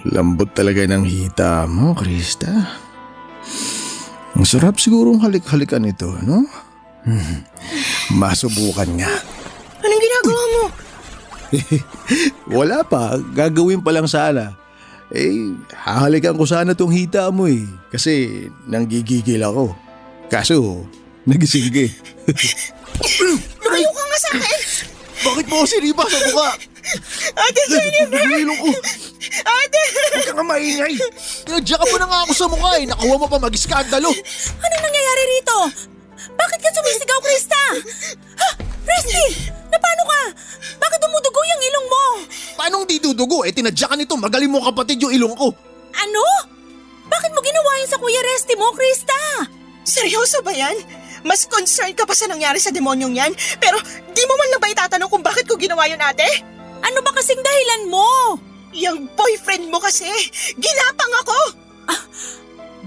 Lambot talaga ng hita mo, Krista. Ang sarap sigurong halik-halikan ito, no? Masubukan nga. Anong ginagawa mo? Wala pa, gagawin pa lang sana. Hahalikan ko sana tong hita mo kasi nanggigigil ako. Kaso, nagising ka. Lumayo ka nga sa akin! Bakit mo ako siniba sa mukha? Ate Jennifer! Nilong ko. Ate! Huwag ka nga maingay. Tinadya ka mo na nga ako sa mukha Nakuha mo pa mag-iskandalo. Anong nangyayari rito? Bakit ka sumisigaw, Krista? Ha? Resty! Napano ka? Bakit dumudugo yung ilong mo? Paano di dudugo? Tinadya ka nito. Magaling mo kapatid yung ilong ko. Ano? Bakit mo ginawa yun sa Kuya Resty mo, Krista? Seryoso ba yan? Mas concerned ka pa sa nangyari sa demonyong yan? Pero di mo man lang ba itatanong kung bakit ko ginawa yun, ate? Ano ba kasing dahilan mo? Yung boyfriend mo kasi. Ginapang ako!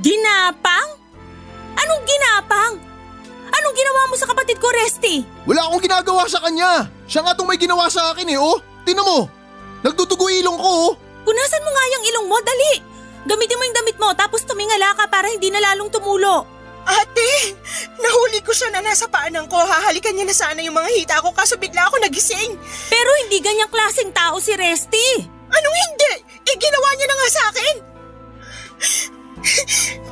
Ginapang? Anong ginapang? Anong ginawa mo sa kapatid ko, Resty? Wala akong ginagawa sa kanya. Siya nga itong may ginawa sa akin Tingnan mo. Nagdudugo ilong ko Punasan mo nga yung ilong mo, dali! Gamitin mo yung damit mo tapos tumingala ka para hindi na lalong tumulo. Ate! Nahuli ko siya na nasa paanan ko. Hahalikan niya na sana yung mga hita ko kaso bigla ako nagising. Pero hindi ganyang klaseng tao si Resty. Anong hindi? Ginawa niya na nga sa akin.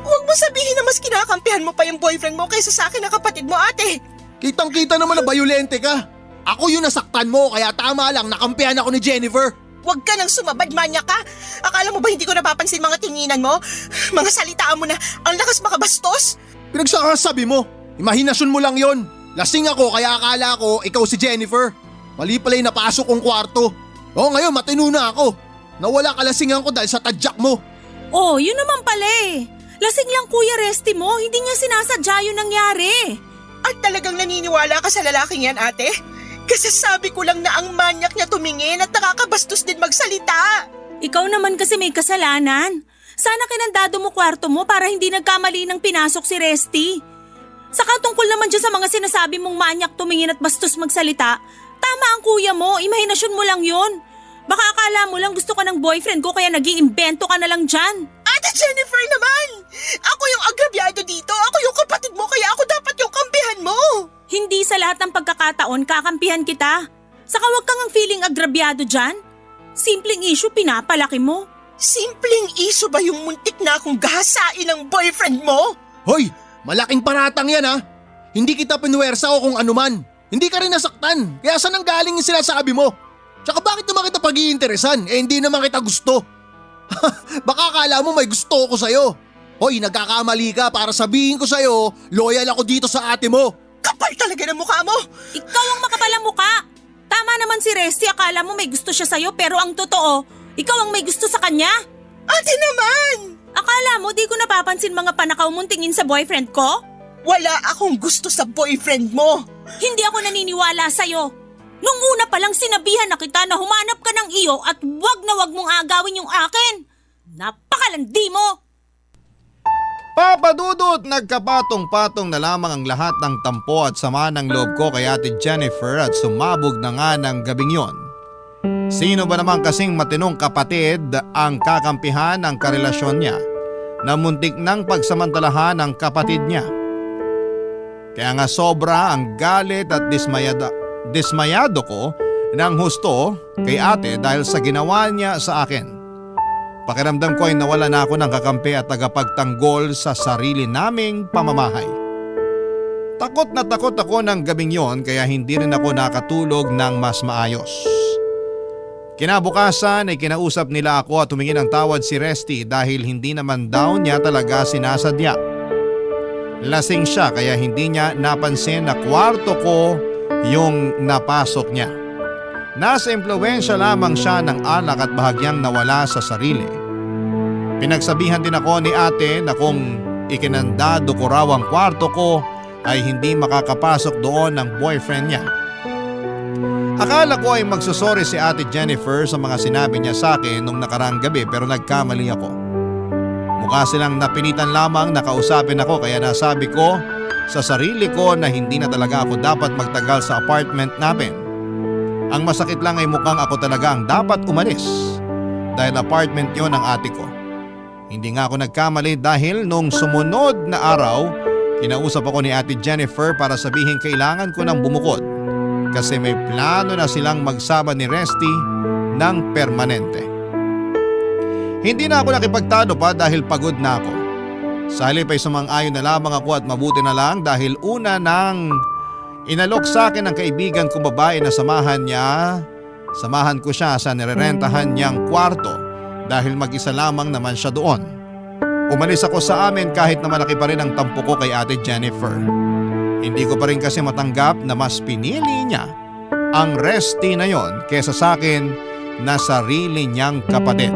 Huwag mo sabihin na mas kinakampihan mo pa yung boyfriend mo kaysa sa akin na kapatid mo, ate. Kitang-kita naman na bayolente ka. Ako yung nasaktan mo kaya tama lang nakampihan ako ni Jennifer. Huwag ka nang sumabad, manya ka. Akala mo ba hindi ko napapansin mga tinginan mo? Mga salitaan mo na ang lakas makabastos. Pinagsakasabi mo. Imahinasyon mo lang yon. Lasing ako kaya akala ko ikaw si Jennifer. Mali pala yung napasok kong kwarto. O ngayon matino na ako. Nawala kalasingan ko dahil sa tadyak mo. Oh, yun naman pala eh. Lasing lang Kuya Resty mo, hindi niya sinasadya yung nangyari. At talagang naniniwala ka sa lalaking yan, ate? Kasi sabi ko lang na ang manyak niya tumingin at nakakabastos din magsalita. Ikaw naman kasi may kasalanan. Sana kinandado mo kwarto mo para hindi nagkamali ng pinasok si Resty. Saka tungkol naman dyan sa mga sinasabi mong manyak tumingin at bastos magsalita, tama ang kuya mo, imahinasyon mo lang yun. Baka akala mo lang gusto ka ng boyfriend ko kaya nag-iimbento ka na lang dyan. Ate Jennifer naman! Ako yung agrabyado dito, ako yung kapatid mo kaya ako dapat yung kampihan mo. Hindi sa lahat ng pagkakataon kakampihan kita. Saka wag kang ang feeling agrabyado dyan. Simpleng issue pinapalaki mo. Simpleng issue ba yung muntik na akong gahasain ng boyfriend mo? Hoy! Malaking paratang yan ha! Hindi kita pinuwersa o kung anuman. Hindi ka rin nasaktan. Kaya saan ang galing yung sinasabi mo? Tsaka bakit naman kita pag-iinteresan? Hindi naman kita gusto. Baka akala mo may gusto ko sa'yo. Hoy, nagkakamali ka para sabihin ko sa'yo, loyal ako dito sa ate mo. Kapal talaga ng mukha mo! Ikaw ang makapal ang mukha. Tama naman si Resty, akala mo may gusto siya sa'yo pero ang totoo, ikaw ang may gusto sa kanya. Ate naman! Akala mo di ko napapansin mga panakaw mong tingin sa boyfriend ko? Wala akong gusto sa boyfriend mo. Hindi ako naniniwala sa'yo. Nung una pa lang sinabihan na kita na humanap ka ng iyo at wag na wag mong agawin yung akin. Napakalandi mo! Papa Dudut, nagkapatong-patong na lamang ang lahat ng tampo at sama ng loob ko kay Ate Jennifer at sumabog na nga ng gabing yon. Sino ba naman kasing matinong kapatid ang kakampihan ng karelasyon niya na muntik ng pagsamantalahan ng kapatid niya? Kaya nga sobra ang galit at dismayado ko ng husto kay ate dahil sa ginawa niya sa akin. Pakiramdam ko ay nawala na ako ng kakampi at tagapagtanggol sa sarili naming pamamahay. Takot na takot ako ng gabing yon kaya hindi rin ako nakatulog ng mas maayos. Kinabukasan ay kinausap nila ako at humingi ng tawad si Resty dahil hindi naman daw niya talaga sinasadya. Lasing siya kaya hindi niya napansin na kwarto ko yung napasok niya. Nasa impluwensya lamang siya ng alak at bahagyang nawala sa sarili. Pinagsabihan din ako ni ate na kung ikinandado ko raw ang kwarto ko ay hindi makakapasok doon ng boyfriend niya. Akala ko ay magsusorry si ate Jennifer sa mga sinabi niya sa akin nung nakarang gabi pero nagkamali ako. Mukha silang napinitan lamang na kausapin ako kaya nasabi ko sa sarili ko na hindi na talaga ako dapat magtagal sa apartment namin. Ang masakit lang ay mukhang ako talaga ang dapat umalis dahil apartment yon ng ate ko. Hindi nga ako nagkamali dahil nung sumunod na araw, kinausap ako ni ate Jennifer para sabihin kailangan ko ng bumukod kasi may plano na silang magsama ni Resty ng permanente. Hindi na ako nakipagtalo pa dahil pagod na ako. Sa halip ay sumang-ayon na lamang ako at mabuti na lang dahil una nang inalok sa akin ng kaibigan kong babae na samahan ko siya sa nirerentahan niyang kwarto dahil mag-isa lamang naman siya doon. Umalis ako sa amin kahit na malaki pa rin ang tampo ko kay ate Jennifer. Hindi ko pa rin kasi matanggap na mas pinili niya ang Resty na yon kesa sa akin na sarili niyang kapatid.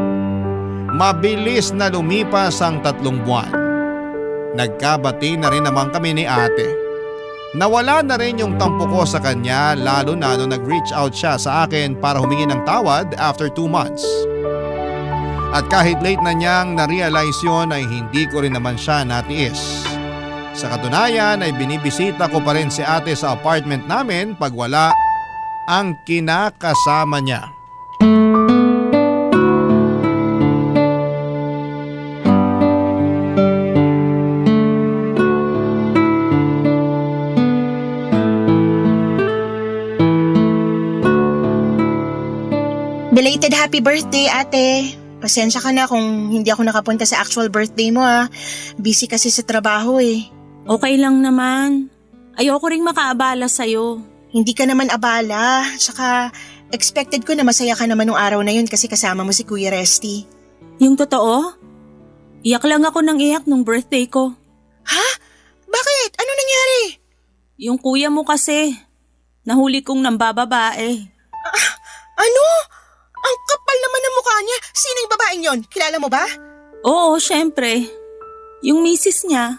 Mabilis na lumipas ang 3 buwan. Nagkabati na rin naman kami ni ate. Nawala na rin yung tampo ko sa kanya lalo na nung nag-reach out siya sa akin para humingi ng tawad after 2 months. At kahit late na niyang na-realize yun ay hindi ko rin naman siya natiis. Sa katunayan ay binibisita ko pa rin si ate sa apartment namin pag wala ang kinakasama niya. Belated happy birthday, ate. Pasensya ka na kung hindi ako nakapunta sa actual birthday mo ha. Busy kasi sa trabaho eh. Okay lang naman. Ayoko ring makaabala sa'yo. Hindi ka naman abala. Tsaka expected ko na masaya ka naman nung araw na yun kasi kasama mo si Kuya Resty. Yung totoo? Iyak lang ako ng iyak nung birthday ko. Ha? Bakit? Ano nangyari? Yung kuya mo kasi. Nahuli kong nambababae. Ano? Ang kapal naman ng mukha niya. Sino yung babaeng yon? Kilala mo ba? Oo, syempre. Yung misis niya.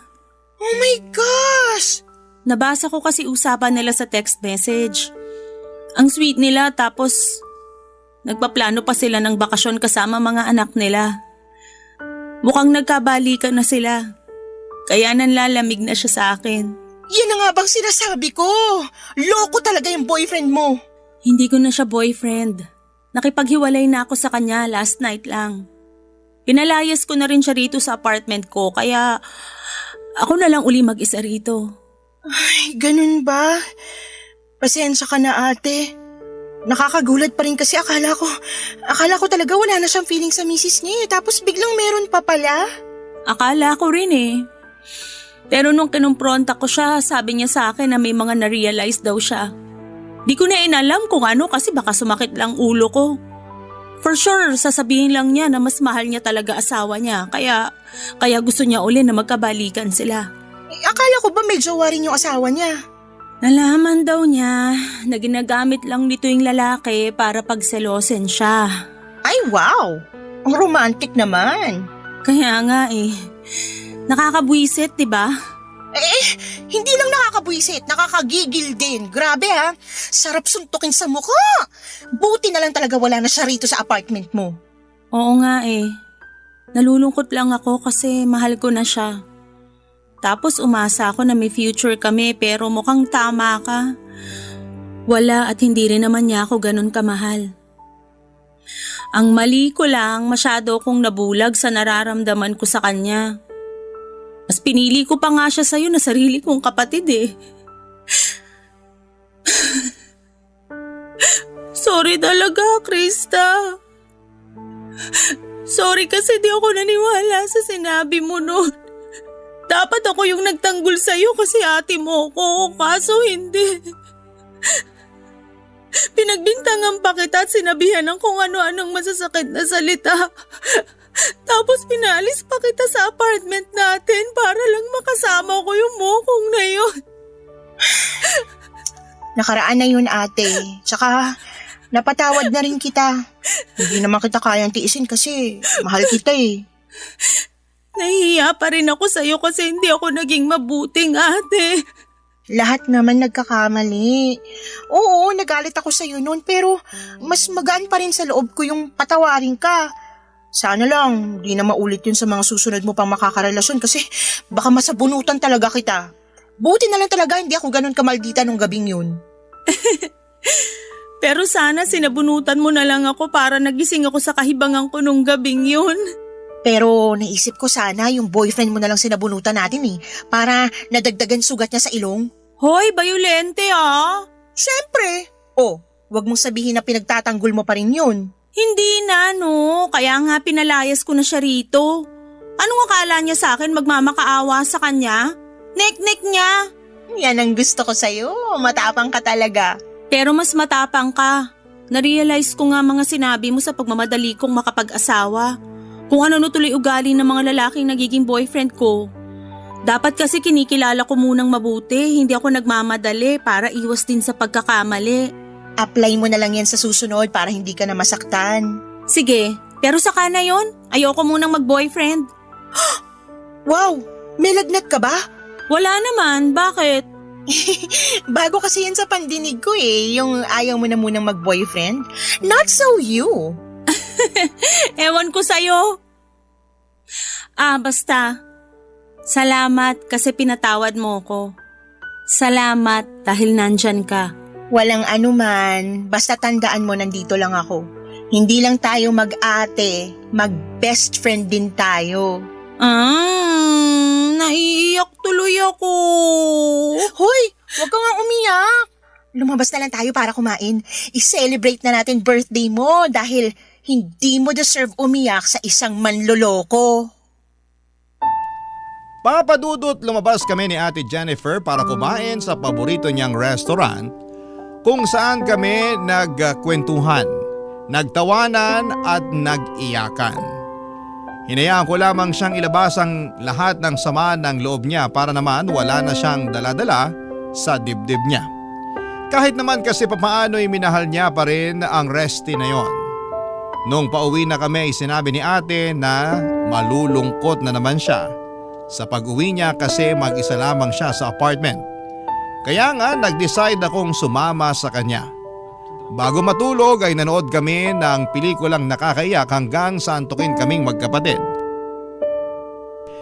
Oh my gosh! Nabasa ko kasi usapan nila sa text message. Ang sweet nila tapos nagpaplano pa sila ng bakasyon kasama mga anak nila. Mukhang nagkabalikan na sila. Kaya nanlalamig na siya sa akin. Yan na nga bang sinasabi ko? Loko talaga yung boyfriend mo. Hindi ko na siya boyfriend. Nakipaghiwalay na ako sa kanya last night lang. Pinalayas ko na rin siya rito sa apartment ko kaya ako na lang uli mag-isa rito. Ay, ganun ba? Pasensya ka na ate. Nakakagulat pa rin kasi akala ko talaga wala na siyang feeling sa misis niya tapos biglang meron pa pala. Akala ko rin eh. Pero nung kinumpronta ko siya, sabi niya sa akin na may mga na-realize daw siya. Di ko na inalam kung ano kasi baka sumakit lang ulo ko. For sure, sasabihin lang niya na mas mahal niya talaga asawa niya. Kaya gusto niya uli na magkabalikan sila. Akala ko ba may jowa rin yung asawa niya? Nalaman daw niya na ginagamit lang nito yung lalaki para pagselosin siya. Ay wow! Ang romantic naman. Kaya nga eh. Nakakabwisit, diba? Hindi lang nakakabwisit, nakakagigil din. Grabe ha, sarap suntukin sa mukha. Buti na lang talaga wala na siya rito sa apartment mo. Oo nga eh. Nalulungkot lang ako kasi mahal ko na siya. Tapos umasa ako na may future kami pero mukhang tama ka. Wala at hindi rin naman niya ako ganun kamahal. Ang mali ko lang, masyado akong nabulag sa nararamdaman ko sa kanya. Mas pinili ko pa nga siya sa'yo na sarili kong kapatid eh. Sorry talaga, Krista. Sorry kasi di ako naniwala sa sinabi mo noon. Dapat ako yung nagtanggol sa'yo kasi ate mo ko, kaso hindi. Pinagbintangan pa kita at sinabihan ng kung ano-anong masasakit na salita. Tapos pinaalis pa kita sa apartment natin para lang makasama ko yung mokong na yun. Nakaraan na yun ate. Tsaka napatawad na rin kita. Hindi naman kita kayang tiisin kasi mahal kita eh. Nahihiya pa rin ako sa'yo kasi hindi ako naging mabuting ate. Lahat naman nagkakamali. Oo, nagalit ako sa'yo noon pero mas magaan pa rin sa loob ko yung patawarin ka. Sana lang, di na maulit yun sa mga susunod mo pang makakarelasyon kasi baka masabunutan talaga kita. Buti na lang talaga hindi ako ganun kamaldita nung gabing yun. Pero sana sinabunutan mo na lang ako para nagising ako sa kahibangan ko nung gabing yun. Pero naisip ko sana yung boyfriend mo na lang sinabunutan natin eh, para nadagdagan sugat niya sa ilong. Hoy, bayolente ah! Siyempre! Oh, wag mong sabihin na pinagtatanggol mo pa rin yun. Hindi na no, kaya nga pinalayas ko na siya rito. Anong akala niya sa akin magmamakaawa sa kanya? Nek-nek niya! Yan ang gusto ko sa'yo, matapang ka talaga. Pero mas matapang ka. Narealize ko nga mga sinabi mo sa pagmamadali kong makapag-asawa. Kung ano tuloy ugali ng mga lalaking nagiging boyfriend ko. Dapat kasi kinikilala ko munang mabuti, hindi ako nagmamadali para iwas din sa pagkakamali. Apply mo na lang yan sa susunod para hindi ka na masaktan. Sige, pero saka na yon, ayoko munang mag-boyfriend. Wow, may lagnat ka ba? Wala naman, bakit? Bago kasi yan sa pandinig ko eh, yung ayaw mo na munang mag-boyfriend. Not so you. Ewan ko sa'yo. Basta. Salamat kasi pinatawad mo ko. Salamat dahil nandyan ka. Walang anuman, basta tandaan mo nandito lang ako. Hindi lang tayo mag-ate, mag-best friend din tayo. Naiiyak tuloy ako. Hoy, wag ka nga umiyak. Lumabas na lang tayo para kumain. I-celebrate na natin birthday mo dahil hindi mo deserve umiyak sa isang manloloko. Papadudot, lumabas kami ni Ate Jennifer para kumain sa paborito niyang restaurant kung saan kami nagkwentuhan, nagtawanan at nag-iyakan. Hinayaan ko lamang siyang ilabas ang lahat ng sama ng loob niya para naman wala na siyang daladala sa dibdib niya. Kahit naman kasi papaano'y minahal niya pa rin ang Resty na yon. Nung pauwi na kami, sinabi ni ate na malulungkot na naman siya. Sa pag-uwi niya kasi mag-isa lamang siya sa apartment. Kaya nga nag-decide akong sumama sa kanya. Bago matulog ay nanood kami ng pelikulang nakakaiyak hanggang sa antukin kaming magkapatid.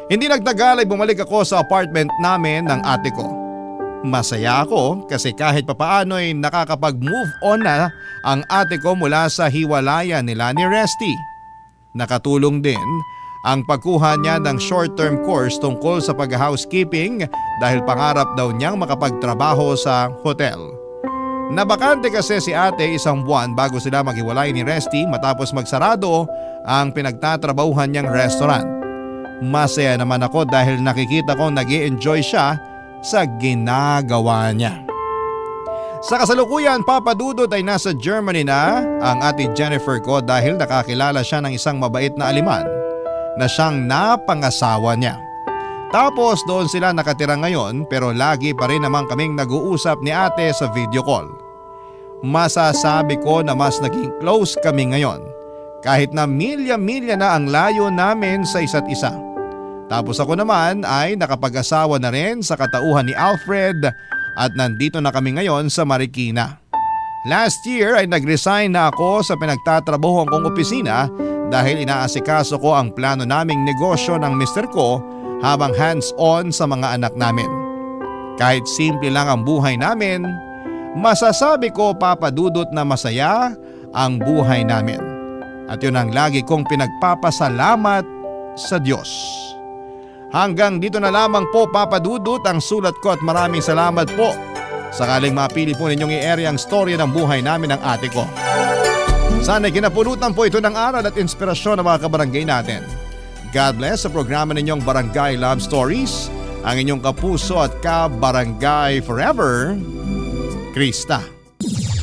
Hindi nagtagal ay bumalik ako sa apartment namin ng ate ko. Masaya ako kasi kahit papaano ay nakakapag-move on na ang ate ko mula sa hiwalayan nila ni Resty. Nakatulong din ang pagkuha niya ng short-term course tungkol sa pag-housekeeping dahil pangarap daw niyang makapagtrabaho sa hotel. Nabakante kasi si ate 1 buwan bago sila maghiwalay ni Resty matapos magsarado ang pinagtatrabahuhan niyang restaurant. Masaya naman ako dahil nakikita ko nag-i-enjoy siya sa ginagawa niya. Sa kasalukuyan, Papa Dudut ay nasa Germany na ang ate Jennifer ko dahil nakakilala siya ng isang mabait na aliman na siyang napangasawa niya. Tapos doon sila nakatira ngayon pero lagi pa rin naman kaming nag-uusap ni ate sa video call. Masasabi ko na mas naging close kami ngayon kahit na milya-milya na ang layo namin sa isa't isa. Tapos ako naman ay nakapag-asawa na rin sa katauhan ni Alfred at nandito na kami ngayon sa Marikina. Last year ay nag-resign na ako sa pinagtatrabahuan kong opisina dahil inaasikaso ko ang plano naming negosyo ng mister ko habang hands-on sa mga anak namin. Kahit simple lang ang buhay namin, masasabi ko Papa Dudut na masaya ang buhay namin. At yun ang lagi kong pinagpapasalamat sa Diyos. Hanggang dito na lamang po Papa Dudut ang sulat ko at maraming salamat po. Sakaling mapili po ninyong i-area ang storya ng buhay namin ng ate ko. Sana'y kinapulutan po ito ng aral at inspirasyon ng mga kabarangay natin. God bless sa programa ninyong Barangay Love Stories, ang inyong kapuso at kabarangay forever, Krista.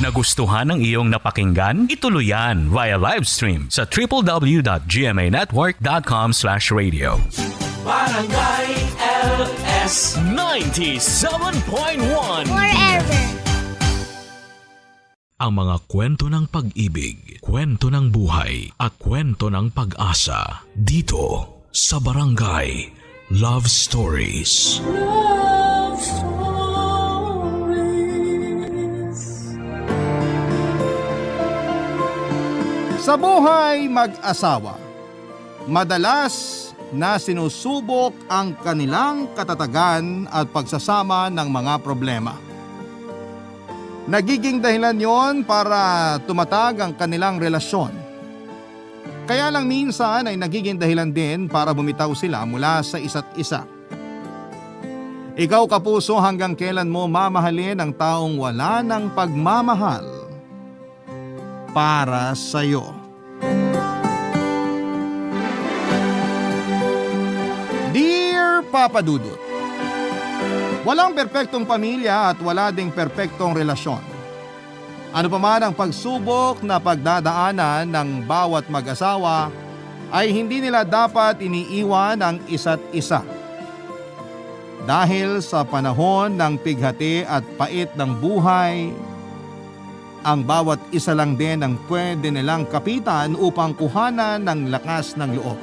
Nagustuhan ng iyong napakinggan? Ituloy yan via live stream sa www.gmanetwork.com/radio. Barangay LS 97.1 Forever! Ang mga kwento ng pag-ibig, kwento ng buhay at kwento ng pag-asa dito sa Barangay Love Stories. Love Stories. Sa buhay mag-asawa, madalas na sinusubok ang kanilang katatagan at pagsasama ng mga problema. Nagiging dahilan yon para tumatag ang kanilang relasyon. Kaya lang minsan ay nagiging dahilan din para bumitaw sila mula sa isa't isa. Ikaw kapuso, hanggang kailan mo mamahalin ang taong wala ng pagmamahal para sa'yo? Dear Papa Dudut, walang perpektong pamilya at wala ding perpektong relasyon. Ano pa man ang pagsubok na pagdadaanan ng bawat mag-asawa ay hindi nila dapat iniiwan ang isa't isa. Dahil sa panahon ng pighati at pait ng buhay, ang bawat isa lang din ang pwede nilang kapitan upang kuhanan ng lakas ng loob.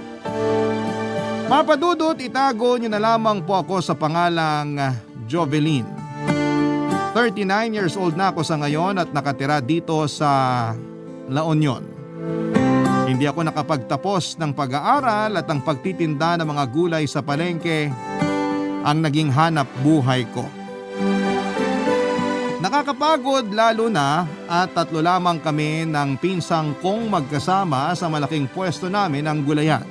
Papa Dudut, itago niyo na lamang po ako sa pangalang Jovelyn. 39 years old na ako sa ngayon at nakatira dito sa La Union. Hindi ako nakapagtapos ng pag-aaral at ang pagtitinda ng mga gulay sa palengke ang naging hanap buhay ko. Nakakapagod lalo na at 3 lamang kami ng pinsang kong magkasama sa malaking pwesto namin ng gulayan.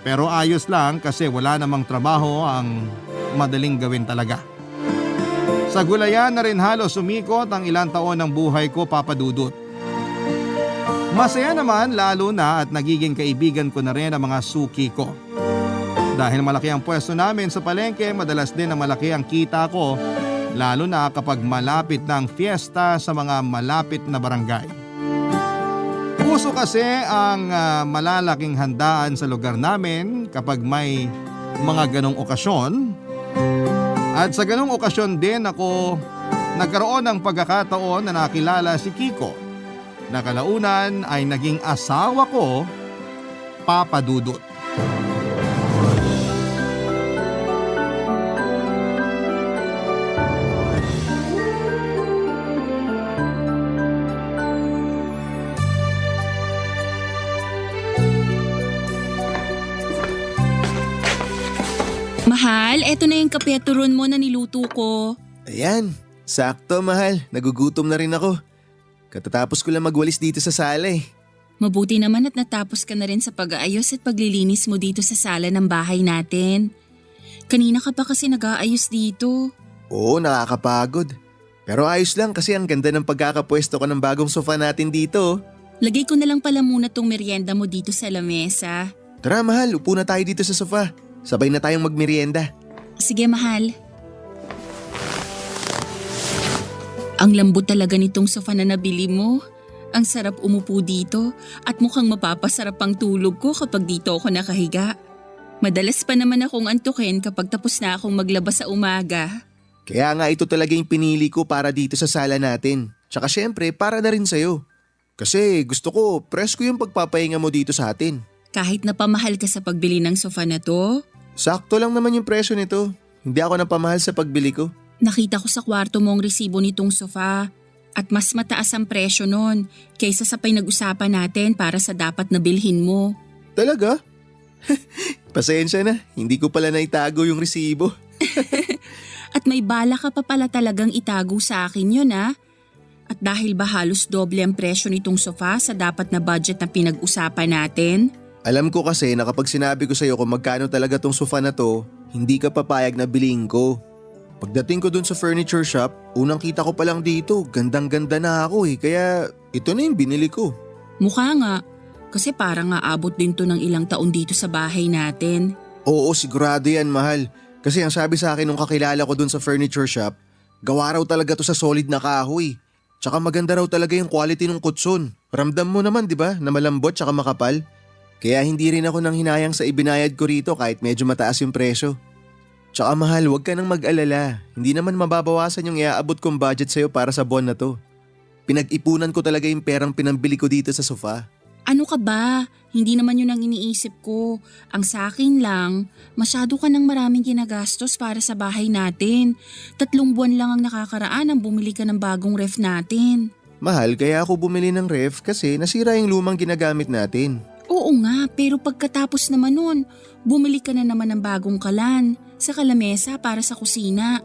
Pero ayos lang kasi wala namang trabaho ang madaling gawin talaga. Sa gulayan na rin halos umikot ang ilang taon ng buhay ko, Papa Dudut. Masaya naman lalo na at nagiging kaibigan ko na rin ang mga suki ko. Dahil malaki ang pwesto namin sa palengke, madalas din na malaki ang kita ko, lalo na kapag malapit na ang fiesta sa mga malapit na barangay. Puso kasi ang malalaking handaan sa lugar namin kapag may mga ganong okasyon. At sa ganong okasyon din ako Nagkaroon ng pagkakataon na nakilala si Kiko na kalaunan ay naging asawa ko, Papa Dudut. Mahal, eto na yung kape at turon mo na niluto ko. Ayan, sakto mahal. Nagugutom na rin ako. Katatapos ko lang magwalis dito sa sala eh. Mabuti naman at natapos ka na rin sa pag-aayos at paglilinis mo dito sa sala ng bahay natin. Kanina ka pa kasi nag-aayos dito. Oo, nakakapagod. Pero ayos lang kasi ang ganda ng pagkakapwesto ko ng bagong sofa natin dito. Lagay ko na lang pala muna tong merienda mo dito sa lamesa. Tara mahal, upo na tayo dito sa sofa. Sabay na tayong magmerienda. Sige mahal. Ang lambot talaga nitong sofa na nabili mo. Ang sarap umupo dito at mukhang mapapasarap ang tulog ko kapag dito ako nakahiga. Madalas pa naman akong antukin kapag tapos na akong maglabas sa umaga. Kaya nga ito talaga yung pinili ko para dito sa sala natin. Tsaka syempre para na rin sa'yo. Kasi gusto ko presko yung pagpapahinga mo dito sa atin. Kahit napamahal ka sa pagbili ng sofa na to? Sakto lang naman yung presyo nito. Hindi ako napamahal sa pagbili ko. Nakita ko sa kwarto mo ang resibo nitong sofa at mas mataas ang presyo nun kaysa sa pinag-usapan natin para sa dapat na bilhin mo. Talaga? Pasensya na, hindi ko pala naitago yung resibo. At may bala ka pa pala talagang itago sa akin yun ha? At dahil ba halos doble ang presyo nitong sofa sa dapat na budget na pinag-usapan natin? Alam ko kasi na kapag sinabi ko sa'yo kung magkano talaga tong sofa na to, hindi ka papayag na bilhin ko. Pagdating ko dun sa furniture shop, unang kita ko pa lang dito, gandang-ganda na ako eh, kaya ito na yung binili ko. Mukha nga, kasi parang aabot din to ng ilang taon dito sa bahay natin. Oo, sigurado yan mahal. Kasi ang sabi sa akin nung kakilala ko dun sa furniture shop, gawa raw talaga to sa solid na kahoy. Tsaka maganda raw talaga yung quality ng kutson. Ramdam mo naman di ba na malambot tsaka makapal? Kaya hindi rin ako nang hinayang sa ibinayad ko rito kahit medyo mataas yung presyo. Tsaka mahal, huwag ka nang mag-alala. Hindi naman mababawasan yung iaabot kong budget sa'yo para sa buwan na to. Pinag-ipunan ko talaga yung perang pinambili ko dito sa sofa. Ano ka ba? Hindi naman yun ang iniisip ko. Ang sa akin lang, masyado ka ng maraming ginagastos para sa bahay natin. 3 buwan lang ang nakakaraan ang bumili ka ng bagong ref natin. Mahal, kaya ako bumili ng ref kasi nasira yung lumang ginagamit natin. Oo nga, pero pagkatapos naman nun, bumili ka na naman ng bagong kalan sa kalamesa para sa kusina.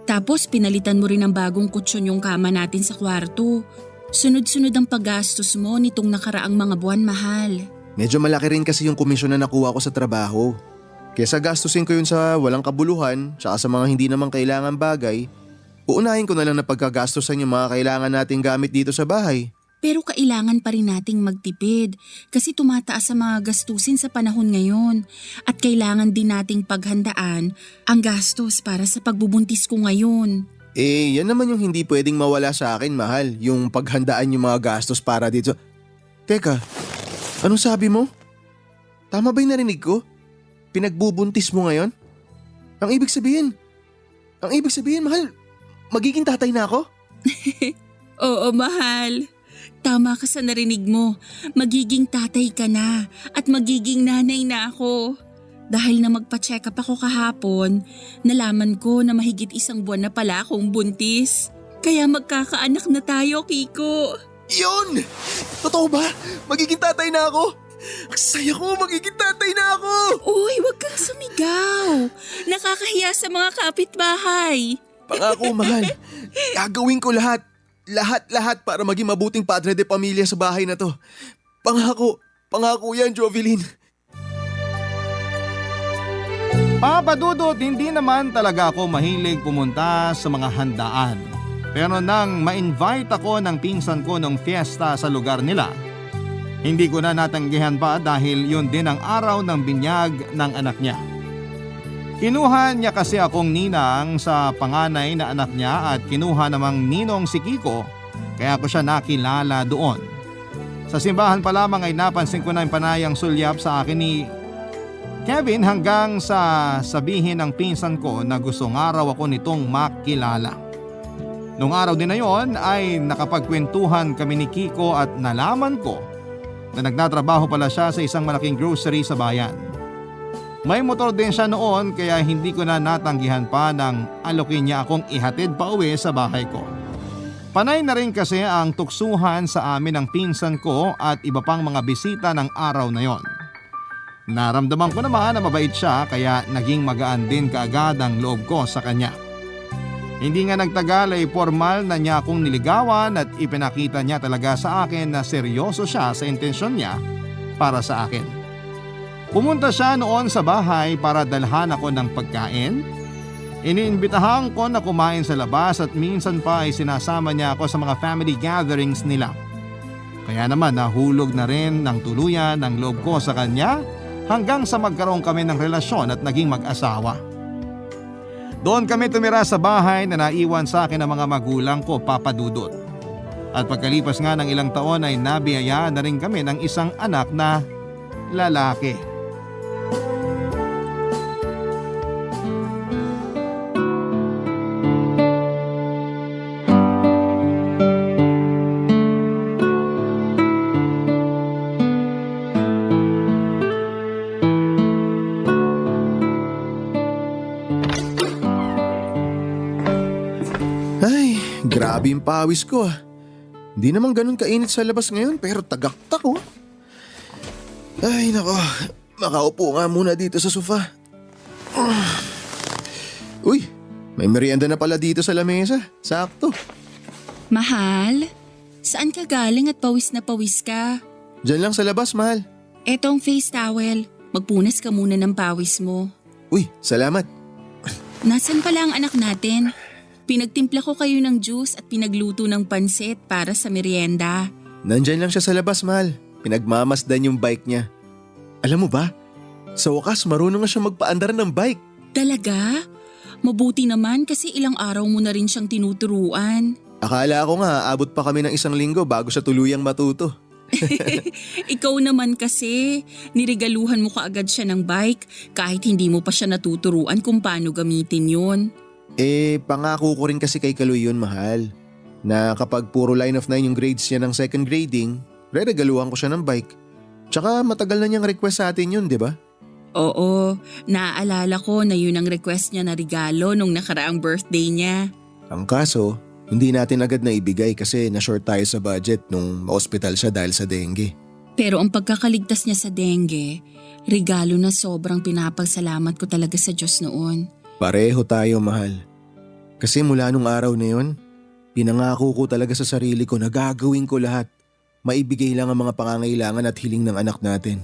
Tapos pinalitan mo rin ng bagong kutsyon yung kama natin sa kwarto. Sunod-sunod ang paggastos mo nitong nakaraang mga buwan, mahal. Medyo malaki rin kasi yung komisyon na nakuha ko sa trabaho. Kesa gastusin ko yun sa walang kabuluhan tsaka sa mga hindi naman kailangan bagay, uunahin ko na lang na pagkagastusan yung mga kailangan nating gamit dito sa bahay. Pero kailangan pa rin nating magtipid kasi tumataas ang mga gastusin sa panahon ngayon at kailangan din nating paghandaan ang gastos para sa pagbubuntis ko ngayon. Eh, yan naman yung hindi pwedeng mawala sa akin, mahal. Yung paghandaan yung mga gastos para dito. Teka, anong sabi mo? Tama ba yung narinig ko? Pinagbubuntis mo ngayon? Ang ibig sabihin, mahal, magiging tatay na ako? Oo, mahal. Tama ka sa narinig mo. Magiging tatay ka na at magiging nanay na ako. Dahil na magpa-check up ako kahapon, nalaman ko na mahigit 1 buwan na pala akong buntis. Kaya magkakaanak na tayo, Kiko. Yun! Totoo ba? Magiging tatay na ako? Ang saya ko, magiging tatay na ako! Uy, wag kang sumigaw. Nakakahiya sa mga kapitbahay. Pangako, mahal. Gagawin ko lahat. Lahat para maging mabuting padre de pamilya sa bahay na to. Pangako yan, Jovelyn. Papa Dudut, hindi naman talaga ako mahilig pumunta sa mga handaan. Pero nang ma-invite ako ng pinsan ko ng fiesta sa lugar nila, hindi ko na natanggihan pa dahil yun din ang araw ng binyag ng anak niya. Kinuha niya kasi akong ninang sa panganay na anak niya at kinuha namang ninong si Kiko kaya ko siya nakilala doon. Sa simbahan pa lamang ay napansin ko na yung panayang sulyap sa akin ni Kevin hanggang sa sabihin ng pinsan ko na gusto nga raw ako nitong makilala. Nung araw din na yon ay nakapagkwentuhan kami ni Kiko at nalaman ko na nagtatrabaho pala siya sa isang malaking grocery sa bayan. May motor din siya noon kaya hindi ko na natanggihan pa nang alokin niya akong ihatid pa uwi sa bahay ko. Panay na rin kasi ang tuksuhan sa amin ng pinsan ko at iba pang mga bisita ng araw na yon. Naramdaman ko naman na mabait siya kaya naging magaan din kaagad ang loob ko sa kanya. Hindi nga nagtagal ay formal na niya akong niligawan at ipinakita niya talaga sa akin na seryoso siya sa intensyon niya para sa akin. Pumunta siya noon sa bahay para dalhan ako ng pagkain. Iniimbitahan ko na kumain sa labas at minsan pa ay sinasama niya ako sa mga family gatherings nila. Kaya naman nahulog na rin ng tuluyan ang loob ko sa kanya hanggang sa magkaroon kami ng relasyon at naging mag-asawa. Doon kami tumira sa bahay na naiwan sa akin ng mga magulang ko, Papa Dudut. At pagkalipas nga ng ilang taon ay nabiyayaan na rin kami ng isang anak na lalaki. Grabe yung pawis ko ah. Hindi naman ganun kainit sa labas ngayon pero tagaktak oh. Ay nako, makaupo nga muna dito sa sofa. Uy, may merienda na pala dito sa lamesa. Sakto. Mahal, saan ka galing at pawis na pawis ka? Diyan lang sa labas, mahal. Etong face towel, magpunas ka muna ng pawis mo. Uy, salamat. Nasaan pala ang anak natin? Pinagtimpla ko kayo ng juice at pinagluto ng pansit para sa merienda. Nandyan lang siya sa labas, mahal. Pinagmamasdan yung bike niya. Alam mo ba, sa wakas marunong na siya magpaandar ng bike. Talaga? Mabuti naman kasi ilang araw mo na rin siyang tinuturuan. Akala ko nga aabot pa kami ng 1 linggo bago siya tuluyang matuto. Ikaw naman kasi, niregaluhan mo kaagad siya ng bike kahit hindi mo pa siya natuturuan kung paano gamitin yun. Pangako ko rin kasi kay Kaloy yun, mahal. Na kapag puro line of 9 yung grades niya ng second grading, reregaluhan ko siya ng bike. Tsaka matagal na niyang request sa atin yun, di ba? Oo, naaalala ko na yun ang request niya na regalo nung nakaraang birthday niya. Ang kaso, hindi natin agad na ibigay kasi na-short tayo sa budget nung ma-hospital siya dahil sa dengue. Pero ang pagkakaligtas niya sa dengue, regalo na sobrang pinapasalamat ko talaga sa Diyos noon. Pareho tayo, mahal. Kasi mula nung araw na yun, pinangako ko talaga sa sarili ko na gagawin ko lahat. Maibigay lang ang mga pangangailangan at hiling ng anak natin.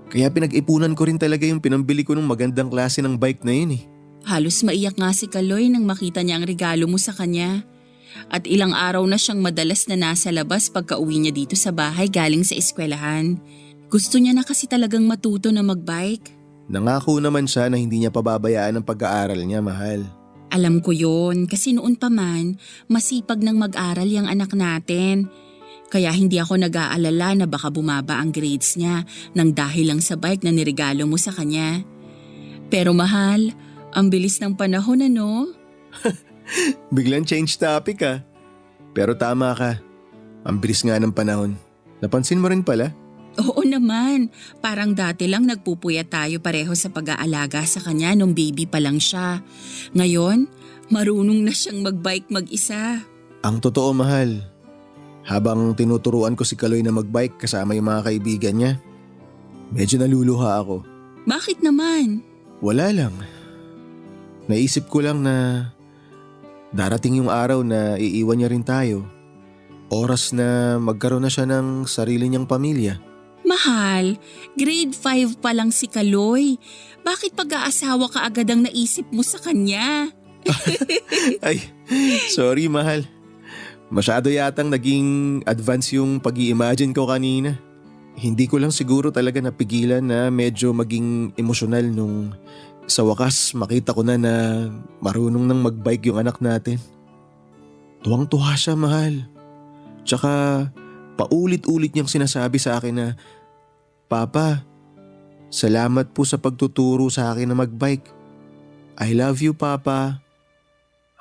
Kaya pinag-ipunan ko rin talaga yung pinambili ko ng magandang klase ng bike na yun eh. Halos maiyak nga si Kaloy nang makita niya ang regalo mo sa kanya. At ilang araw na siyang madalas na nasa labas pagka uwi niya dito sa bahay galing sa eskwelahan. Gusto niya na kasi talagang matuto na magbike. Nangako naman siya na hindi niya pababayaan ang pag-aaral niya, mahal. Alam ko yon kasi noon pa man, masipag nang mag-aral yung anak natin. Kaya hindi ako nag-aalala na baka bumaba ang grades niya nang dahil lang sa bike na niregalo mo sa kanya. Pero mahal, ang bilis ng panahon ano? Biglang change topic ah. Pero tama ka, ang bilis nga ng panahon. Napansin mo rin pala? Oo naman, parang dati lang nagpupuyat tayo pareho sa pag-aalaga sa kanya nung baby pa lang siya. Ngayon, marunong na siyang magbike mag-isa. Ang totoo, mahal. Habang tinuturuan ko si Kaloy na magbike kasama yung mga kaibigan niya, medyo naluluha ako. Bakit naman? Wala lang. Naisip ko lang na darating yung araw na iiwan niya rin tayo. Oras na magkaroon na siya ng sarili niyang pamilya. Mahal, grade 5 pa lang si Kaloy. Bakit pag-aasawa ka agad ang naisip mo sa kanya? Ay, sorry mahal. Masyado yatang naging advance yung pag-i-imagine ko kanina. Hindi ko lang siguro talaga napigilan na medyo maging emosyonal nung sa wakas makita ko na marunong nang magbike yung anak natin. Tuwang-tuwa siya, mahal. Tsaka paulit-ulit niyang sinasabi sa akin na, Papa, salamat po sa pagtuturo sa akin na magbike. I love you, Papa.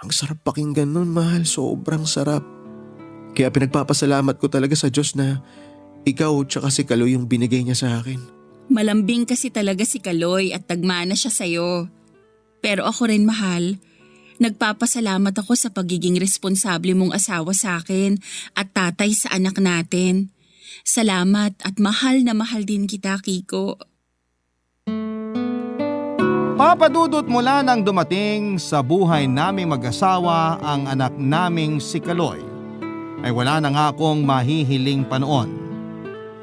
Ang sarap pakinggan nun, mahal. Sobrang sarap. Kaya pinagpapasalamat ko talaga sa Diyos na ikaw tsaka si Kaloy yung binigay niya sa akin. Malambing kasi talaga si Kaloy at tagmana siya sa'yo. Pero ako rin, mahal. Nagpapasalamat ako sa pagiging responsable mong asawa sa akin at tatay sa anak natin. Salamat at mahal na mahal din kita, Kiko. Papadudot mula nang dumating sa buhay naming mag-asawa ang anak naming si Kaloy, ay wala na nga akong mahihiling pa noon.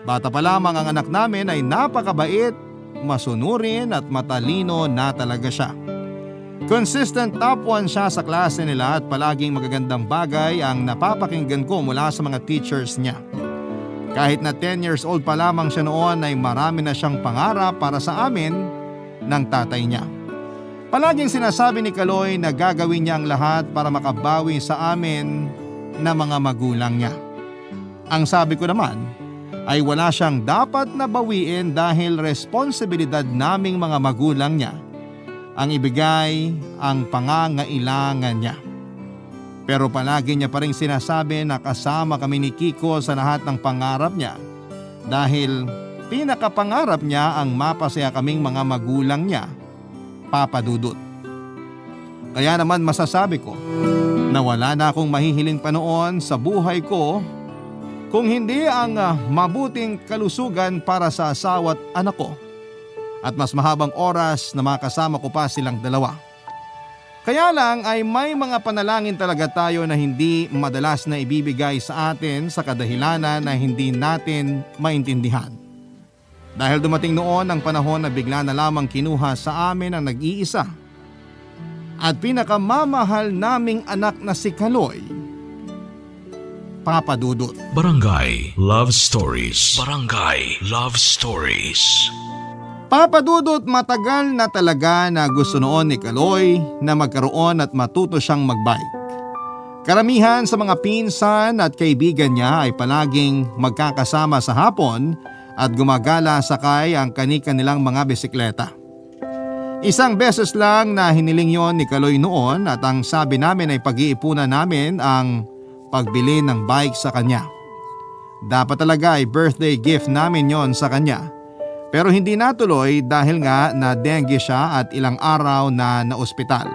Bata pa lamang ang anak namin ay napakabait, masunurin at matalino na talaga siya. Consistent top 1 siya sa klase nila at palaging magagandang bagay ang napapakinggan ko mula sa mga teachers niya. Kahit na 10 years old pa lamang siya noon ay marami na siyang pangarap para sa amin ng tatay niya. Palaging sinasabi ni Kaloy na gagawin niya ang lahat para makabawi sa amin na mga magulang niya. Ang sabi ko naman ay wala siyang dapat na bawiin dahil responsibilidad naming mga magulang niya ang ibigay ang pangangailangan niya. Pero palagi niya pa rin sinasabi na kasama kami ni Kiko sa lahat ng pangarap niya dahil pinakapangarap niya ang mapasaya kaming mga magulang niya, Papa Dudut. Kaya naman masasabi ko na wala na akong mahihiling pa noon sa buhay ko kung hindi ang mabuting kalusugan para sa asawa at anak ko at mas mahabang oras na makasama ko pa silang dalawa. Kaya lang ay may mga panalangin talaga tayo na hindi madalas na ibibigay sa atin sa kadahilanan na hindi natin maintindihan. Dahil dumating noon ang panahon na bigla na lamang kinuha sa amin ang nag-iisa at pinakamamahal naming anak na si Kaloy, Papa Dudut. Barangay Love Stories. Barangay Love Stories. Papa Dudut, matagal na talaga na gusto noon ni Kaloy na magkaroon at matuto siyang magbike. Karamihan sa mga pinsan at kaibigan niya ay palaging magkakasama sa hapon at gumagala sakay ang kani-kanilang mga bisikleta. Isang beses lang na hiniling yon ni Kaloy noon at ang sabi namin ay pag-iipunan namin ang pagbili ng bike sa kanya. Dapat talaga ay birthday gift namin yon sa kanya. Pero hindi natuloy dahil nga na dengue siya at ilang araw na naospital.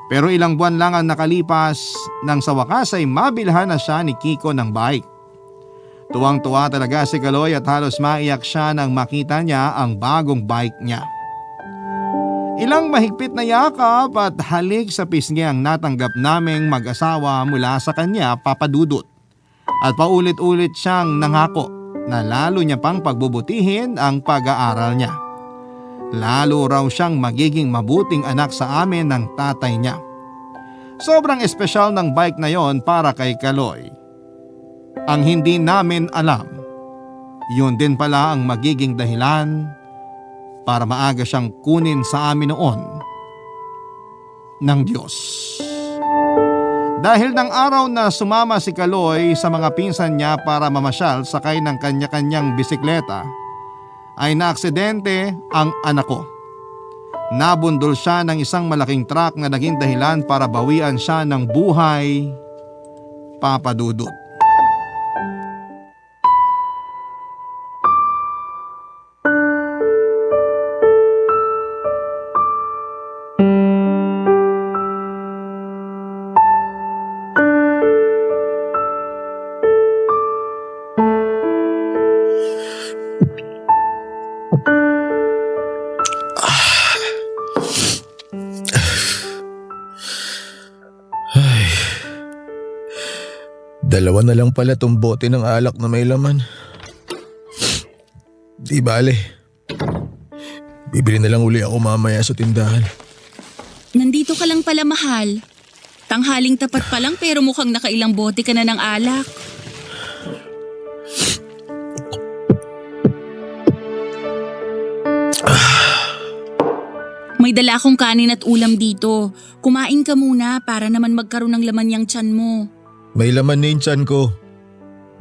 Pero ilang buwan lang ang nakalipas nang sa wakas ay mabilhan na siya ni Kiko ng bike. Tuwang-tuwa talaga si Kaloy at halos maiyak siya nang makita niya ang bagong bike niya. Ilang mahigpit na yakap at halik sa pisngi ang natanggap naming mag-asawa mula sa kanya, Papa Dudut. At paulit-ulit siyang nangako na lalo niya pang pagbubutihin ang pag-aaral niya. Lalo raw siyang magiging mabuting anak sa amin ng tatay niya. Sobrang espesyal ng bike na yon para kay Kaloy. Ang hindi namin alam, yun din pala ang magiging dahilan para maaga siyang kunin sa amin noon ng Diyos. Dahil ng araw na sumama si Kaloy sa mga pinsan niya para mamasyal sakay ng kanya-kanyang bisikleta, ay naaksidente ang anak ko. Nabundol siya ng isang malaking truck na naging dahilan para bawian siya ng buhay, Papa Dudut. Dalawa na lang pala tong bote ng alak na may laman. Di bale. Bibili na lang uli ako mamaya sa tindahan. Nandito ka lang pala, mahal. Tanghaling tapat pa lang pero mukhang nakailang bote ka na ng alak. May dala akong kanin at ulam dito. Kumain ka muna para naman magkaroon ng laman yung tiyan mo. May laman na yung tiyan ko.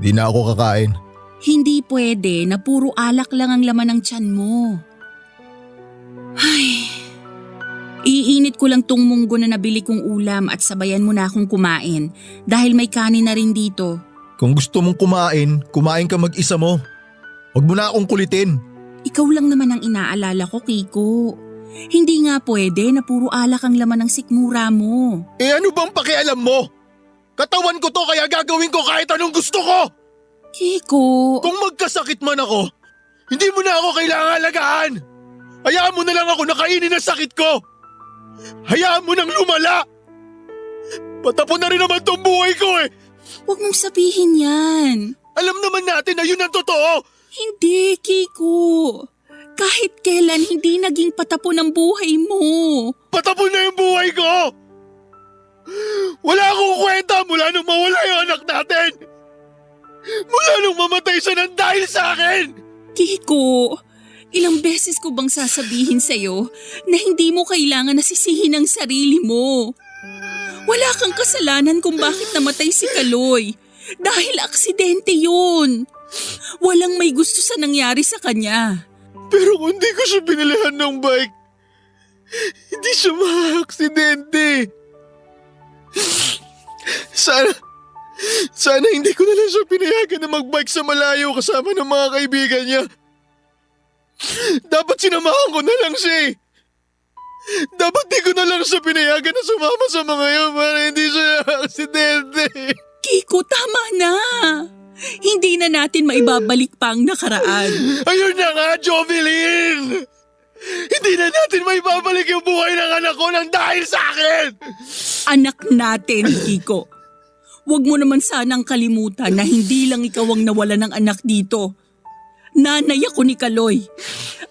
Di na ako kakain. Hindi pwede na puro alak lang ang laman ng tiyan mo. Ay, iinit Iinit ko lang tong munggo na nabili kong ulam at sabayan mo na akong kumain dahil may kanin na rin dito. Kung gusto mong kumain, kumain ka mag-isa mo. Huwag mo na akong kulitin. Ikaw lang naman ang inaalala ko, Kiko. Hindi nga pwede na puro alak ang laman ng sikmura mo. Eh ano bang pakialam mo? Katawan ko to kaya gagawin ko kahit anong gusto ko. Kiko… Kung magkasakit man ako, hindi mo na ako kailangan alagaan. Hayaan mo na lang ako nakainin ang sakit ko. Hayaan mo nang lumala. Patapon na rin naman tong buhay ko eh. Huwag mong sabihin yan. Alam naman natin na yun ang totoo. Hindi, Kiko. Kahit kailan hindi naging patapon ang buhay mo. Patapon na yung buhay ko. Wala akong kwenta mula nung mawala yung anak natin. Mula nung mamatay siya nang dahil sa akin. Kiko, ilang beses ko bang sasabihin sa'yo na hindi mo kailangan nasisihin ang sarili mo? Wala kang kasalanan kung bakit namatay si Kaloy. Dahil aksidente yun. Walang may gusto sa nangyari sa kanya. Pero kung di ko siya binilihan ng bike, hindi siya ma-aksidente. Sana hindi ko na lang siya pinayagan na magbike sa malayo kasama ng mga kaibigan niya. Dapat sinamahan ko na lang siya eh. Dapat di ko na lang siya pinayagan na sumama sa mga yun para hindi siya aksidente. Kiko, tama na. Hindi na natin maibabalik pa ang nakaraan. Ayun na nga, Jovelyn! Hindi na natin maibabalik yung buhay ng anak ko nang dahil sa akin! Anak natin, Kiko. Huwag mo naman sanang kalimutan na hindi lang ikaw ang nawala ng anak dito. Nanay ako ni Kaloy.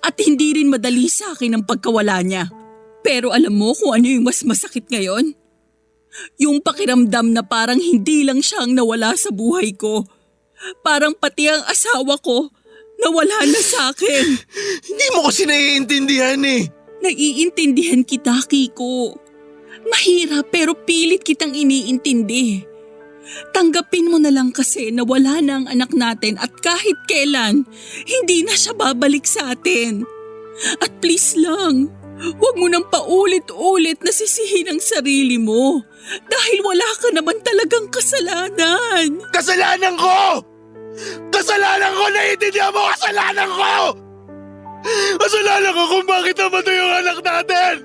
At hindi rin madali sa akin ang pagkawala niya. Pero alam mo kung ano yung mas masakit ngayon? Yung pakiramdam na parang hindi lang siya ang nawala sa buhay ko. Parang pati ang asawa ko nawala na sa akin. Hindi mo kasi naiintindihan eh. Naiintindihan kita, Kiko. Mahirap pero pilit kitang iniintindi. Tanggapin mo na lang kasi na wala na ang anak natin at kahit kailan, hindi na siya babalik sa atin. At please lang, huwag mo nang paulit-ulit na sisihin ang sarili mo dahil wala ka naman talagang kasalanan. Kasalanan ko! Kasalanan ko! Naiintindihan mo kasalanan ko! Kasalanan ko kung bakit namatay yung anak natin!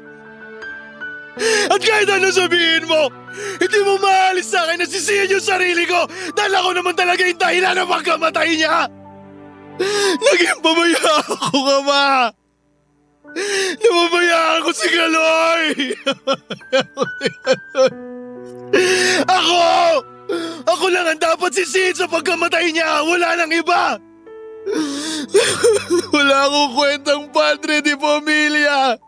At kahit ano sabihin mo, hindi mo maalis sa akin na sisihin yung sarili ko dahil ako naman talaga yung dahilan ng pagkamatay niya! Naging pabayaan ako, Ama! Nababayaan ko si Kaloy! Ako lang ang dapat sisihin sa pagkamatay niya! Wala nang iba! Wala akong kwentang padre di pamilya!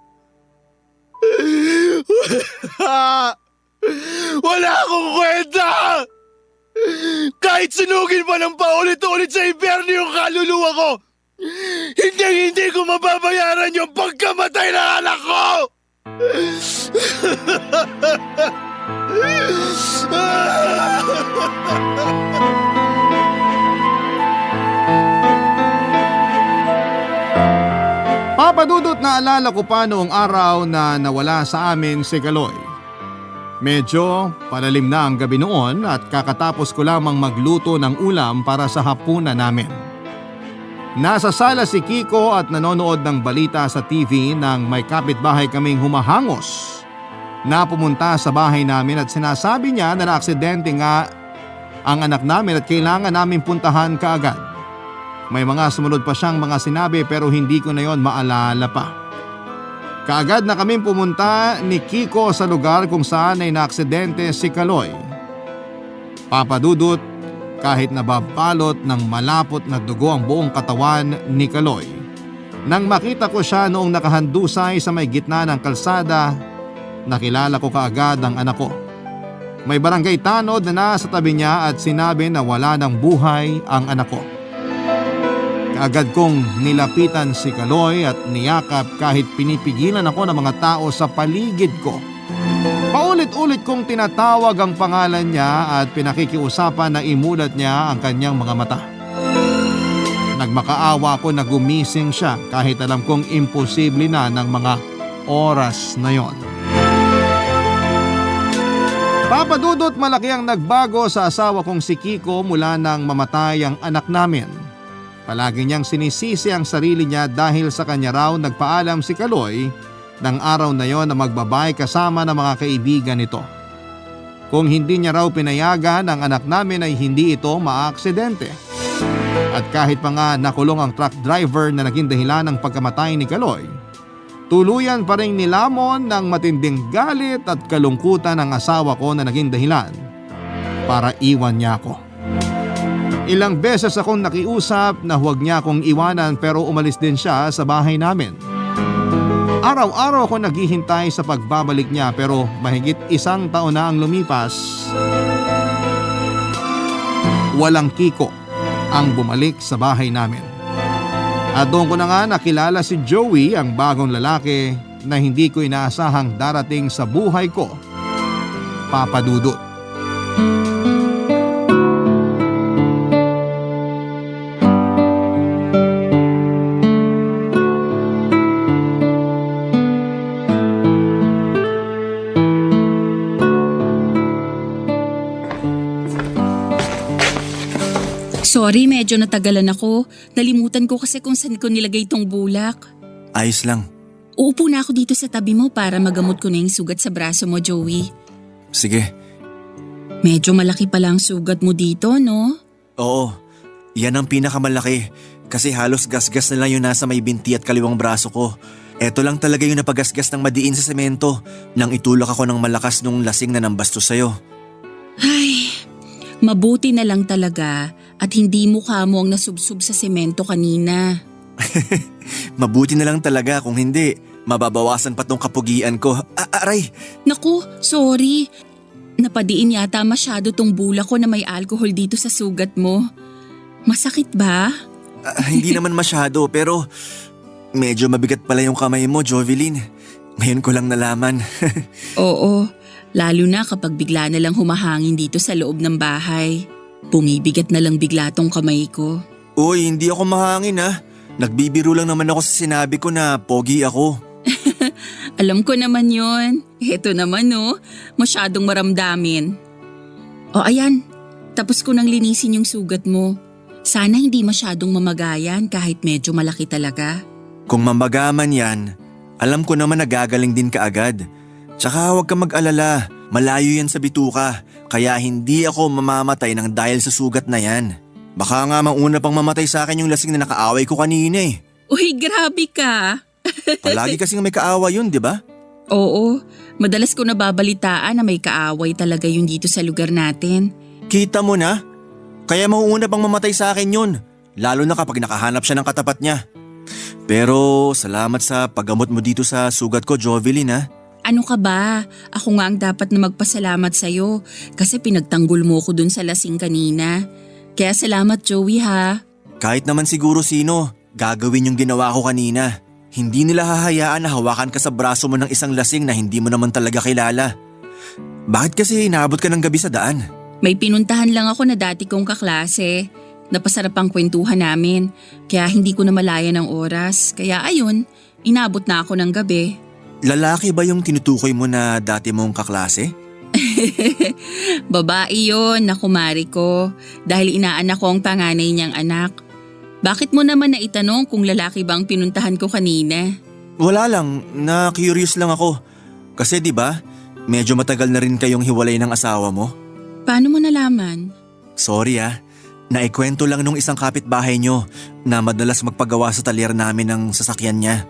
Wala akong kwenta! Kahit sunugin pa ng paulit-ulit sa impyerno yung kaluluwa ko, hindi ko mababayaran yung pagkamatay ng anak ko! Papa Dudut, naalala ko pa noong araw na nawala sa amin si Kaloy. Medyo palalim na ang gabi noon at kakatapos ko lamang magluto ng ulam para sa hapunan namin. Nasa sala si Kiko at nanonood ng balita sa TV nang may kapitbahay kaming humahangos na pumunta sa bahay namin at sinasabi niya na naaksidente nga ang anak namin at kailangan namin puntahan kaagad. May mga sumunod pa siyang mga sinabi pero hindi ko na yon maalala pa. Kaagad na kaming pumunta ni Kiko sa lugar kung saan ay naaksidente si Kaloy. Papa Dudut, kahit nababalot ng malapot na dugo ang buong katawan ni Kaloy. Nang makita ko siya noong nakahandusay sa may gitna ng kalsada, nakilala ko kaagad ang anak ko. May barangay tanod na nasa tabi niya at sinabi na wala ng buhay ang anak ko. Kaagad kong nilapitan si Kaloy at niyakap kahit pinipigilan ako ng mga tao sa paligid ko. Paulit-ulit kong tinatawag ang pangalan niya at pinakikiusapan na imulat niya ang kanyang mga mata. Nagmakaawa ako na gumising siya kahit alam kong imposible na ng mga oras na yon. Papa Dudut, malaki ang nagbago sa asawa kong si Kiko mula nang mamatay ang anak namin. Palagi niyang sinisisi ang sarili niya dahil sa kanya raw nagpaalam si Kaloy ng araw na yon na magbabay kasama ng mga kaibigan nito. Kung hindi niya raw pinayagan ang anak namin ay hindi ito maaaksidente. At kahit pa nga nakulong ang truck driver na naging dahilan ng pagkamatay ni Kaloy, tuluyan pa rin nilamon ng matinding galit at kalungkutan ang asawa ko na naging dahilan para iwan niya ako. Ilang beses akong nakiusap na huwag niya akong iwanan pero umalis din siya sa bahay namin. Araw-araw ako naghihintay sa pagbabalik niya pero mahigit 1 taon na ang lumipas. Walang Kiko ang bumalik sa bahay namin. At doon ko na nga nakilala si Joey, ang bagong lalaki na hindi ko inaasahang darating sa buhay ko, Papa Dudut. Sorry, medyo natagalan ako. Nalimutan ko kasi kung saan ko nilagay itong bulak. Ayos lang. Uupo na ako dito sa tabi mo para magamot ko na yung sugat sa braso mo, Joey. Sige. Medyo malaki pala ang sugat mo dito, no? Oo, yan ang pinakamalaki. Kasi halos gasgas na lang yung nasa may binti at kaliwang braso ko. Eto lang talaga yung napagasgas ng madiin sa semento nang itulak ako ng malakas nung lasing na nambastos sa'yo. Ay, mabuti na lang talaga at hindi mukha mo ang nasubsob sa semento kanina. Mabuti na lang talaga, kung hindi, mababawasan pa tong kapugian ko. Aray! Naku, sorry. Napadiin yata masyado tong bulak ko na may alcohol dito sa sugat mo. Masakit ba? Hindi naman masyado, pero medyo mabigat pala yung kamay mo, Jovelyn. Ngayon ko lang nalaman. Oo, lalo na kapag bigla na lang humahangin dito sa loob ng bahay. Bumibigat na lang bigla tong kamay ko. Uy, hindi ako mahangin ha. Nagbibiro lang naman ako sa sinabi ko na pogi ako. Alam ko naman yon. Heto naman no, masyadong maramdamin. O ayan, tapos ko nang linisin yung sugat mo. Sana hindi masyadong mamagayan kahit medyo malaki talaga. Kung mamagaman yan, alam ko naman nagagaling din kaagad. Tsaka huwag kang mag-alala, malayo yan sa bituka. Kaya hindi ako mamamatay ng dahil sa sugat na yan. Baka nga mauna pang mamatay sa akin yung lasing na nakaaway ko kanina eh. Uy, grabe ka. Palagi kasing may kaaway yun, di ba? Oo, madalas ko nababalitaan na may kaaway talaga yung dito sa lugar natin. Kita mo na? Kaya mauuna pang mamatay sa akin yun. Lalo na kapag nakahanap siya ng katapat niya. Pero salamat sa paggamot mo dito sa sugat ko, Jovelyn ha. Ano ka ba? Ako nga ang dapat na magpasalamat sa'yo kasi pinagtanggol mo ko dun sa lasing kanina. Kaya salamat, Joey ha. Kahit naman siguro sino, gagawin yung ginawa ko kanina. Hindi nila hahayaan na hawakan ka sa braso mo ng isang lasing na hindi mo naman talaga kilala. Bakit kasi inaabot ka ng gabi sa daan? May pinuntahan lang ako na dati kong kaklase. Napasarap ang kwentuhan namin. Kaya hindi ko na malaya ng oras. Kaya ayun, inabot na ako ng gabi. Lalaki ba yung tinutukoy mo na dati mong kaklase? Babae yun na kumari ko dahil inaanak ko ang panganay niyang anak. Bakit mo naman naitanong kung lalaki ba ang pinuntahan ko kanina? Wala lang, na-curious lang ako. Kasi di ba, medyo matagal na rin kayong hiwalay ng asawa mo. Paano mo nalaman? Sorry naikwento lang nung isang kapitbahay nyo na madalas magpagawa sa talyer namin ng sasakyan niya.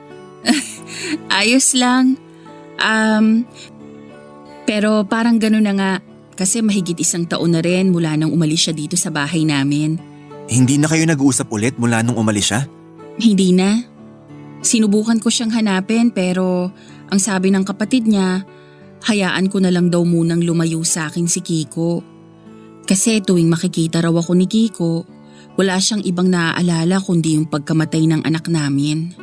Ayos lang. Pero parang gano'n na nga kasi mahigit 1 taon na rin mula nang umalis siya dito sa bahay namin. Hindi na kayo nag-uusap ulit mula nung umalis siya? Hindi na. Sinubukan ko siyang hanapin pero ang sabi ng kapatid niya, hayaan ko na lang daw munang lumayo sa akin si Kiko. Kasi tuwing makikita raw ako ni Kiko, wala siyang ibang naaalala kundi yung pagkamatay ng anak namin.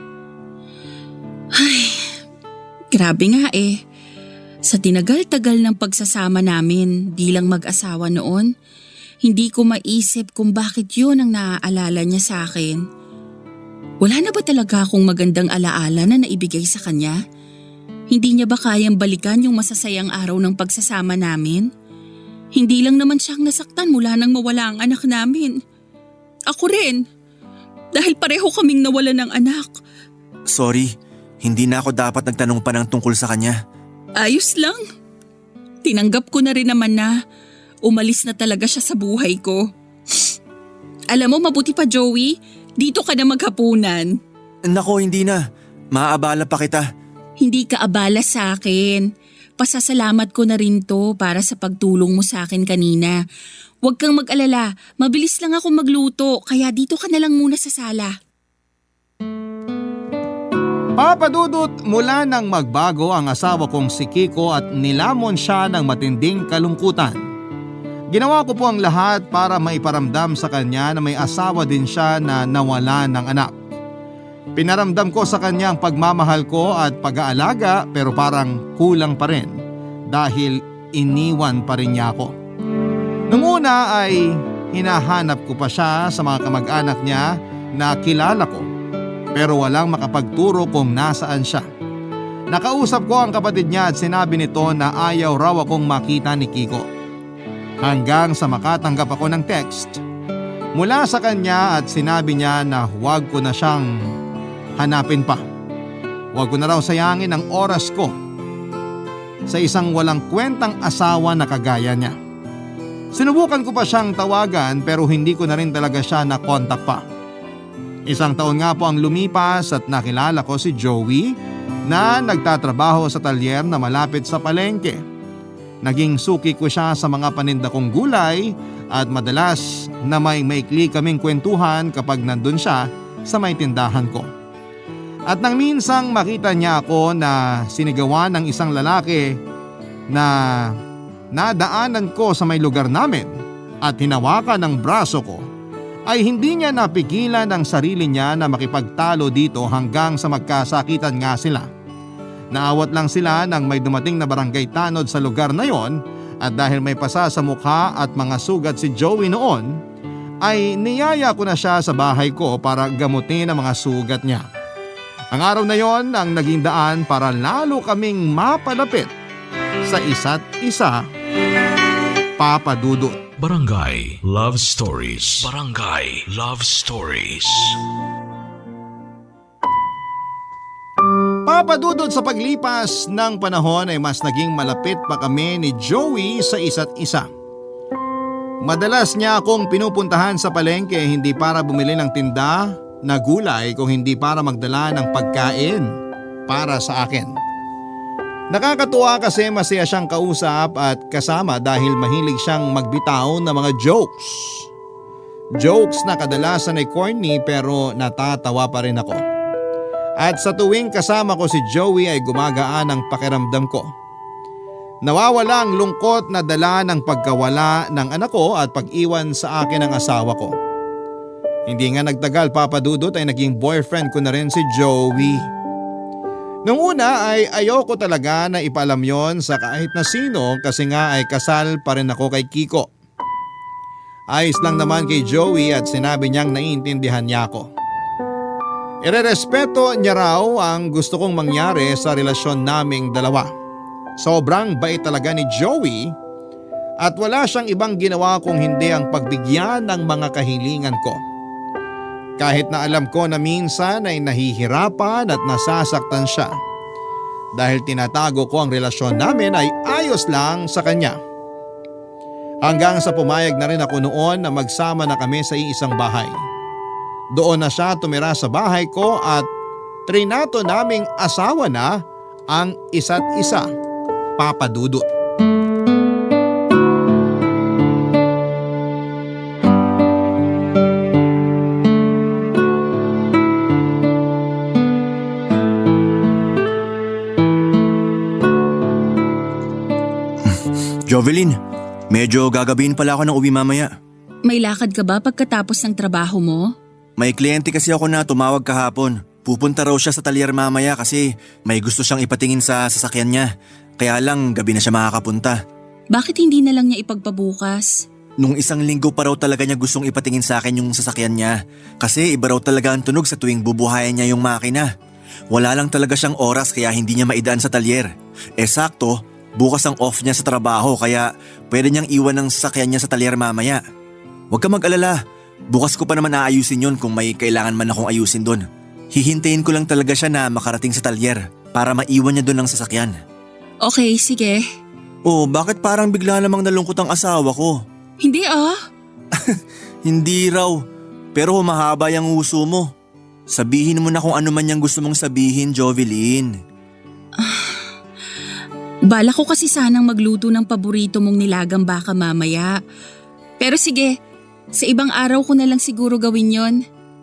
Ay, grabe nga eh. Sa tinagal-tagal ng pagsasama namin bilang mag-asawa noon, hindi ko maisip kung bakit yun ang naaalala niya sa akin. Wala na ba talaga akong magandang alaala na naibigay sa kanya? Hindi niya ba kayang balikan yung masasayang araw ng pagsasama namin? Hindi lang naman siyang nasaktan mula nang mawala ang anak namin. Ako rin. Dahil pareho kaming nawala ng anak. Sorry, hindi na ako dapat nagtanong pa ng tungkol sa kanya. Ayos lang. Tinanggap ko na rin naman na umalis na talaga siya sa buhay ko. Alam mo, mabuti pa Joey, dito ka na maghapunan. Nako, hindi na. Maaabala pa kita. Hindi ka abala sa akin. Pasasalamat ko na rin to para sa pagtulong mo sa akin kanina. Huwag kang mag-alala, mabilis lang ako magluto kaya dito ka na lang muna sa sala. Papa Dudut, mula nang magbago ang asawa kong si Kiko at nilamon siya ng matinding kalungkutan. Ginawa ko po ang lahat para maiparamdam sa kanya na may asawa din siya na nawala ng anak. Pinaramdam ko sa kanya ang pagmamahal ko at pag-aalaga pero parang kulang pa rin dahil iniwan pa rin niya ako. Nung una ay hinahanap ko pa siya sa mga kamag-anak niya na kilala ko pero walang makapagturo kung nasaan siya. Nakausap ko ang kapatid niya at sinabi nito na ayaw raw akong makita ni Kiko. Hanggang sa makatanggap ako ng text mula sa kanya at sinabi niya na huwag ko na siyang hanapin pa. Huwag ko na raw sayangin ang oras ko sa isang walang kwentang asawa na kagaya niya. Sinubukan ko pa siyang tawagan pero hindi ko na rin talaga siya na-contact pa. Isang taon nga po ang lumipas at nakilala ko si Joey na nagtatrabaho sa talyer na malapit sa palengke. Naging suki ko siya sa mga paninda kong gulay at madalas na may maikli kaming kwentuhan kapag nandun siya sa may tindahan ko. At nang minsang makita niya ako na sinigawan ng isang lalaki na nadaanan ko sa may lugar namin at hinawakan ng braso ko, ay hindi niya napigilan ang sarili niya na makipagtalo dito hanggang sa magkasakitan nga sila. Naawat lang sila nang may dumating na barangay tanod sa lugar na yon at dahil may pasa sa mukha at mga sugat si Joey noon, ay niyaya ko na siya sa bahay ko para gamutin ang mga sugat niya. Ang araw na yon ang naging daan para lalo kaming mapalapit sa isa't isa, Papa Dudut. Barangay Love Stories. Barangay Love Stories. Papa Dudut, sa paglipas ng panahon ay mas naging malapit pa kami ni Joey sa isa't isa. Madalas niya akong pinupuntahan sa palengke hindi para bumili ng tinda na gulay kung hindi para magdala ng pagkain para sa akin. Nakakatuwa kasi masaya siyang kausap at kasama dahil mahilig siyang magbitaw ng mga jokes. Jokes na kadalasan ay corny pero natatawa pa rin ako. At sa tuwing kasama ko si Joey ay gumagaan ang pakiramdam ko. Nawawala ang lungkot na dala ng pagkawala ng anak ko at pag-iwan sa akin ng asawa ko. Hindi nga nagtagal, Papa Dudut, ay naging boyfriend ko na rin si Joey. Nung una ay ayoko talaga na ipaalam yon sa kahit na sino kasi nga ay kasal pa rin ako kay Kiko. Ayos lang naman kay Joey at sinabi niyang naiintindihan niya ako. Irerespeto niya raw ang gusto kong mangyari sa relasyon naming dalawa. Sobrang bait talaga ni Joey at wala siyang ibang ginawa kung hindi ang pagbigyan ng mga kahilingan ko. Kahit na alam ko na minsan ay nahihirapan at nasasaktan siya. Dahil tinatago ko ang relasyon namin ay ayos lang sa kanya. Hanggang sa pumayag na rin ako noon na magsama na kami sa iisang bahay. Doon na siya tumira sa bahay ko at trinato naming asawa na ang isa't isa, Papa Dudut. Jovelyn, medyo gagabihin pala ako ng uwi mamaya. May lakad ka ba pagkatapos ng trabaho mo? May kliyente kasi ako na tumawag kahapon. Pupunta raw siya sa talyer mamaya kasi may gusto siyang ipatingin sa sasakyan niya. Kaya lang gabi na siya makakapunta. Bakit hindi na lang niya ipagpabukas? Nung isang linggo pa raw talaga niya gustong ipatingin sa akin yung sasakyan niya. Kasi iba raw talaga ang tunog sa tuwing bubuhayan niya yung makina. Wala lang talaga siyang oras kaya hindi niya maidaan sa talyer. Sakto, Bukas ang off niya sa trabaho kaya pwede niyang iwan ng sasakyan niya sa talyer mamaya. Huwag ka mag-alala. Bukas ko pa naman aayusin yon kung may kailangan man akong ayusin doon. Hihintayin ko lang talaga siya na makarating sa talyer para maiwan niya doon ang sasakyan. Okay, sige. Oh, bakit parang bigla namang nalungkot ang asawa ko? Hindi ah. Hindi raw, pero humahaba yung uso mo. Sabihin mo na kung ano man yung gusto mong sabihin, Jovelyn. Bala ko kasi sanang magluto ng paborito mong nilagang baka mamaya. Pero sige, sa ibang araw ko na lang siguro gawin yon.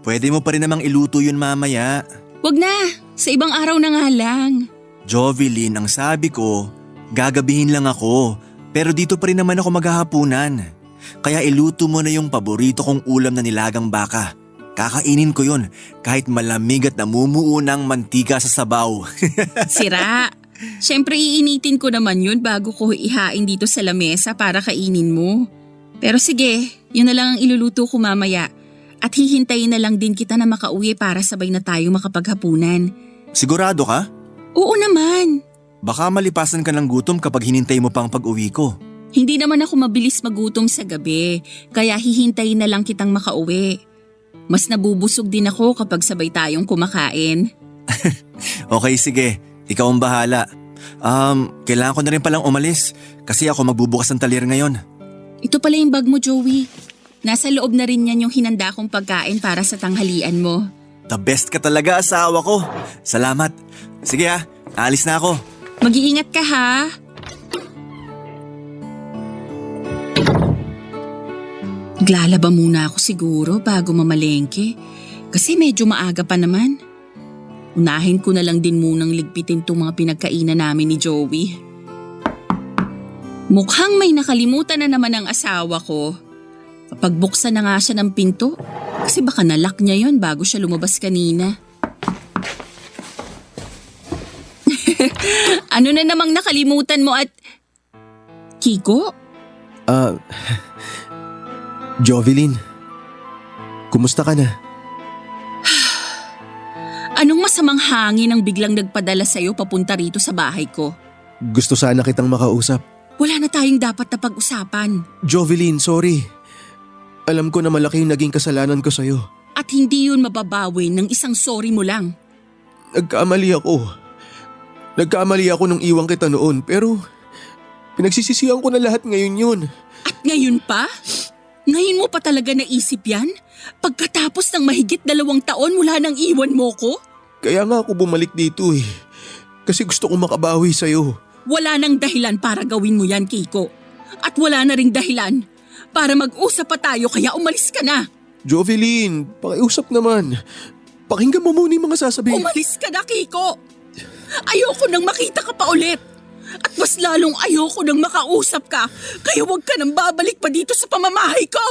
Pwede mo pa rin namang iluto yun mamaya. Wag na, sa ibang araw na nga lang. Jovelyn, ang sabi ko, gagabihin lang ako. Pero dito pa rin naman ako maghahapunan. Kaya iluto mo na yung paborito kong ulam na nilagang baka. Kakainin ko yun kahit malamig at namumuo ng mantika sa sabaw. Sira. Siyempre iinitin ko naman yun bago ko ihain dito sa lamesa para kainin mo. Pero sige, yun na lang ang iluluto ko mamaya. At hihintayin na lang din kita na makauwi para sabay na tayo makapaghapunan. Sigurado ka? Oo naman. Baka malipasan ka ng gutom kapag hinintay mo pang pag-uwi ko. Hindi naman ako mabilis magutom sa gabi, kaya hihintayin na lang kitang makauwi. Mas nabubusog din ako kapag sabay tayong kumakain. Okay, sige. Ikaw ang bahala. Kailangan ko na rin palang umalis kasi ako magbubukas ng talyer ngayon. Ito pala yung bag mo, Joey. Nasa loob na rin yan yung hinanda kong pagkain para sa tanghalian mo. The best ka talaga, asawa ko. Salamat. Sige alis na ako. Mag-iingat ka ha. Maglalaba muna ako siguro bago mamalengke kasi medyo maaga pa naman. Unahin ko na lang din munang ligpitin itong mga pinagkainan namin ni Joey. Mukhang may nakalimutan na naman ang asawa ko. Kapag buksan na nga siya ng pinto, kasi baka nalock niya yon bago siya lumabas kanina. Ano na namang nakalimutan mo at… Kiko? Jovelyn, kumusta ka na? Anong masamang hangin ang biglang nagpadala sa'yo papunta rito sa bahay ko? Gusto sana kitang makausap. Wala na tayong dapat na pag-usapan. Jovelyn, sorry. Alam ko na malaki yung naging kasalanan ko sa'yo. At hindi yun mababawi ng isang sorry mo lang. Nagkamali ako nung iwan kita noon pero pinagsisisihan ko na lahat ngayon yun. At ngayon pa? Ngayon mo pa talaga naisip yan? Pagkatapos ng mahigit 2 taon mula nang iwan mo ko? Kaya nga ako bumalik dito eh. Kasi gusto kong makabawi sa'yo. Wala nang dahilan para gawin mo yan, Kiko. At wala na ring dahilan para mag-usap pa tayo kaya umalis ka na. Jovelyn, pakiusap naman. Pakinggan mo muna yung mga sasabihin. Umalis ka na, Kiko. Ayoko nang makita ka pa ulit. At mas lalong ayoko nang makausap ka, kaya huwag ka nang babalik pa dito sa pamamahay ko.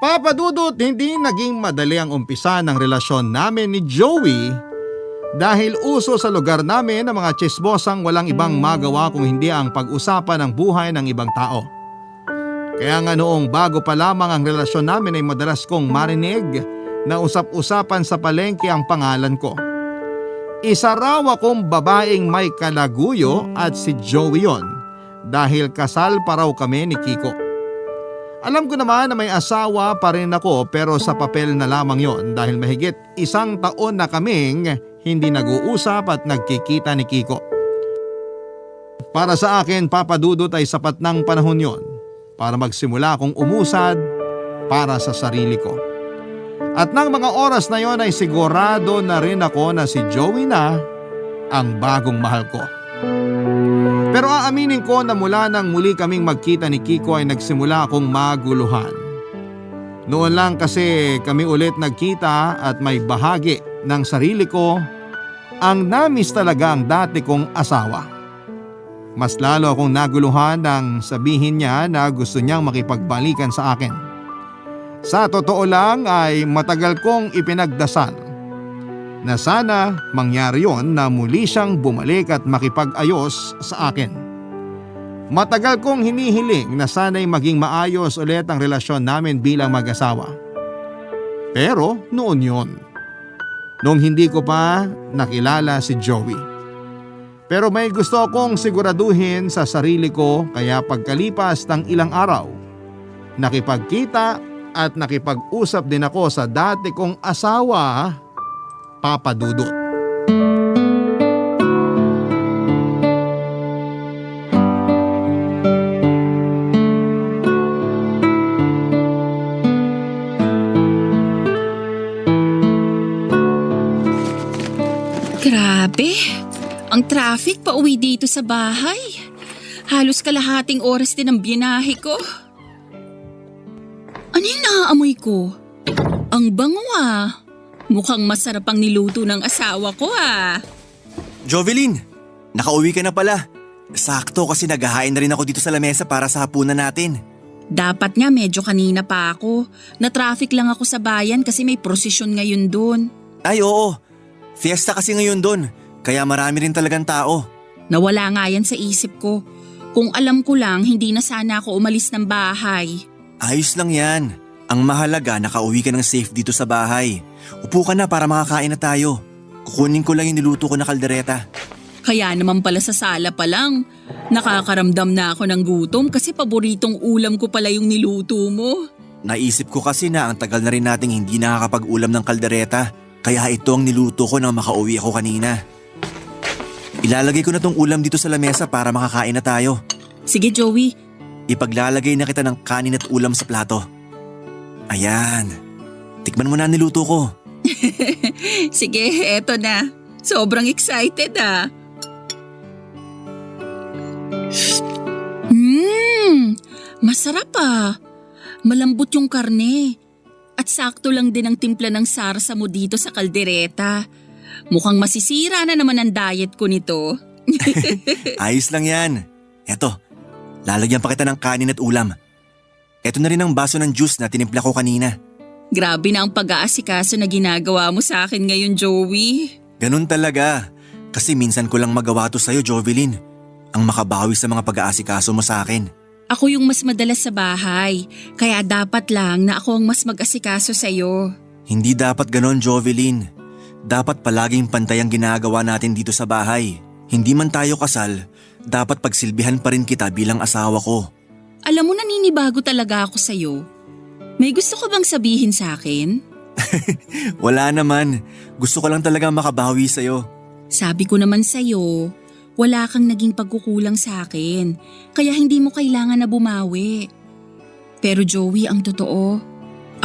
Papa Dudut, hindi naging madali ang umpisa ng relasyon namin ni Joey dahil uso sa lugar namin ng mga tsismosang walang ibang magawa kung hindi ang pag-usapan ng buhay ng ibang tao. Kaya nga noong bago pa lamang ang relasyon namin ay madalas kong marinig na usap-usapan sa palengke ang pangalan ko. Isa raw akong babaeng may kalaguyo at si Joey yon dahil kasal pa raw kami ni Kiko. Alam ko naman na may asawa pa rin ako pero sa papel na lamang yon dahil mahigit 1 taon na kaming hindi nag-uusap at nagkikita ni Kiko. Para sa akin, Papa Dudut, ay sapat ng panahon yon para magsimula akong umusad para sa sarili ko. At ng mga oras na yon ay sigurado na rin ako na si Joey na ang bagong mahal ko. Pero aaminin ko na mula nang muli kaming magkita ni Kiko ay nagsimula akong maguluhan. Noon lang kasi kami ulit nagkita at may bahagi ng sarili ko ang namiss talaga ang dati kong asawa. Mas lalo akong naguluhan nang sabihin niya na gusto niyang makipagbalikan sa akin. Sa totoo lang ay matagal kong ipinagdasal na sana mangyari yon na muli siyang bumalik at makipag-ayos sa akin. Matagal kong hinihiling na sana'y maging maayos ulit ang relasyon namin bilang mag-asawa. Pero noon yon, nung hindi ko pa nakilala si Joey. Pero may gusto akong siguraduhin sa sarili ko kaya pagkalipas ng ilang araw, nakipagkita at nakipag-usap din ako sa dati kong asawa, Papa Dudut. Grabe, ang traffic pa uwi dito sa bahay. Halos kalahating oras din ang binahe ko. Ano yung naaamoy ko? Ang bango ah. Mukhang masarap ang niluto ng asawa ko ah. Jovelyn, nakauwi ka na pala. Sakto kasi naghahain na rin ako dito sa lamesa para sa hapunan natin. Dapat nga medyo kanina pa ako. Na-traffic lang ako sa bayan kasi may prosesyon ngayon doon. Ay oo, fiesta kasi ngayon doon, kaya marami rin talagang tao. Nawala nga yan sa isip ko. Kung alam ko lang, hindi na sana ako umalis ng bahay. Ayos lang yan. Ang mahalaga nakauwi ka ng safe dito sa bahay. Upo ka na para makakain na tayo. Kukunin ko lang yung niluto ko na kaldereta. Kaya naman pala sa sala pa lang. Nakakaramdam na ako ng gutom kasi paboritong ulam ko pala yung niluto mo. Naisip ko kasi na ang tagal na rin nating hindi nakakapag-ulam ng kaldereta. Kaya ito ang niluto ko nang makauwi ako kanina. Ilalagay ko na tong ulam dito sa lamesa para makakain na tayo. Sige Joey. Ipaglalagay na kita ng kanin at ulam sa plato. Ayan. Tikman mo na ang niluto ko. Sige, eto na. Sobrang excited ah. Masarap ah. Malambot yung karne. At sakto lang din ang timpla ng sarsa mo dito sa kaldereta. Mukhang masisira na naman ang diet ko nito. Ayos lang yan. Eto, lalagyan pa kita ng kanin at ulam. Eto na rin ang baso ng juice na tinimpla ko kanina. Grabe na ang pag-aasikaso na ginagawa mo sa akin ngayon, Joey. Ganun talaga. Kasi minsan ko lang magawa to sa'yo, Jovelyn. Ang makabawi sa mga pag-aasikaso mo sa akin. Ako yung mas madalas sa bahay, kaya dapat lang na ako ang mas mag-asikaso sa'yo. Hindi dapat ganon, Jovelyn. Dapat palaging pantay ang ginagawa natin dito sa bahay. Hindi man tayo kasal, dapat pagsilbihan pa rin kita bilang asawa ko. Alam mo, naninibago talaga ako sa'yo. May gusto ko bang sabihin sa akin? Wala naman. Gusto ko lang talaga makabawi sa'yo. Sabi ko naman sa'yo, wala kang naging pagkukulang sa akin, kaya hindi mo kailangan na bumawi. Pero Joey, ang totoo,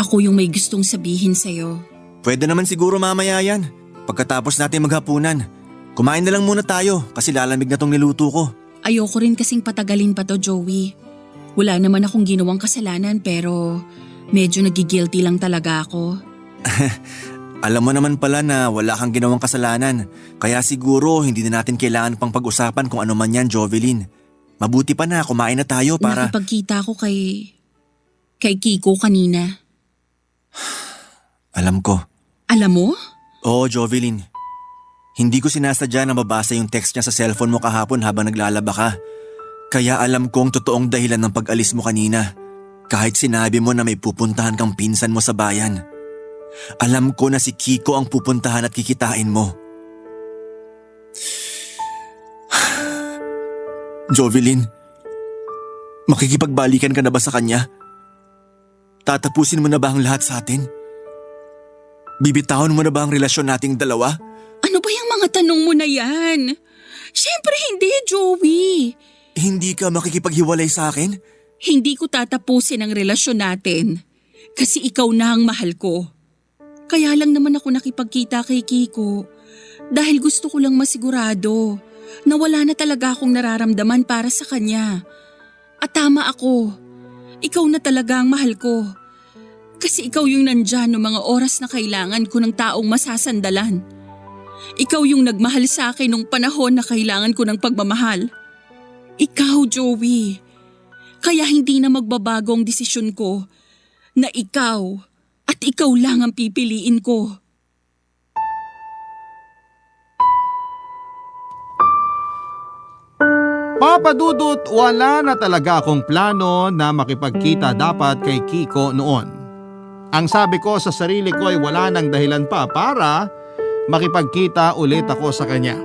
ako yung may gustong sabihin sa'yo. Pwede naman siguro mamaya yan. Pagkatapos natin maghapunan. Kumain na lang muna tayo kasi lalamig na tong niluto ko. Ayoko rin kasing patagalin pa to, Joey. Wala naman akong ginawang kasalanan pero medyo nagigilty lang talaga ako. Alam mo naman pala na wala kang ginawang kasalanan. Kaya siguro hindi na natin kailangan pang pag-usapan kung ano man yan, Jovelyn. Mabuti pa na kumain na tayo para… Nakipagkita ko kay Kiko kanina. Alam ko. Alam mo? Oo, Jovelyn. Hindi ko sinasadya na mabasa yung text niya sa cellphone mo kahapon habang naglalaba ka. Kaya alam kong totoong dahilan ng pag-alis mo kanina. Kahit sinabi mo na may pupuntahan kang pinsan mo sa bayan. Alam ko na si Kiko ang pupuntahan at kikitain mo. Jovelyn, makikipagbalikan ka na ba sa kanya? Tatapusin mo na ba ang lahat sa atin? Bibitawan mo na ba ang relasyon nating dalawa? Ano ba yung mga tanong mo na yan? Siyempre hindi, Joey. Hindi ka makikipaghiwalay sa akin? Hindi ko tatapusin ang relasyon natin kasi ikaw na ang mahal ko. Kaya lang naman ako nakipagkita kay Kiko dahil gusto ko lang masigurado na wala na talaga akong nararamdaman para sa kanya. At tama ako. Ikaw na talaga ang mahal ko. Kasi ikaw yung nandyan noong mga oras na kailangan ko ng taong masasandalan. Ikaw yung nagmahal sa akin nung panahon na kailangan ko ng pagmamahal. Ikaw, Joey. Kaya hindi na magbabago ang desisyon ko na ikaw at ikaw lang ang pipiliin ko. Papa Dudut, wala na talaga akong plano na makipagkita dapat kay Kiko noon. Ang sabi ko sa sarili ko ay wala nang dahilan pa para makipagkita ulit ako sa kanya.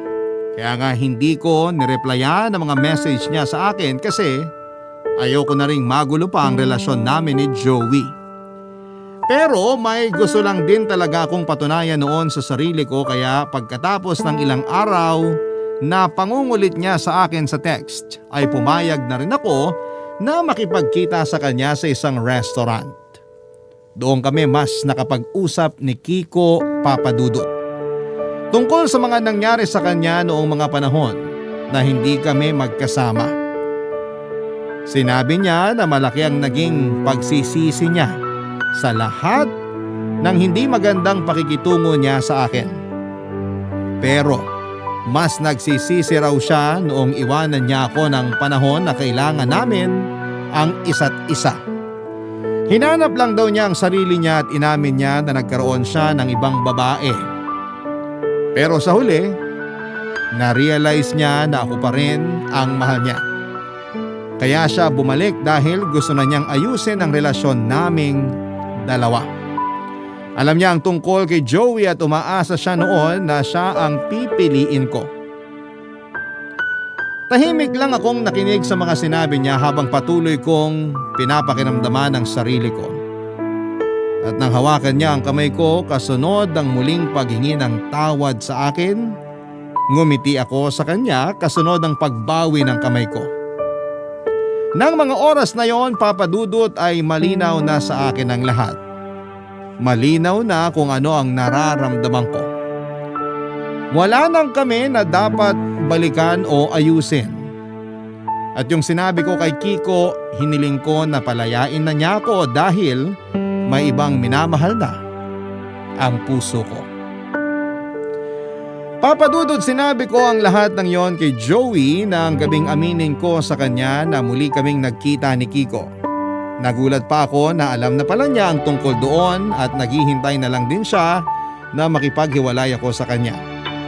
Kaya nga hindi ko nireplyan ang mga message niya sa akin kasi ayoko na ring magulo pa ang relasyon namin ni Joey. Pero may gusto lang din talaga akong patunayan noon sa sarili ko kaya pagkatapos ng ilang araw na pangungulit niya sa akin sa text ay pumayag na rin ako na makipagkita sa kanya sa isang restaurant. Doon kami mas nakapag-usap ni Kiko Papadudot tungkol sa mga nangyari sa kanya noong mga panahon na hindi kami magkasama. Sinabi niya na malaki ang naging pagsisisi niya sa lahat ng hindi magandang pakikitungo niya sa akin. Pero mas nagsisisi raw siya noong iwanan niya ako ng panahon na kailangan namin ang isa't isa. Hinanap lang daw niya ang sarili niya at inamin niya na nagkaroon siya ng ibang babae. Pero sa huli, na-realize niya na ako pa rin ang mahal niya. Kaya siya bumalik dahil gusto na niyang ayusin ang relasyon naming dalawa. Alam niya ang tungkol kay Joey at umaasa siya noon na siya ang pipiliin ko. Tahimik lang akong nakinig sa mga sinabi niya habang patuloy kong pinapakiramdaman ang sarili ko. At nang hawakan niya ang kamay ko kasunod ng muling paghingi ng tawad sa akin, ngumiti ako sa kanya kasunod ng pagbawi ng kamay ko. Nang mga oras na yon, Papadudot, ay malinaw na sa akin ang lahat. Malinaw na kung ano ang nararamdaman ko. Wala nang kami na dapat balikan o ayusin. At yung sinabi ko kay Kiko, hiniling ko na palayain na niya ako dahil may ibang minamahal na ang puso ko. Papadudod, sinabi ko ang lahat ng yon kay Joey nang gabing aminin ko sa kanya na muli kaming nagkita ni Kiko. Nagulat pa ako na alam na pala niya ang tungkol doon at naghihintay na lang din siya na makipaghiwalay ako sa kanya.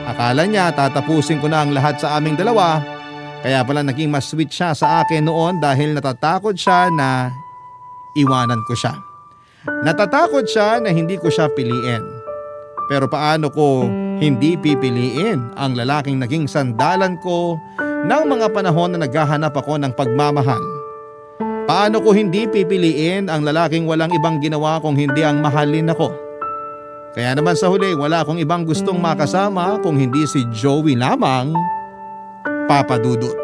Akala niya tatapusin ko na ang lahat sa aming dalawa, kaya pala naging mas sweet siya sa akin noon dahil natatakot siya na iwanan ko siya. Natatakot siya na hindi ko siya piliin. Pero paano ko hindi pipiliin ang lalaking naging sandalan ko ng mga panahon na naghahanap ako ng pagmamahal? Paano ko hindi pipiliin ang lalaking walang ibang ginawa kung hindi ang mahalin ako? Kaya naman sa huli, wala akong ibang gustong makasama kung hindi si Joey lamang, Papadudot.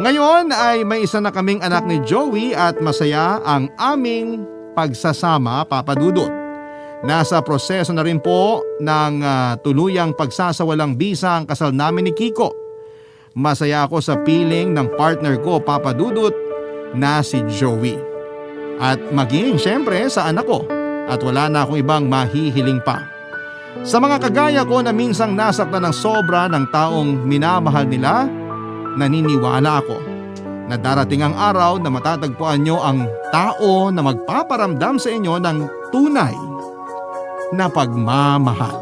Ngayon ay may isa na kaming anak ni Joey at masaya ang aming pagsasama, Papadudot. Nasa proseso na rin po ng tuluyang pagsasawalang bisa ang kasal namin ni Kiko. Masaya ako sa piling ng partner ko, Papadudot, na si Joey. At maging syempre sa anak ko at wala na akong ibang mahihiling pa. Sa mga kagaya ko na minsang nasaktan ng sobra ng taong minamahal nila, naniniwala ako na darating ang araw na matatagpuan nyo ang tao na magpaparamdam sa inyo ng tunay na pagmamahal.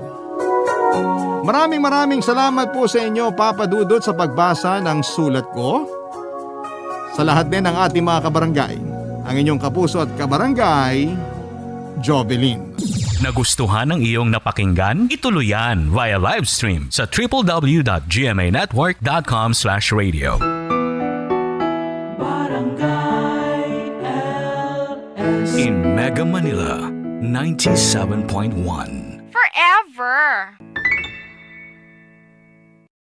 Maraming salamat po sa inyo, Papadudot, sa pagbasa ng sulat ko. Sa lahat din ng ating mga kabarangay, ang inyong kapuso at kabarangay, Jovelyn. Nagustuhan ng iyong napakinggan? Ituloy yan via live stream sa www.gmanetwork.com/radio. Barangay LS. In Mega Manila, 97.1. Forever.